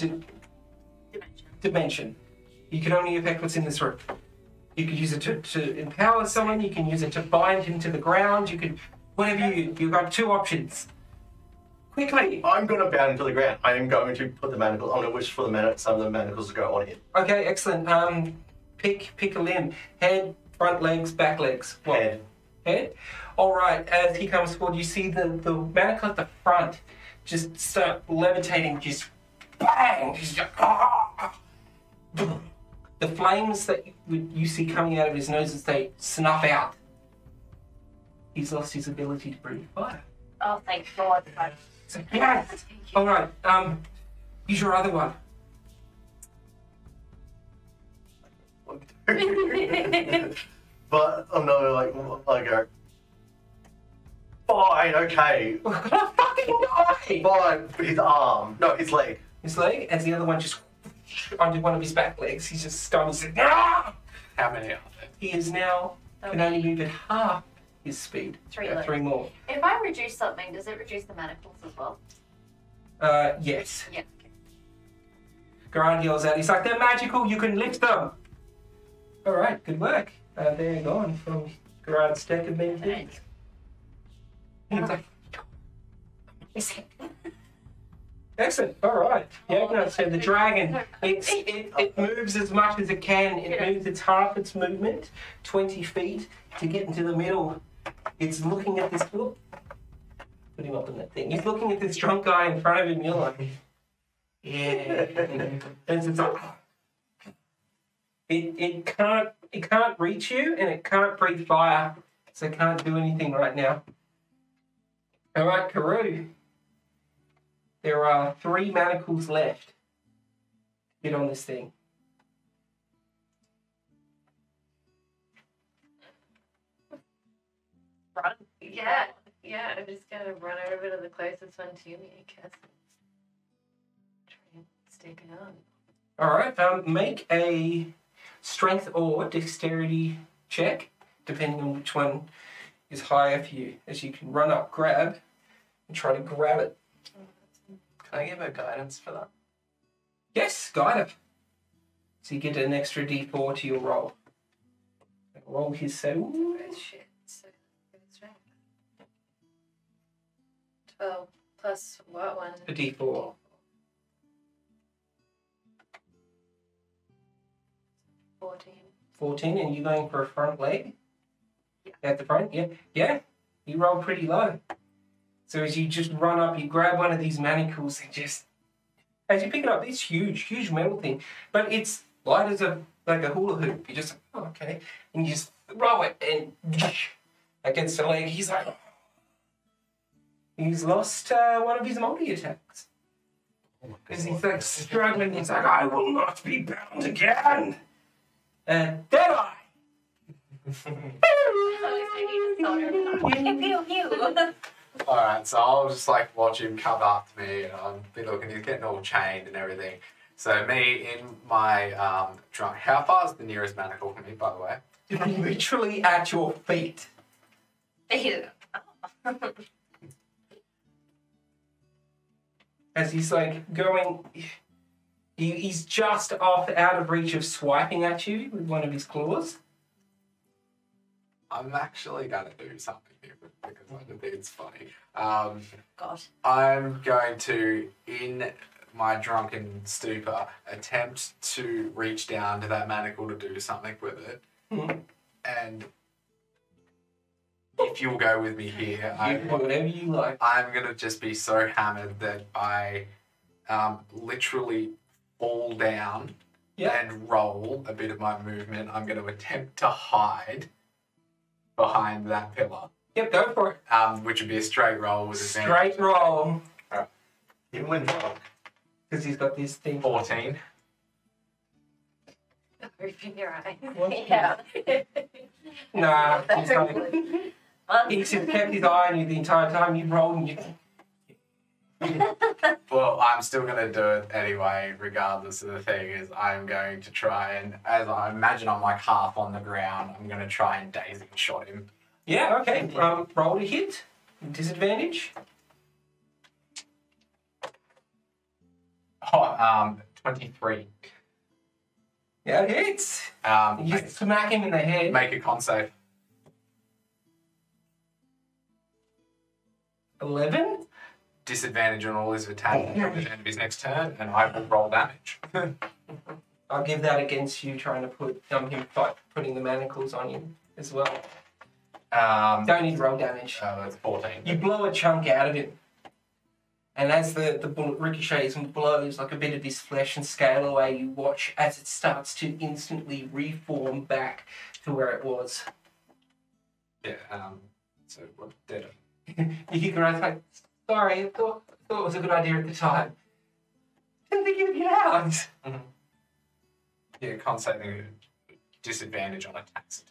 dimension. You can only affect what's in this room. You could use it to empower someone, you can use it to bind him to the ground, you could, whatever you've got 2 options. Quickly! I'm gonna bound him to the ground. I am going to put the manacles. I'm gonna wish for some of the manacles to go on him. Okay, excellent. Pick a limb. Head, front legs, back legs. What? Head. Head? Alright, as he comes forward, you see the manacle at the front just start levitating, just bang! Just, the flames that you see coming out of his nose as they snuff out. He's lost his ability to breathe fire. Oh, thank God. So, yes! Alright, use your other one. But I'm not like I go. Fine, okay. Fucking die! Fine, his arm. No, his leg. His leg, as the other one just onto one of his back legs. He's just stunned. He's like, "Ah!" How many are there? He is now can only move at half his speed. 3 3 more. If I reduce something, does it reduce the manacles as well? Yes. Yeah. Garrad yells out. He's like, they're magical. You can lift them. All right, good work. They're gone from Garrad's deck of many things. He's like, excellent. All right. Yagnar said the dragon. It moves as much as it can. It moves its half its movement, 20 feet, to get into the middle. It's looking at this. Look, put him up on that thing. He's looking at this drunk guy in front of him. You're like, yeah. And it's like, it can't reach you, and it can't breathe fire, so it can't do anything right now. All right, Karou. There are 3 manacles left. Get on this thing. Run. Yeah, I'm just gonna run over to the closest one to me, I guess. Try and stick it on. All right. Make a strength or dexterity check, depending on which one is higher for you. As you can run up, grab, and try to grab it. Can I give her guidance for that? Yes, guide it. So you get an extra d4 to your roll. Roll his 7. Shit. So, it's right. 12 plus what one? A d4. 14. 14, and you're going for a front leg? Yeah. At the front? Yeah. Yeah? You roll pretty low. So as you just run up, you grab one of these manacles and just... As you pick it up, this huge metal thing, but it's light as like a hula hoop. You just, oh, okay. And you just throw it and against the leg. He's like... He's lost one of his multi-attacks. Because he's like struggling. He's like, I will not be bound again. Deadeye! Alright, so I'll just like watch him come up to me and I'll be looking, he's getting all chained and everything. So me in my trunk. How far is the nearest manacle from me, by the way? Literally at your feet. As he's like going, he's just off out of reach of swiping at you with one of his claws. I'm actually going to do something here because I think it's funny. God. I'm going to, in my drunken stupor, attempt to reach down to that manacle to do something with it. And if you'll go with me here, Whatever you like. I'm going to just be so hammered that I literally fall down and roll a bit of my movement. I'm going to attempt to hide behind that pillar. Yep, go for it. Which would be a straight roll with advantage. Straight roll. Even when drunk. Because he's got this thing. 14. Open your eyes. Yeah. Nah, he's not. He's kept his eye on you the entire time. You rolled and you. Well, I'm still going to do it anyway, regardless of the thing is I'm going to try and, as I imagine I'm like half on the ground, I'm going to try and daisy shot him. Yeah, okay. Roll to hit. Disadvantage. 23. Yeah, it hits. You Make, smack him in the head. make a con save. 11. Disadvantage on all his attacks at the end of his next turn, and I will roll damage. I'll give that against you trying to put putting the manacles on you as well. Don't need roll damage. That's 14. You blow a chunk out of him. And as the bullet ricochets and blows like a bit of his flesh and scale away, you watch as it starts to instantly reform back to where it was. Yeah, so what did You kick around like, sorry, I thought it was a good idea at the time. Didn't think you'd get out. Yeah, con saving disadvantage on attacks.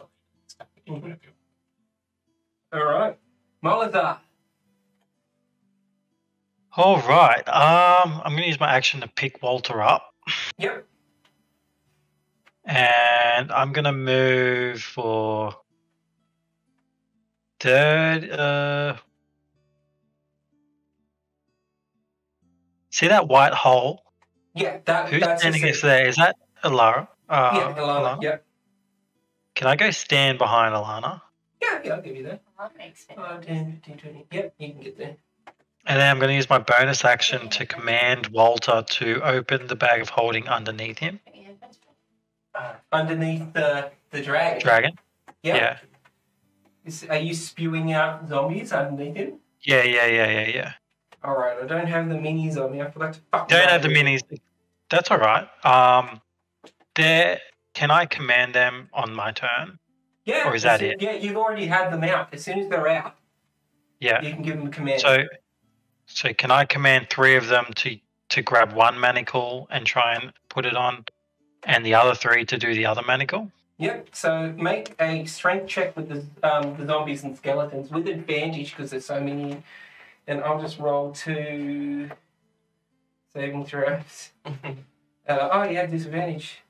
Alright. Molotov. All right. I'm going to use my action to pick Walter up. Yep. And I'm going to move for third. See that white hole? Yeah, Who's that's standing next to there? Is that Elara? yeah, Elanna. Yep. Can I go stand behind Elanna? Yeah, I'll give you that. That makes sense. 10, 15, 20. Yep, you can get there. And then I'm going to use my bonus action to command Walter to open the bag of holding underneath him. Underneath the dragon. Dragon? Yep. Yeah. Are you spewing out zombies underneath him? Yeah. Alright, I don't have the minis on me. I forgot to fuck Don't have the minis. That's all right. Can I command them on my turn? Yeah. Or is that it? Yeah, you've already had them out. As soon as they're out, Yeah. you can give them a command. So can I command 3 of them to grab one manacle and try and put it on, and the other 3 to do the other manacle? Yep, so make a strength check with the zombies and skeletons with advantage because there's so many. And I'll just roll 2 saving throws. Yeah, disadvantage.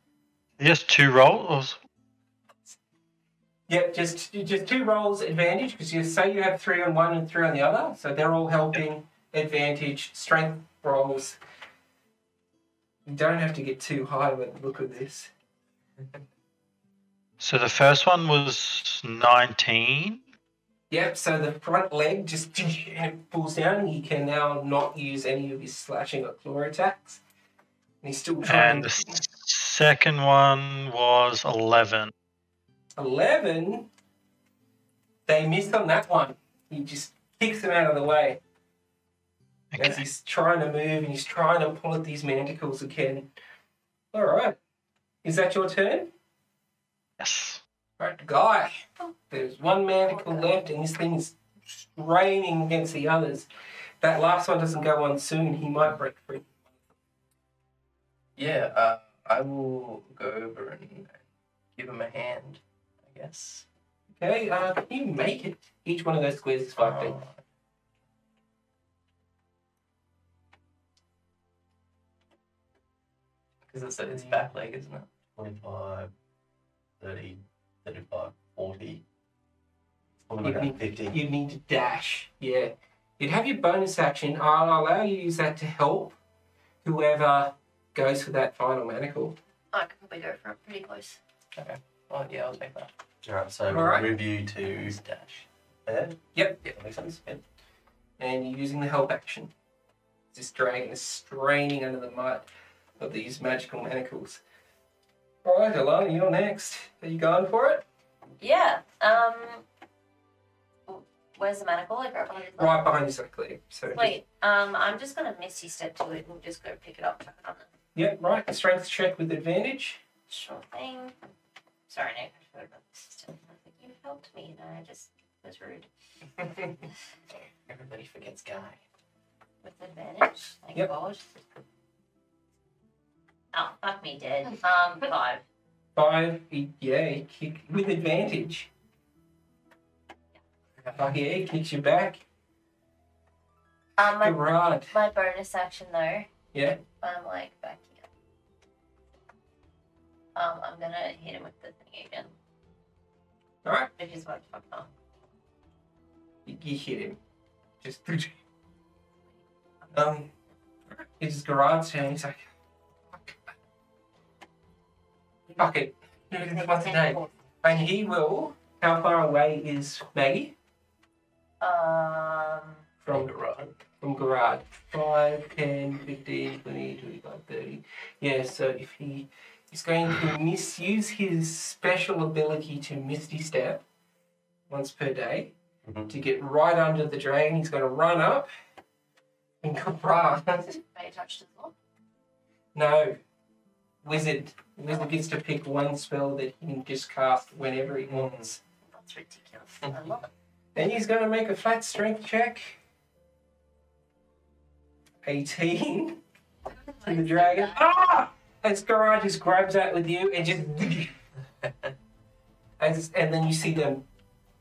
Just 2 rolls? Yep, just 2 rolls advantage because you say you have 3 on one and 3 on the other. So they're all helping advantage strength rolls. You don't have to get too high with the look of this. So the first one was 19. Yep, so the front leg just pulls down and he can now not use any of his slashing or claw attacks. And he's still trying. And the second one was 11. 11? They missed on that one. He just kicks them out of the way. Okay. As he's trying to move and he's trying to pull at these manticles again. Alright. Is that your turn? Yes. Alright, Guy. There's one manacle left and this thing's straining against the others. That last one doesn't go on soon, he might break free. Yeah, I will go over and give him a hand, I guess. Okay, can you make it? Each one of those squares is 5 feet. Because it's back leg, isn't it? 25, 30, 35, 40. You'd need, 50. you'd need to dash, yeah. You'd have your bonus action. I'll allow you to use that to help whoever goes for that final manacle. I could probably go for it pretty close. Okay. Well, yeah, I'll take that. Alright, so we'll Alright. move you to Dash. there. Yep. That makes sense. Yep. And you're using the help action. This dragon is straining under the might of these magical manacles. Alright, Elanna, you're next. Are you going for it? Yeah. Where's the manacle? Like right behind his leg? Right behind you, exactly. So Wait, I'm just gonna misty step to it and just go pick it up. Chuck it on the yep, right. Strength check with advantage. sure thing. Sorry, Nick. I forgot about the system. I think you helped me, and I just was rude. Everybody forgets Guy. With advantage. Thank Yep. God. Oh, fuck me, dead. 5. 5, yeah, he kick with advantage. Fuck yeah, he kicks you back. My Garrad. bonus action though. Yeah. I'm like back here. I'm gonna hit him with the thing again. Alright. Which is what fuck off. You hit him. Just it's Garrad's turn. He's like, fuck it. Do this once a day. And he will. How far away is Maggie from Garrad? 5, 10, 15, 20, 25, 30. Yeah, so if he's going to misuse his special ability to Misty Step once per day to get right under the dragon, he's going to run up and Garrad. May touch his law. No. Wizard gets to pick one spell that he can just cast whenever he wants. That's ridiculous. I love it. Then he's going to make a flat strength check. 18 to the dragon. Ah! As Garrad just grabs that with you and just... and then you see them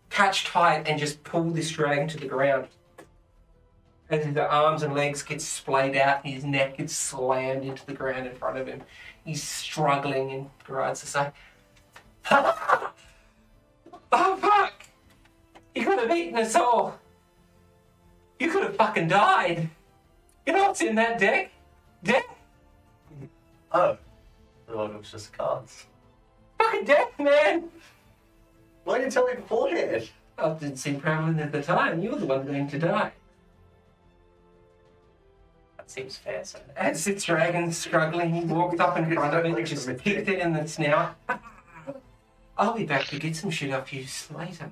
catch tight and just pull this dragon to the ground. As his arms and legs get splayed out and his neck gets slammed into the ground in front of him. He's struggling and Garrad's just like... Oh fuck! You could have eaten us all. You could have fucking died. You know what's in that deck? Death? Oh. Well, it was just cards. Fucking death, man! Why didn't you tell me beforehand? I didn't seem prevalent at the time. You were the one going to die. That seems fair, so. As the dragon's struggling, he walked up in front of it and just kicked it in the snout. I'll be back to get some shit off you later. He's like,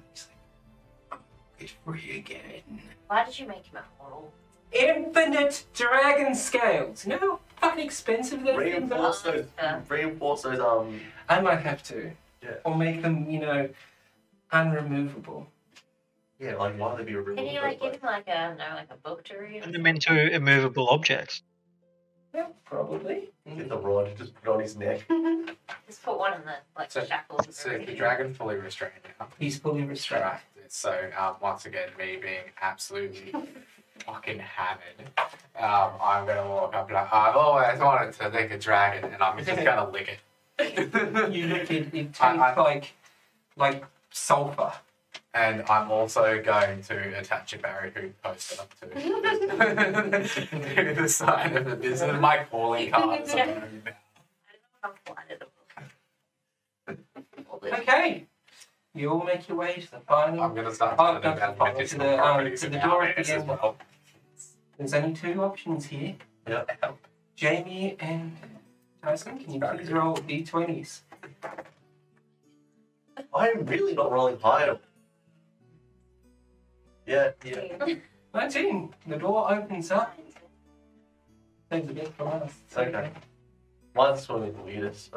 it's free again. Why did you make him a model? Infinite dragon scales. You know how fucking expensive those things are? Reinforce those, I might have to. Yeah. Or make them, unremovable. Yeah, like, why would they be removable? Can you like give him like a book to read? Turn them into immovable objects. Yeah, probably. Get the rod, just put it on his neck. Just put one in the shackles. So is the dragon fully restrained now? He's fully restrained. Right. So once again, me being absolutely fucking hammered, I'm gonna walk up and I've always wanted to lick a dragon, and I'm just gonna lick it. You lick it, it tastes like sulfur. And I'm also going to attach a barracuda poster up to the side of it. This is my calling card. So Okay. You all make your way to the final. I'm going to start Oh, turning no, down to medicinal the, properties to in the our door at ass the as end. well. There's only 2 options here. Yeah. Jami and Tyson, can you please roll d20s? I'm really not rolling high at all. Yeah. 19. The door opens up. Saves a bit for us. It's Okay. Mine's one of the weirdest.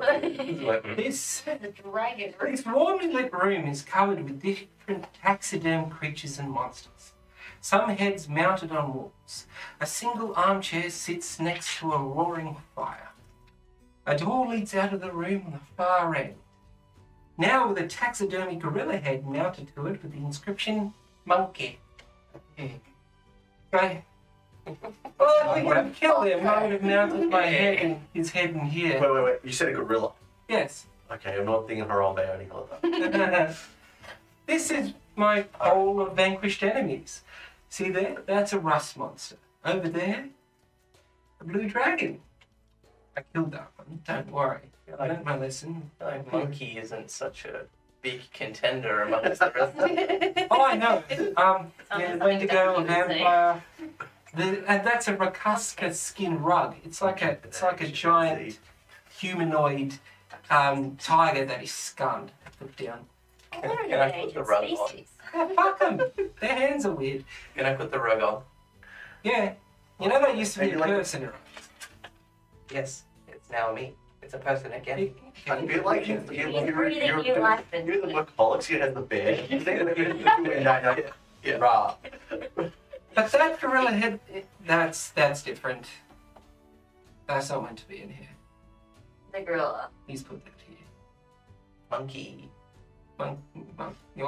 This The dragon. This warmly lit room is covered with different taxiderm creatures and monsters. Some heads mounted on walls. A single armchair sits next to a roaring fire. A door leads out of the room on the far end. Now with a taxidermy gorilla head mounted to it with the inscription monkey. Okay. Oh, we would have killed him. I would have mounted my head and his head in here. Wait. You said a gorilla. Yes. Okay, I'm not thinking Harambe or anything like that. This is my pole of vanquished enemies. See there? That's a rust monster. Over there, a blue dragon. I killed that one. Don't worry. I learned my lesson. Like monkey isn't such a big contender amongst the rest. Oh, I know. Yeah, Wendigo, a vampire. And that's a Rakasca skin rug. It's like a giant humanoid tiger that is skunned. Put down. Can I put the rug on? Yeah, fuck them. Their hands are weird. Can I put the rug on? Yeah. You know that used to be a Like- person. Yes, it's now me. It's a person again. I feel like you're breathing the new life into workaholics. You have the bear. Yeah. Rah. But that gorilla head, that's different. That's not meant to be in here. the gorilla. He's put that here. Monkey. Well,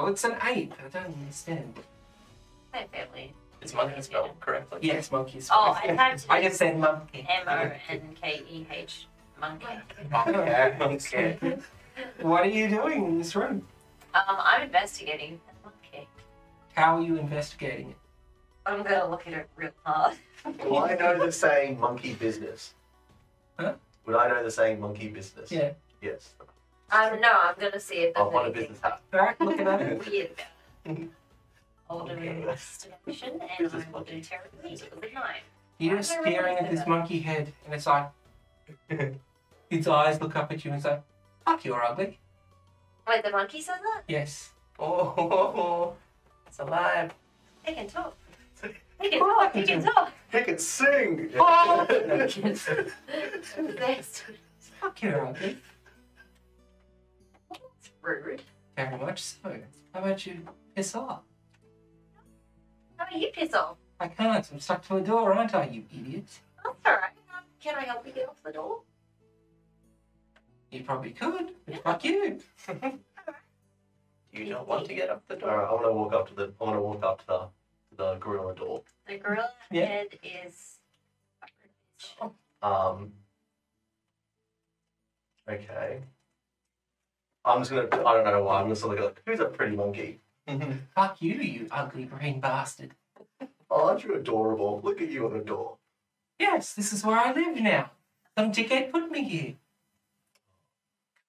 it's an ape. I don't understand. My family. Is monkey spelled correctly? Yes, monkeys. Oh, I typed I just said monkey. MONKEH. Monkey. Okay. What are you doing in this room? I'm investigating the monkey. How are you investigating it? I'm gonna look at it real hard. Do I know the saying monkey business? Huh? Would I know the saying monkey business? Yeah. Yes. No, I'm gonna see if I there's want a anything business hat. Alright, look at it. weird about it. I'll do investigation and I will do terribly with a knife. You're just staring at this monkey head, and it's like, its eyes look up at you and say, "Fuck, you're ugly." Wait, the monkey says that? Yes. Oh, it's alive. They can talk. They can talk. They can talk. He can sing! Oh! That's Fuck, you're ugly. rude. Very much so. How about you piss off? How about you piss off? I can't. I'm stuck to a door, aren't I, you idiot? That's alright. Can I help you get off the door? You probably could, but fuck you. You don't want to get up the door. Alright, I want to walk up to the gorilla door. The gorilla Yeah. head is. Okay. I'm just gonna, I don't know why, I'm just like, who's a pretty monkey? Fuck you, you ugly green bastard. Oh, aren't you adorable? Look at you on the door. Yes, this is where I live now. Some dickhead put me here.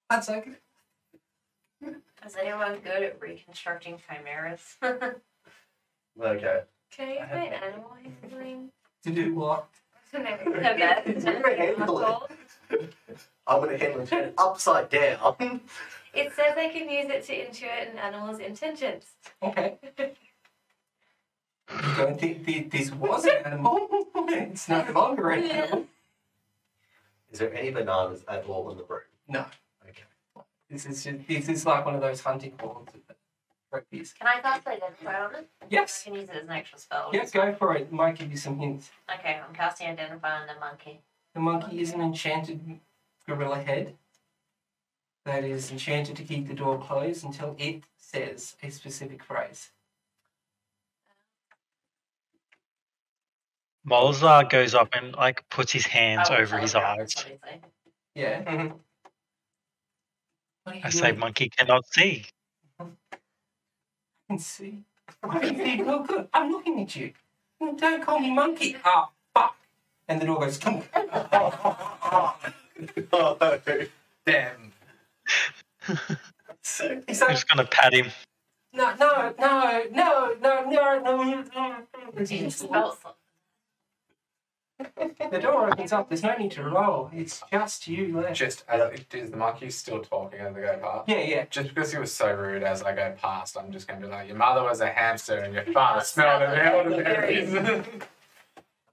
That's okay. Is anyone good at reconstructing chimeras? Okay. Can I use my animal handling? To do what? I'm gonna handle it. I'm gonna handle it upside down. It says I can use it to intuit an animal's intentions. Okay. You don't think this was an animal? It's no longer an animal. Is there any bananas at all in the room? No. Okay. This is like one of those hunting horns. Trophies. Can I cast Identify on it? Yes. I can use it as an actual spell. Yes, go for it. Might give you some hints. Okay, I'm casting Identify on the monkey. The monkey is an enchanted gorilla head that is enchanted to keep the door closed until it says a specific phrase. Molzar goes up and like puts his hands Oh, over his telegraph, eyes. that's what they say. Yeah. What are you I doing? say monkey cannot see. I can see. I can see real good. I'm looking at you. Don't call me monkey. Ah, fuck. And the door goes, come. Damn. He's I'm like, just gonna pat him. no. You spell something. The door opens up. There's no need to roll. It's just you left. Just is the monkey still talking as I go past? Yeah. Just because he was so rude as I go past, I'm just going to be like, your mother was a hamster and your father smelled of elderberries. I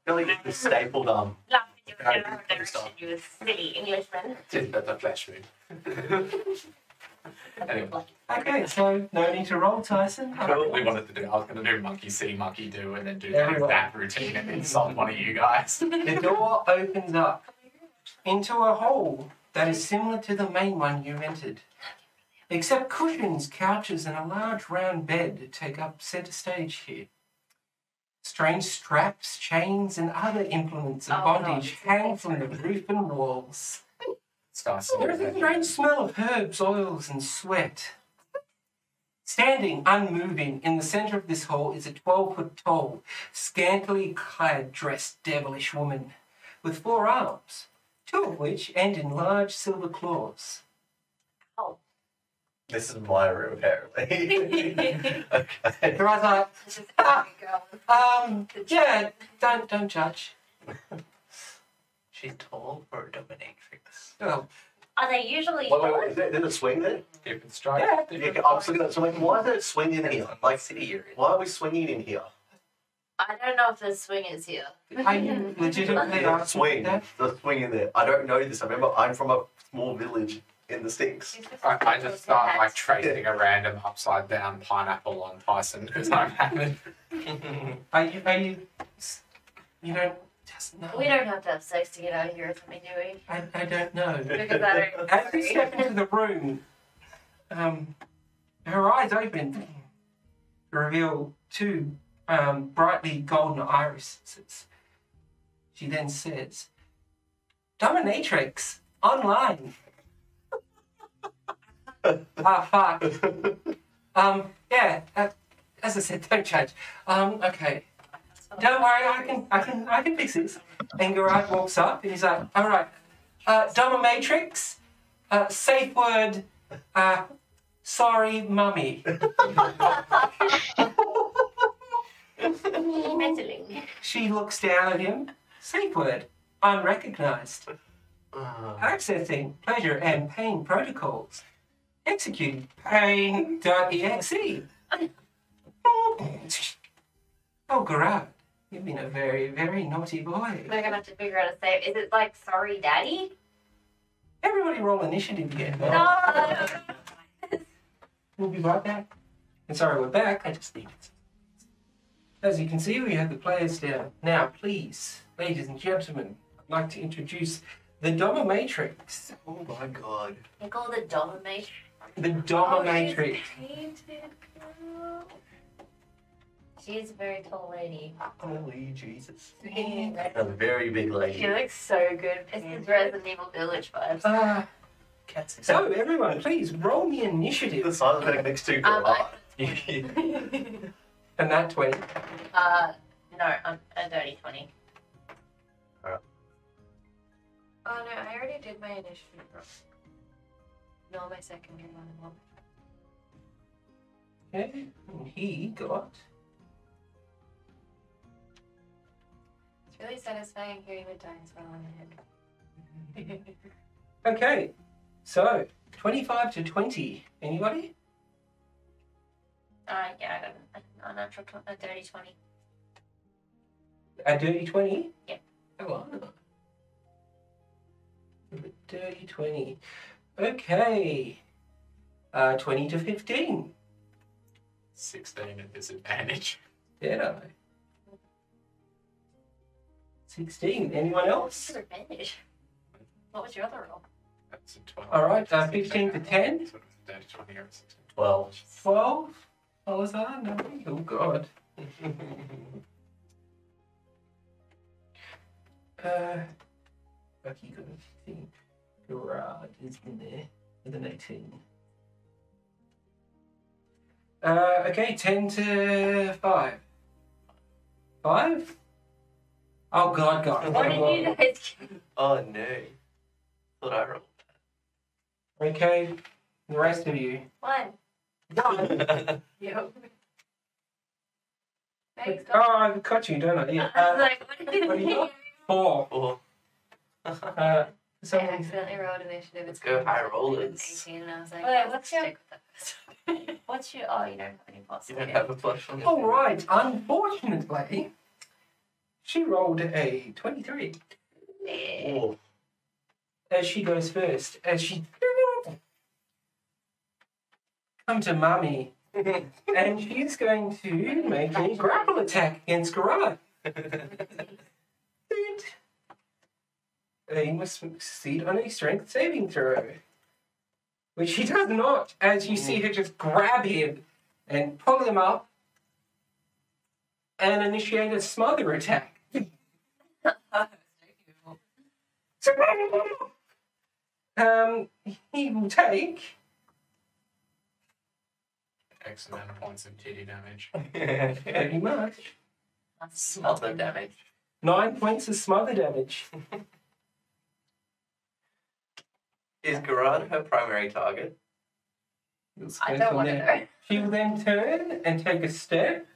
feel like it's stapled Laugh at your You a silly Englishman. Did the flesh wound. Anyway, Okay, so no need to roll, Tyson. I really wanted to do. I was going to do monkey see, monkey do, and then do Everyone. that routine and insult one of you guys. The door opens up into a hole that is similar to the main one you entered. Except cushions, couches, and a large round bed take up centre stage here. Strange straps, chains, and other implements of bondage hang from the roof and walls. It's nice. There is a strange smell of herbs, oils, and sweat. Standing, unmoving, in the centre of this hall is a 12-foot tall, scantily clad, dressed, devilish woman with 4 arms, 2 of which end in large silver claws. This is my room, apparently. Okay. Her eyes are yeah, don't judge. She's tall for a dominatrix. Oh, Are they usually Wait, is there a swing there? Keep it straight. Yeah, I'm still gonna swing. Why is there a swing in here? Like, city you're in. why are we swinging in here? I don't know if there's swingers here. are you legitimately The asking swing. that? The swing in there. I don't know this. I remember I'm from a small village in the sticks. I just start like tracing a random upside down pineapple on Tyson because I'm having. Are you, you don't just know. We don't have to have sex to get out of here or something, do we? I don't know. Because I don't. As we step into the room, her eyes open to reveal 2 brightly golden irises. She then says, Dominatrix, online. Fuck. Yeah, as I said, don't change. Okay. Don't worry, I can fix this. And Garrad walks up and he's like, all right, Dominatrix, safe word, sorry, mummy. Meddling. She looks down at him, safe word, unrecognized. Accessing pleasure and pain protocols. Executing pain.exe. Oh, Garrad, you've been a very, very naughty boy. We're gonna have to figure out a save. Is it like sorry, daddy? Everybody roll initiative again. No. We'll be right back. And sorry, we're back. I just need it. As you can see, we have the players down. Now, please, ladies and gentlemen, I'd like to introduce the Dominatrix. Oh my god. You call the dominatrix. The Dominatrix. She is a very tall lady. Holy Jesus. She A very big lady. looks so good. This is Resident Evil Village vibes. So, everyone, please roll the initiative. The silent medic next to Garrad. And that 20. No, I'm a dirty 20. Oh no, I already did my initiative roll. No, my secondary one. Okay, and he got. It's really satisfying hearing the dice roll on the head. Okay, so 25 to 20. Anybody? Yeah, I got a natural a dirty 20. A dirty 20? Yep. Oh, wow. A dirty 20. Okay. 20 to 15. 16 at disadvantage. Deadeye. 16. Anyone else? Disadvantage. What was your other roll? That's a 12. All right, 15 to 10. So it was a dirty 20 or a 16. 12. 12. What was that? No. Oh, God. Bucky got a 15. Garrad is in there with an 18. Okay, 10 to 5. 5? Oh, God. What did you guys get? Oh no. Thought I rolled. Okay, the rest of you. 1. Yo. Oh, I've got you, don't I? Yeah. I was like, what did what do you you get? got? 4. Oh, I Someone, accidentally rolled initiative. Let's go high rollers. 18, and I was like, Wait, I'll what's stick your- with that. What's your... Oh, you don't have any plus. you don't have a flush on your all right, unfortunately, she rolled a 23. Oh, as she goes first, as she come to Mummy, and she's going to make a grapple attack against Garrad. He must succeed on a strength saving throw, which he does not, as you see her just grab him and pull him up and initiate a smother attack. So, he will take X amount of points of titty damage. pretty much Smother damage. 9 points of smother damage. Is Garrad her primary target? I don't want to know. She will then turn and take a step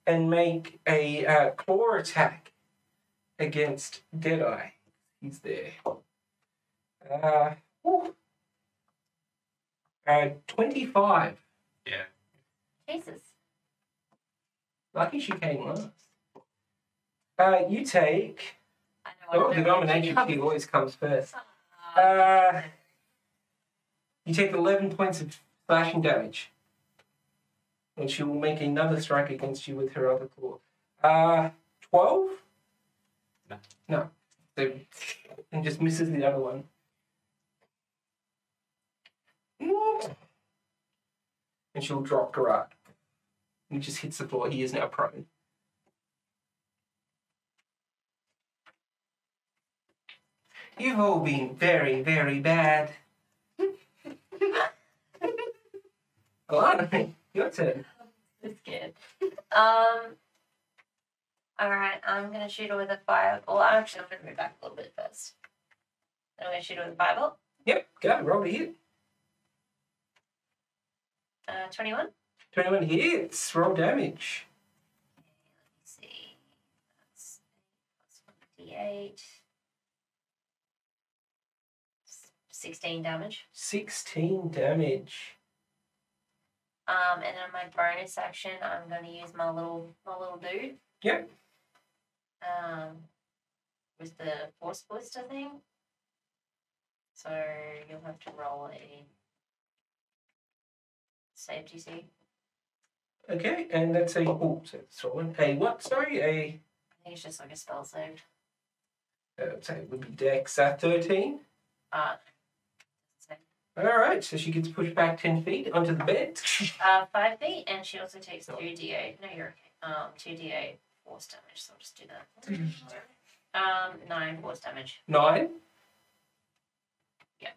and make a claw attack against Deadeye. He's there. 25. Yeah. Jesus. Lucky she came last. You take. I Oh, know the what domination key always comes first. You take 11 points of slashing damage. And she will make another strike against you with her other claw. 12? No. No. So, and just misses the other one. And she'll drop Garrad. He just hits the floor. He is now prone. You've all been very, very bad. Elanna, your turn. I'm scared. Alright, I'm gonna shoot her with a fire. Well, I'm gonna move back a little bit first. Then I'm gonna shoot her with a fireball. Yep, go. Roll to hit. 21. 21 hits. Roll damage. Let's see. That's plus 1d8. 16 damage. 16 damage. And then my bonus action, I'm going to use my little dude. Yep. With the force blister thing. So you'll have to roll a save DC. Okay, and that's a. Oh, so it's rolling. A what? Sorry, a. I think it's just like a spell save. So it would be Dex 13. All right, so she gets pushed back 10 feet onto the bed. 5 feet, and she also takes 2d8. No, you're okay. 2d8 force damage, so I'll just do that. 9 force damage. 9. Yep.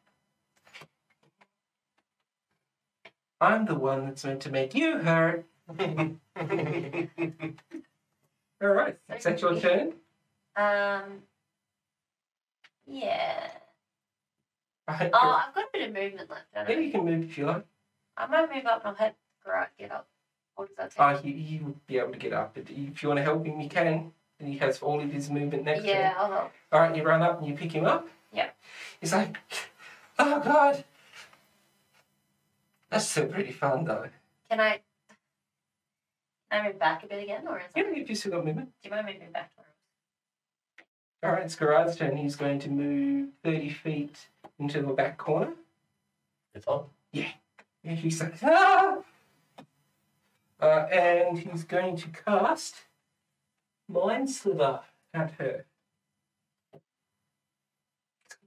I'm the one that's meant to make you hurt. All right, is that your turn? Yeah. Right, Oh, I've got a bit of movement left, don't yeah, I? you can move if you like. I might move up and I'll help Garrad get up. What does that take? He would be able to get up, but if you want to help him, you can. And he has all of his movement next to him. Yeah, I'll help. All right, you run up and you pick him up. Yeah. He's like, oh, God. That's so pretty fun, though. Can I move back a bit again, or is Yeah, that... you've still got movement. Do you mind moving back to where All right, it's Garrad's turn. He's going to move 30 feet into the back corner. it's on. And he's like, ah! And he's going to cast Mind Sliver at her.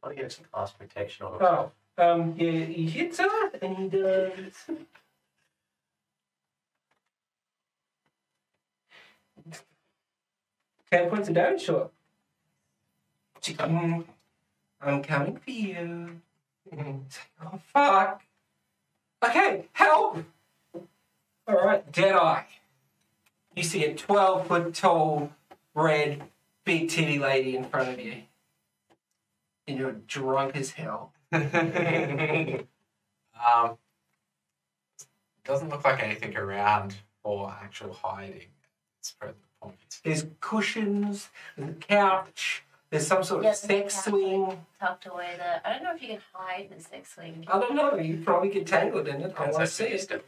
I think it's cast protection on it. Oh, yeah, he hits her and he does. 10 points of damage, sure. I'm coming for you. It's like, oh, fuck. Okay, help! Alright, Deadeye. You see a 12-foot tall, red, big titty lady in front of you. And you're drunk as hell. Doesn't look like anything around for actual hiding at this present point. There's cushions, there's a couch, there's some sort of sex swing. tucked away there. I don't know if you can hide in the sex swing. I don't know, you probably get tangled in it. I want to see it.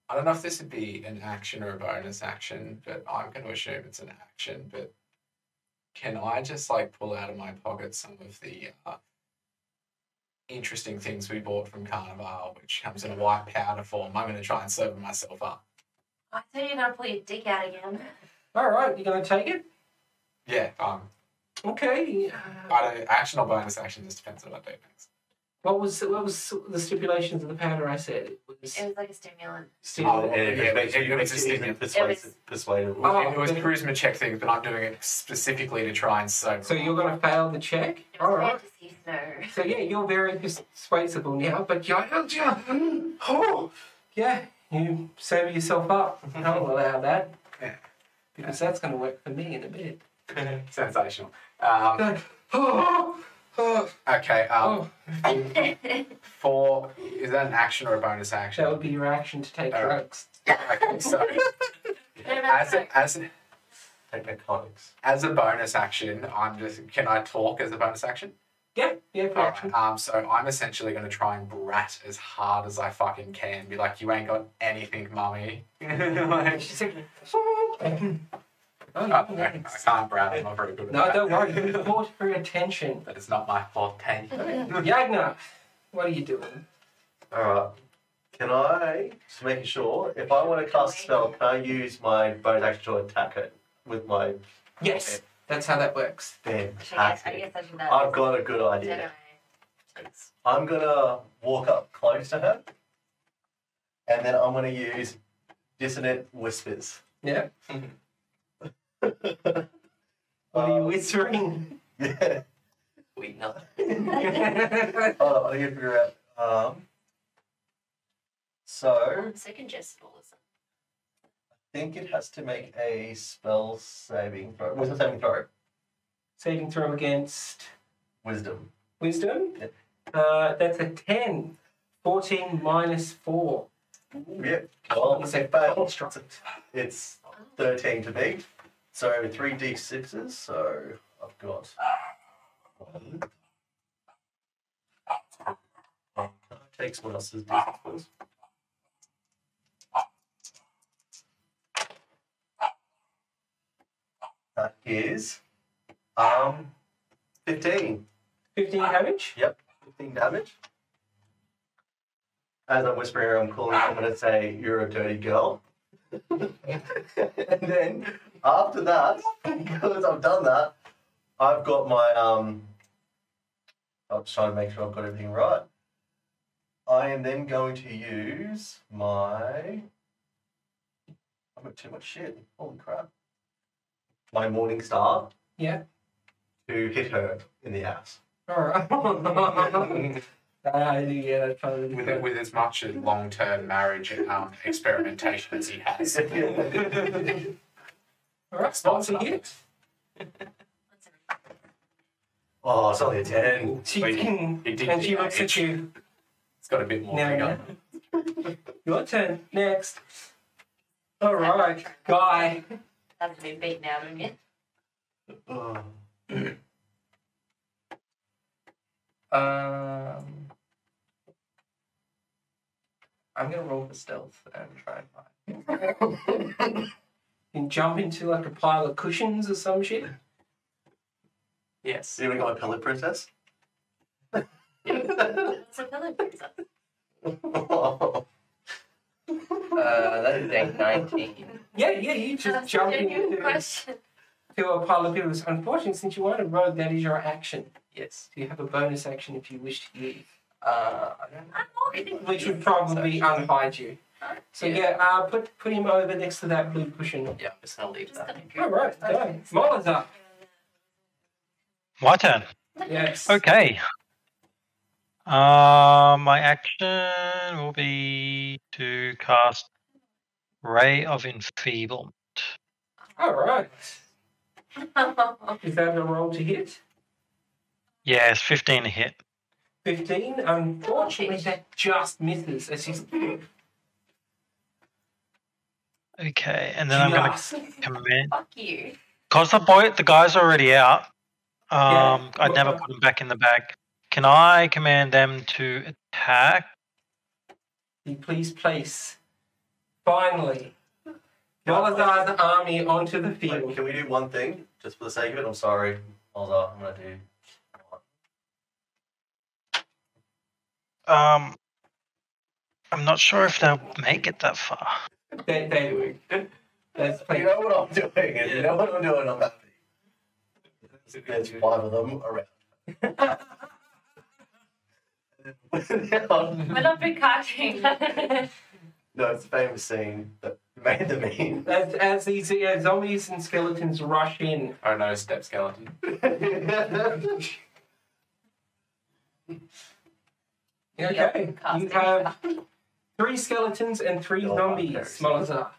I don't know if this would be an action or a bonus action, but I'm going to assume it's an action. But can I just like pull out of my pocket some of the interesting things we bought from Carnival, which comes in a white powder form? I'm going to try and serve myself up. I thought you were gonna pull your dick out again. All right, you gonna take it? Yeah. Okay. I don't, action or bonus action just depends on what I do next. What was the stipulations of the powder? I said it was. It was like a stimulant. Stimulant. It was a stimulant. Persuadable. Oh, It was then- charisma check thing, but I'm doing it specifically to try and sober. So you're gonna fail the check. It All was right. fantasy snow. So yeah, you're very persuasible now, but you sober yourself up. I'll allow that. Yeah. Because that's going to work for me in a bit. Sensational. Oh, Okay. oh. For is that an action or a bonus action? That would be your action to take All right. drugs. Okay, so as a bonus action, can I talk as a bonus action? Yeah, for action. Alright, so I'm essentially going to try and brat as hard as I fucking can. Be like, you ain't got anything, mummy. Like, She's like, I can't brat. I'm not very good at no, that. don't worry. You caught her attention. That is not my forte. Yagnar, what are you doing? Alright. Can I, just making sure, if I want to cast a spell, can I use my bonus action to attack it with my Yes, that's how that works. I fantastic? guess I did that. I've got a good idea. I'm going to walk up close to her, and then I'm going to use Dissonant Whispers. Yeah. What are you whispering? Yeah. Sweet nothing. Hold on, I need to figure out. So, So ingestible, isn't I think it has to make a spell saving throw. Wisdom saving throw. Saving throw against Wisdom. wisdom. Yep. That's a 10. 14 minus 4. Yep. Well, It's a fail. construct. It's 13 to beat. So 3d6s. So I've got 1. Can I take someone else's d6, please? That is 15. 15 damage? Yep, 15 damage. As I'm whispering, I'm going to say, "You're a dirty girl." And then after that, because I've done that, I've got my I'm just trying to make sure I've got everything right. I am then going to use my. I've got too much shit. Holy crap! My Morning Star Yeah. to hit her in the ass. Alright. Yeah, that's probably With as much long-term marriage experimentation as he has. Alright, sponsor hit. Oh, it's only a 10. She Well, can, he did and she the looks damage. at you. It's got a bit more Now, figure. Your turn. Next. Alright, guy. Hasn't been beaten out of yet. Oh. I'm gonna roll for stealth and try and find. You can jump into like a pile of cushions or some shit. Yes. So you got my Pillar Princess? It's a pillar bruiser. That is a 19. Yeah, you just jump That's a genuine into question. a pile of pillows. Unfortunately, since you aren't a rogue, that is your action. Yes. So you have a bonus action if you wish to use, I don't I'm walking. which would probably unhide you. So yeah, put him over next to that blue cushion. Yeah, I'm just gonna leave Just that. gonna go. All right, done. Mola's up. My turn. Yes. Okay. My action will be to cast Ray of Enfeeblement. All right. Is that a roll to hit? Yes, 15 to hit. 15. Unfortunately, that just misses. As he's Okay, and then I'm going just. to command Fuck you. because the guy's already out. Yeah. I'd never put him back in the bag. Can I command them to attack? Please place Finally, Malazar's army onto the Wait, field. can we do one thing, just for the sake of it? I'm sorry, Malzar, I'm gonna do. I'm not sure if they'll make it that far. They do. There's You plenty. know what I'm doing, and you know what I'm doing, I'm happy. There's 5 of them around. We're not precautioning. No, it's a famous scene that made the meme. As these zombies and skeletons rush in. Oh no, step skeleton. Okay, you have 3 skeletons and 3 Oh, zombies, okay. Malazar.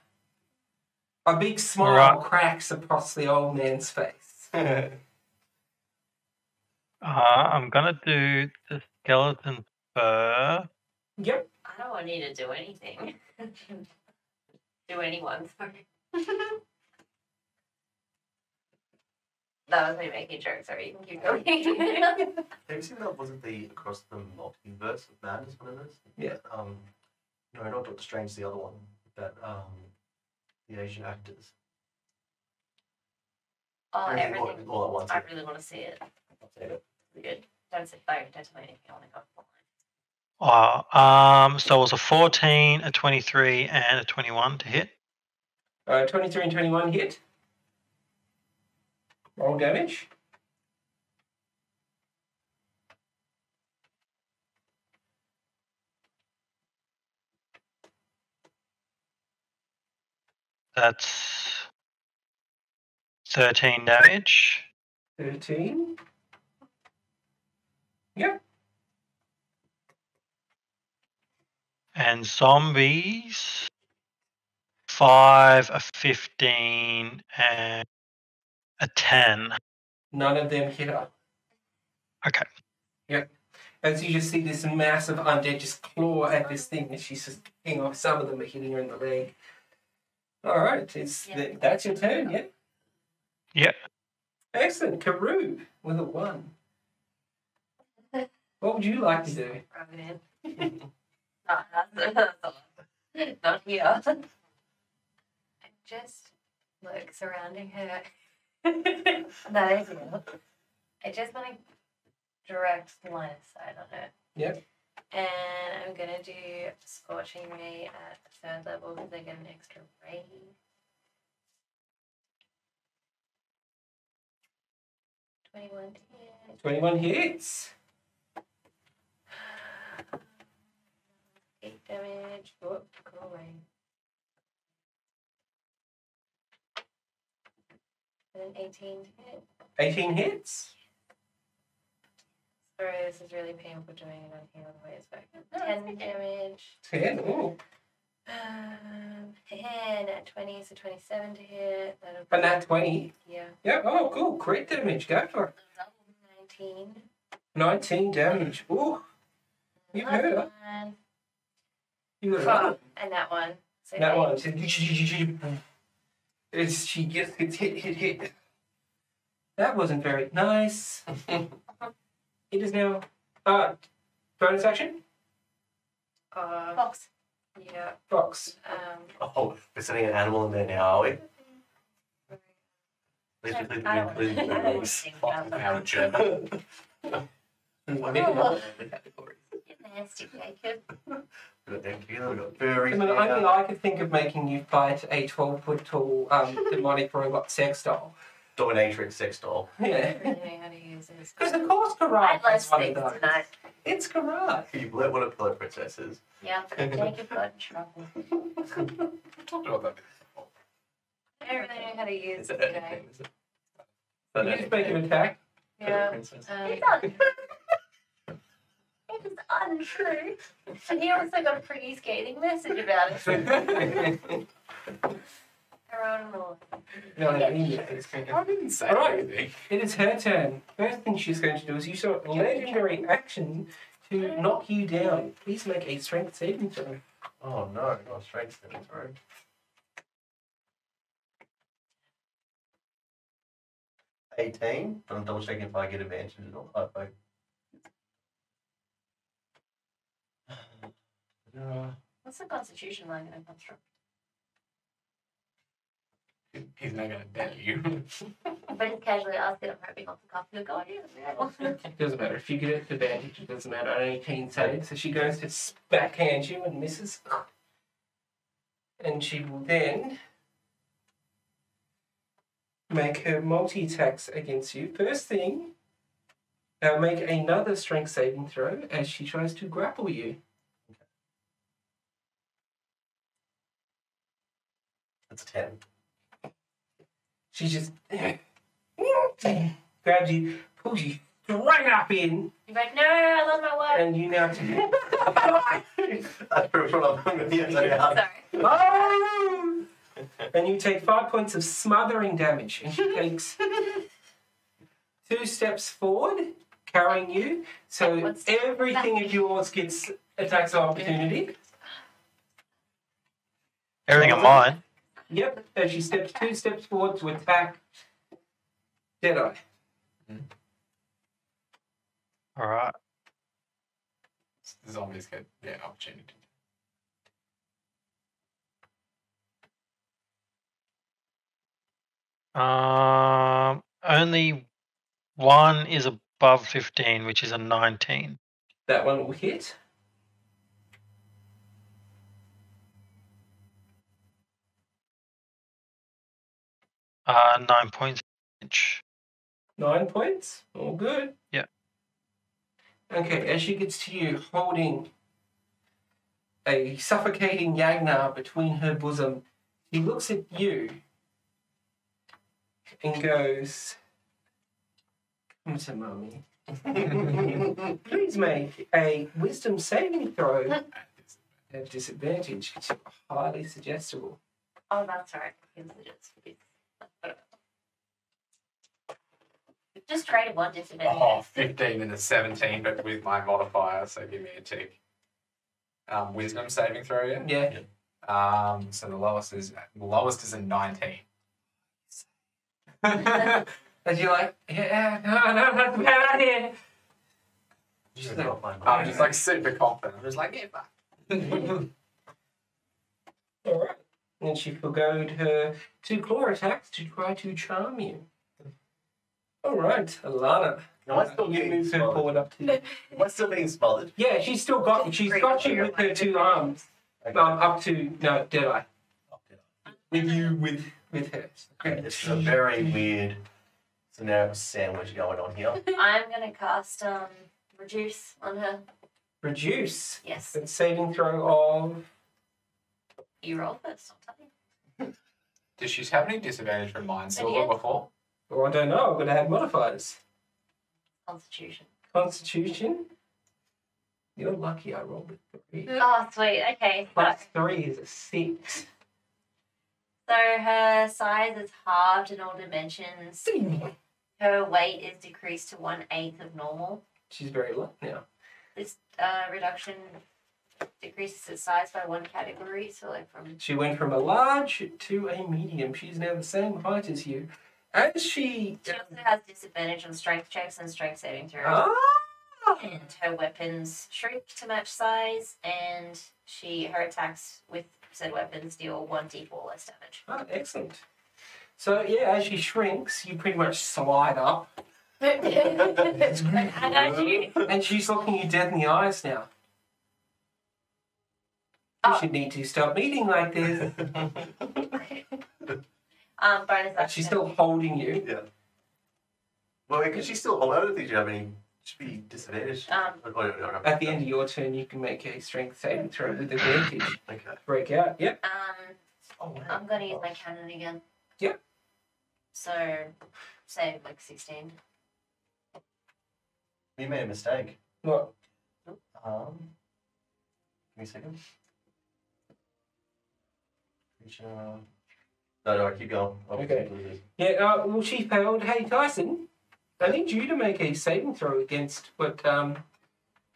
A big smile Right. cracks across the old man's face. I'm gonna do the skeleton first. Yep. I don't want you to do anything. Do anyone, sorry. That was me making jokes, sorry, you can keep going. Have you seen that wasn't the Across the Multiverse of Madness one of those? Yeah. No, not Doctor Strange, the other one. That the Asian actors. Oh, Everything everything. all at once. I really want to see it. I'll say it. Good. Don't tell me anything. I want to go blind. So it was a 14, a 23, and a 21 to hit. 23 and 21 hit. Roll damage. That's 13 damage. 13. Yep. And zombies, 5, a 15, and a 10. None of them hit her. Okay. Yep. As you just see this massive undead just claw at this thing, and she's just kicking off. Some of them are hitting her in the leg. All right, that's your turn, yeah? Yeah. Excellent. Karou with a 1. What would you like to do? Rub it in. Not here. Just look surrounding her. That idea. I just want to direct line of sight on her. Yep. And I'm gonna do Scorching Ray at 3rd level because I get an extra ray. $21 to hit. 21 hits. 8 damage. Whoop, go away. And then 18 to hit. 18 hits. Sorry, this is really painful doing it on here on the way it's back. 10 damage. 10. Ooh. 10 at 20, so 27 to hit. That'll And that 20. Yeah. Yep. Oh, cool. Crit damage. Go for it. 19. 19 damage. Ooh. You heard her. One. You got another. And that one. So That 8. one. She gets hit. That wasn't very nice. It is now. Bonus action? Fox. Yeah. Fox. Oh, we're setting an animal in there now, are we? Please I include don't want to pigs. think about that. Out of German. Nasty naked. We've got very. I mean, I could think of making you fight a 12-foot tall demonic robot sex doll. Dominatrix sex doll. Yeah. I don't know how to use this. Because of course I Garrad love is one of things those. tonight. It's Garrad. You let one of Pillow Princesses. Yeah, Jacob got in trouble. Talked about that before. I don't really know how to use Is this it guy. anything? Is it? You just make an attack. Yeah. Princess. It's untrue. It is untrue. And he also got a pretty scathing message about it. Around the No, I didn't say Alright. anything. It is her turn. First thing she's going to do is use her legendary action to knock you down. Please make a strength saving throw. Oh no, not strength saving throw. 18. I'm double checking if I get advantage or not. What's the constitution like in a construct? He's not gonna tell you. But just casually ask it, I'm hoping off the cuff you'll go, yeah. Doesn't matter. If you get it advantage, it doesn't matter. Only 18 saves. So she goes to backhand you and misses. And she will then make her multi-attacks against you. First thing, make another strength saving throw as she tries to grapple you. That's 10. She just grabs you, pulls you straight up in, You're like, no, I love my wife. and you now Sorry. Oh! And you take 5 points of smothering damage, and she takes 2 steps forward, carrying you. So everything of yours gets attacks of opportunity. Everything on mine. Yep, as she steps 2 steps forward to attack Deadeye. All right. The zombies get opportunity. Only one is above 15, which is a 19. That one will hit. Uh, 9 points each. 9 points. All good. Yeah. Okay, as she gets to you, holding a suffocating Yagnar between her bosom, she looks at you and goes, "Come to mummy. Please make a wisdom saving throw at disadvantage. It's highly suggestible." Oh, that's right. Just traded one disadvantage. Oh, 15 and a 17, but with my modifier, so give me a tick. Wisdom saving throw, yeah? Yeah. So the lowest is a 19. As you're like, yeah, no, that's a bad idea. I'm just like super confident. I'm just like, yeah, fuck. All right. And she forgoed her 2 claw attacks to try to charm you. All right, Elanna. Am I still You getting move her smothered? forward up to you. Am I still being smothered? Yeah, she's got you with her 2 arms. Up to Deadeye. With you with her. Okay, this is a very weird scenario sandwich going on here. I'm gonna cast reduce on her. Reduce. Yes. It's saving throw of. You roll first, I'll tell you. Does she have any disadvantage from mine Idiot. silver before? Well, I don't know. I'm gonna have modifiers. Constitution. Constitution. You're lucky. I rolled a 3. Oh, sweet. Okay. Plus 3 is a 6. So her size is halved in all dimensions. Her weight is decreased to 1/8 of normal. She's very light now. This reduction decreases its size by 1 category. So like from She went from a large to a medium. She's now the same height as you. As she. she also has disadvantage on strength checks and strength saving throws. Ah! And her weapons shrink to match size, and her attacks with said weapons deal 1d4 less damage. Ah, excellent. So, yeah, as she shrinks, you pretty much slide up. I got you. And she's looking you dead in the eyes now. You should need to stop eating like this. Bonus But action. she's still holding you. Yeah. Well, because she's still. I don't think you have any. Should be disadvantaged. No. At the end of your turn, you can make a strength saving throw with advantage. Okay. Break out. Yep. Oh, wow. I'm gonna use my cannon again. Yep. So, say like 16. You made a mistake. What? Give me a second. No, keep going. Okay. Yeah, well, she failed. Hey, Tyson, I need you to make a saving throw against what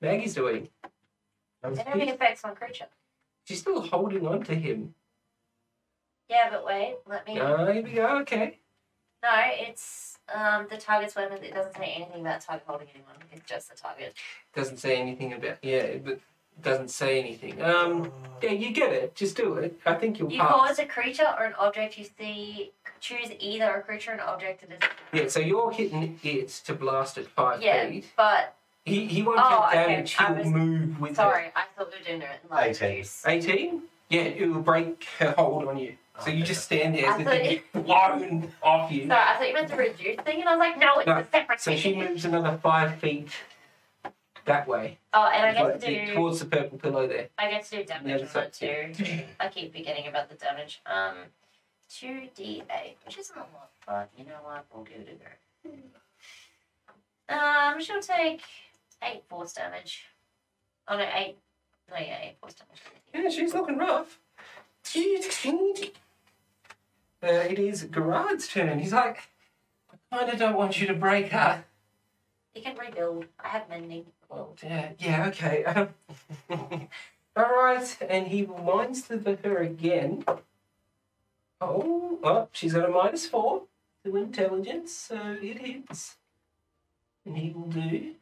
Maggie's doing. It only affects one creature. She's still holding on to him. Yeah, but wait, let me. Here we go, okay. No, it's the target's weapon. It doesn't say anything about target holding anyone. It's just the target. Doesn't say anything about, yeah, but Doesn't say anything. Yeah, you get it. Just do it. I think you'll You pass. cause a creature or an object you see. Choose either a creature or an object that is. Yeah, so you're hitting it to blast at 5 Yeah, feet. but He won't Oh, take okay. damage. I He'll was- move with sorry, I thought we were doing it in like 18. juice. it. 18? Yeah, it will break her hold on you. So you just stand there I as if thought it gets blown off you. Sorry, I thought you meant the reduce thing, and I was like, no, it's No, a separate So thing. she moves another 5 feet that way. Oh, and I Like, get to do. towards the purple pillow there. I get to do damage Yeah, on it too. I keep forgetting about the damage. 2d8, which isn't a lot, but you know what? We'll give it a go. She'll take 8 force damage. Oh no, 8. No, yeah, 8 force damage. Yeah, she's looking rough. It is Garrad's turn. He's like, I kind of don't want you to break her. You can rebuild. I have mending. Well, yeah, okay. All right, and he will mind slither her again. Oh, she's got a -4 to intelligence, so it hits. And he will do.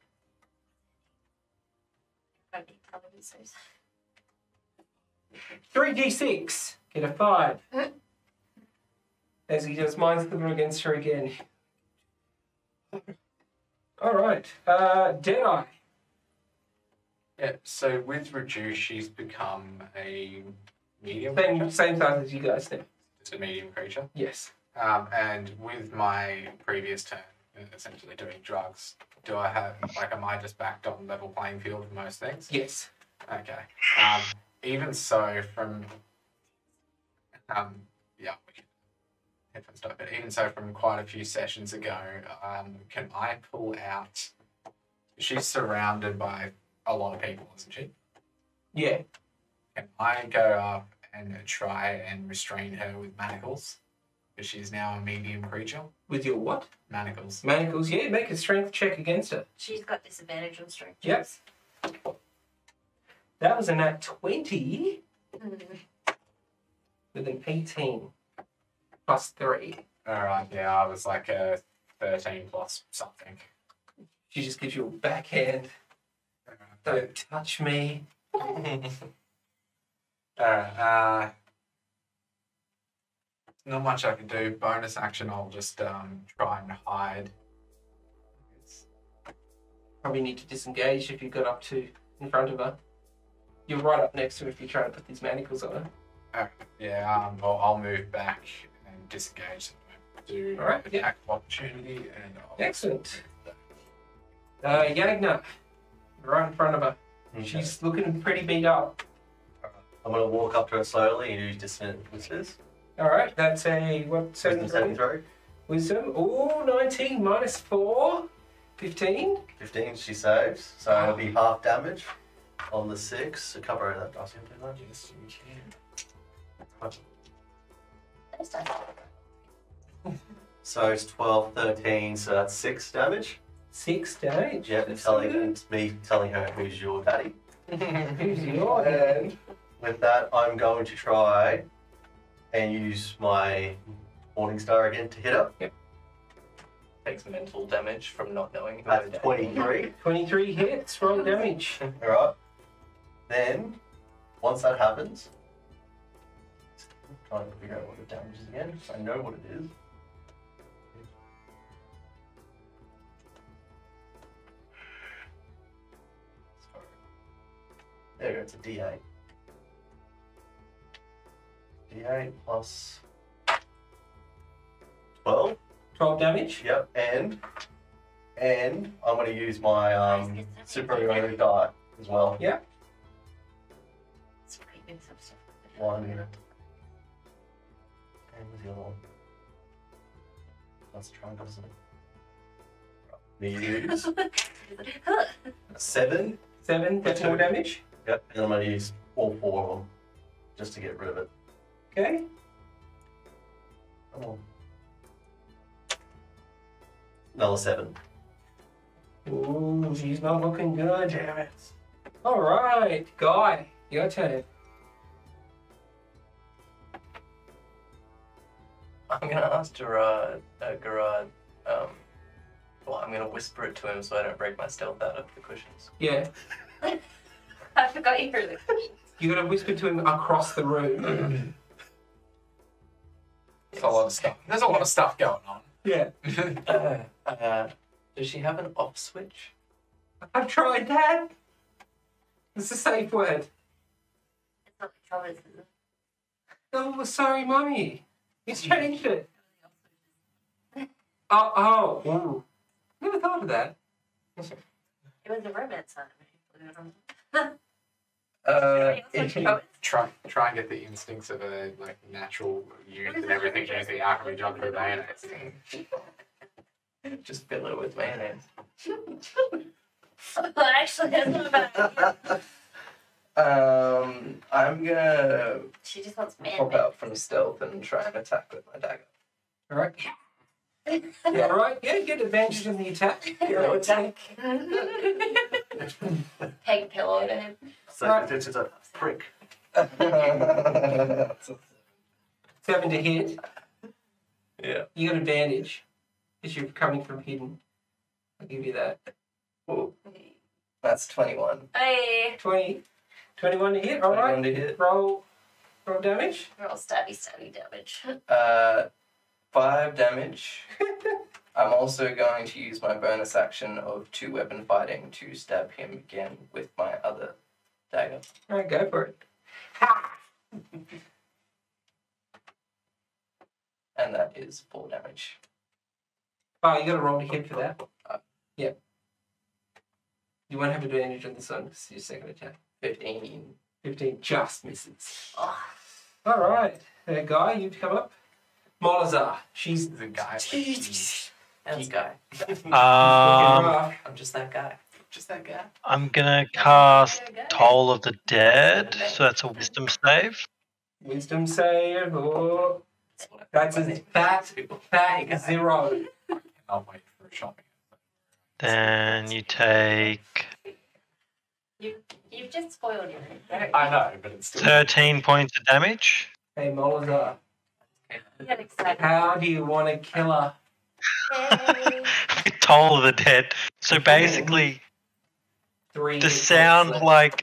I don't need intelligence. 3d6. Get a 5. As he does mind slither against her again. All right, Deadeye. Yeah, so with Reduce, she's become a medium Same creature. size as you guys now. It's a medium creature. Yes. And with my previous turn, essentially doing drugs, do I have, like, am I just backed on level playing field for most things? Yes. Okay. Even so, from yeah, we can headphones don't, but even so, from quite a few sessions ago, can I pull out? She's surrounded by a lot of people, isn't she? Yeah. Can I go up and try and restrain her with manacles? Because she's now a medium creature. With your what? Manacles. Manacles. Yeah, make a strength check against her. She's got disadvantage on strength Yep. checks. That was a nat 20 Mm. with an 18 plus 3. Alright, yeah, I was like a 13 plus something. She just gives you a backhand. Don't touch me. Alright, not much I can do. Bonus action, I'll just try and hide. Probably need to disengage if you got up to in front of her. You're right up next to her if you're trying to put these manacles on her. Yeah, well, I'll move back and disengage. Do Alright, yeah. attack of opportunity and I'll Excellent. Yagnar, right in front of her. Okay. She's looking pretty beat up. I'm going to walk up to her slowly and use dissonant whispers. Alright, that's a, what, 7 Wisdom saving throw. Wisdom. Oh, 19 -4. 15. 15, she saves. So it'll be half damage on the 6. So cover her that dice, you can do that. Yes, you can. Those dice. So it's 12, 13, so that's 6 damage. 6 damage. Yep, That's telling good. it's me telling her who's your daddy. Who's your hand? With that, I'm going to try and use my Morning Star again to hit her. Takes mental damage from not knowing who At it is. 23. 23 hits, roll damage. Alright. Then, once that happens, I'm trying to figure out what the damage is again, so I know what it is. Sorry. There we go, it's a D8. D8 plus 12. 12 damage. Yep, and I'm going to use my superiority die as well. It's pretty good stuff. One minute. And where's the other one? That's a triangle, isn't it? Use 7. 7, that's more damage. Yep, and I'm going to use all 4 of them just to get rid of it. Okay. Come on. Another 7. Ooh, she's not looking good. Damn it. Alright, Guy, your turn. I'm gonna ask Garrad, well, I'm gonna whisper it to him so I don't break my stealth out of the cushions. Yeah. I I forgot you were the queen. You got to whisper to him across the room. There's a lot of stuff. There's a lot of stuff going on. Yeah. Does she have an off switch? I've tried, Dad. It's a safe word. It's not the covers, is it? Oh, sorry, Mummy. He's changed it. Oh. Never thought of that. It was a romance anime. believe it or not. Try and get the instincts of a natural youth and everything using the alchemy jump through mayonnaise. Just fill it with mayonnaise. Actually, that's not a bad idea. I'm gonna She just wants man. pop out from stealth and try and attack with my dagger. All right. Yeah, all right. Yeah, get advantage on the attack. Hero attack. Peg pillow to him. So it's a prick. 7 to hit. Yeah. You got advantage because you're coming from hidden. I'll give you that. Ooh, that's 21. Hey, 21 to hit. All 21 right. to hit. Roll damage. roll stabby damage. 5 damage. I'm also going to use my bonus action of 2-weapon fighting to stab him again with my other dagger. All right, go for it. Ha! And that is 4 damage. Oh, you got to roll to hit for that. Uh. Yep. You won't have advantage on this one because it's your second attack. 15. 15 just misses. Oh, All right, Guy, you come up. Molazar, she's The guy. That's guy. looking Um, rough. I'm just that guy. Just that guy. I'm gonna cast Toll of the Dead, so that's a Wisdom save. Wisdom save. Oh, that's a fat 0. I'll wait for a shopping. Then you take you've just spoiled your I know, but it's still. 13 points of damage. Hey, Molazar, You get excited. how do you want to kill her? Yay. Toll of the Dead. So basically, 3 the hit points sound left.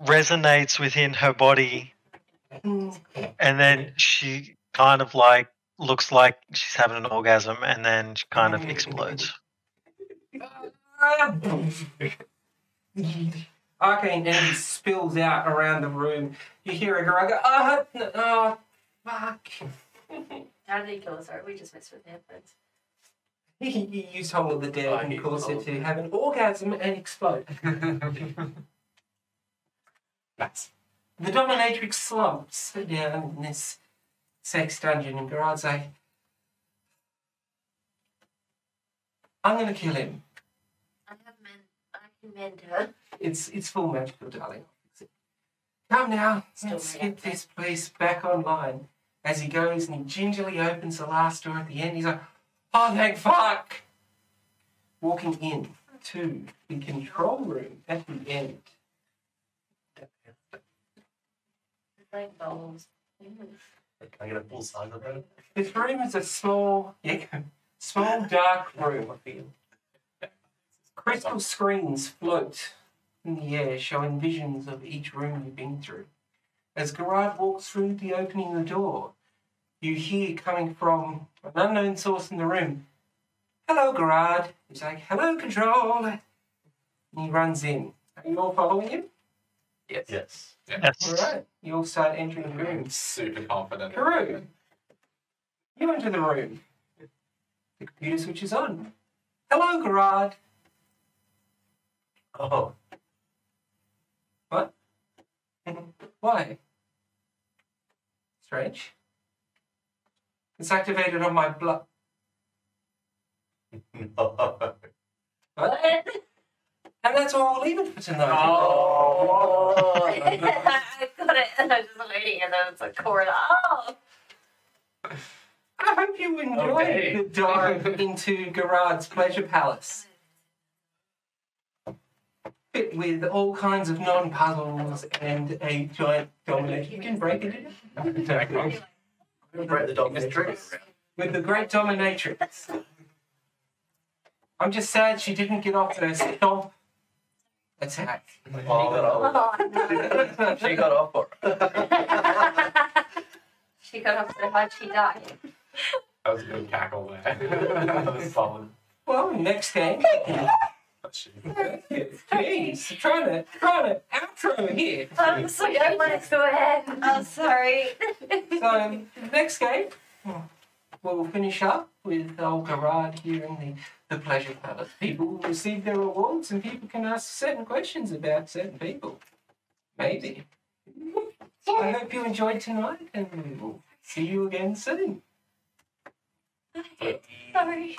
resonates within her body, and then she kind of looks like she's having an orgasm, and then she kind of explodes. Arcane energy spills out around the room. You hear a girl go, fuck. How did he kill us? Sorry, we just messed with the headphones. He used Toll of the Dead Oh, and he caused used it to have an orgasm and explode. Nice. The dominatrix slumps down in this sex dungeon, and Garrad's like, I'm going to kill him. I can mend her. It's full magical, darling. Come now, Still let's made get up. this place back online. As he goes and he gingerly opens the last door at the end, he's like, oh, thank fuck! Walking in to the control room at the end. It's like bowls. Can I get a full size of that? This room is a small, dark room. Crystal screens float in the air, showing visions of each room you've been through. As Garrad walks through the opening of the door, you hear coming from an unknown source in the room, hello, Garrad. He's like, hello, Control. And he runs in. Are you all following him? Yes. Yes. Yes. All right. You all start entering the room. I'm super confident. Karou, you enter the room. The computer switches on. Hello, Garrad. Oh, What? Why? Strange. It's activated on my blood. no. What? What? And that's why we'll leave it for tonight. Oh. I got it, and I was just waiting, and then it's a chord. Oh! I hope you enjoyed Okay. the dive into Garrad's pleasure palace. Fit with all kinds of non-puzzles and a giant dominatrix. You can break it in. Break the dominatrix. With the great dominatrix. I'm just sad she didn't get off her stomp attack. Oh, she got off for it. She got off so hard she died. That was a good cackle there. That was solid. Well, next game. Jeez, trying to outro here. I'm sorry, I want to go ahead. I'm sorry. So, next game, we'll finish up with old Garrad here in the Pleasure Palace. People will receive their rewards and people can ask certain questions about certain people. Maybe. I hope you enjoyed tonight and we will see you again soon. Sorry.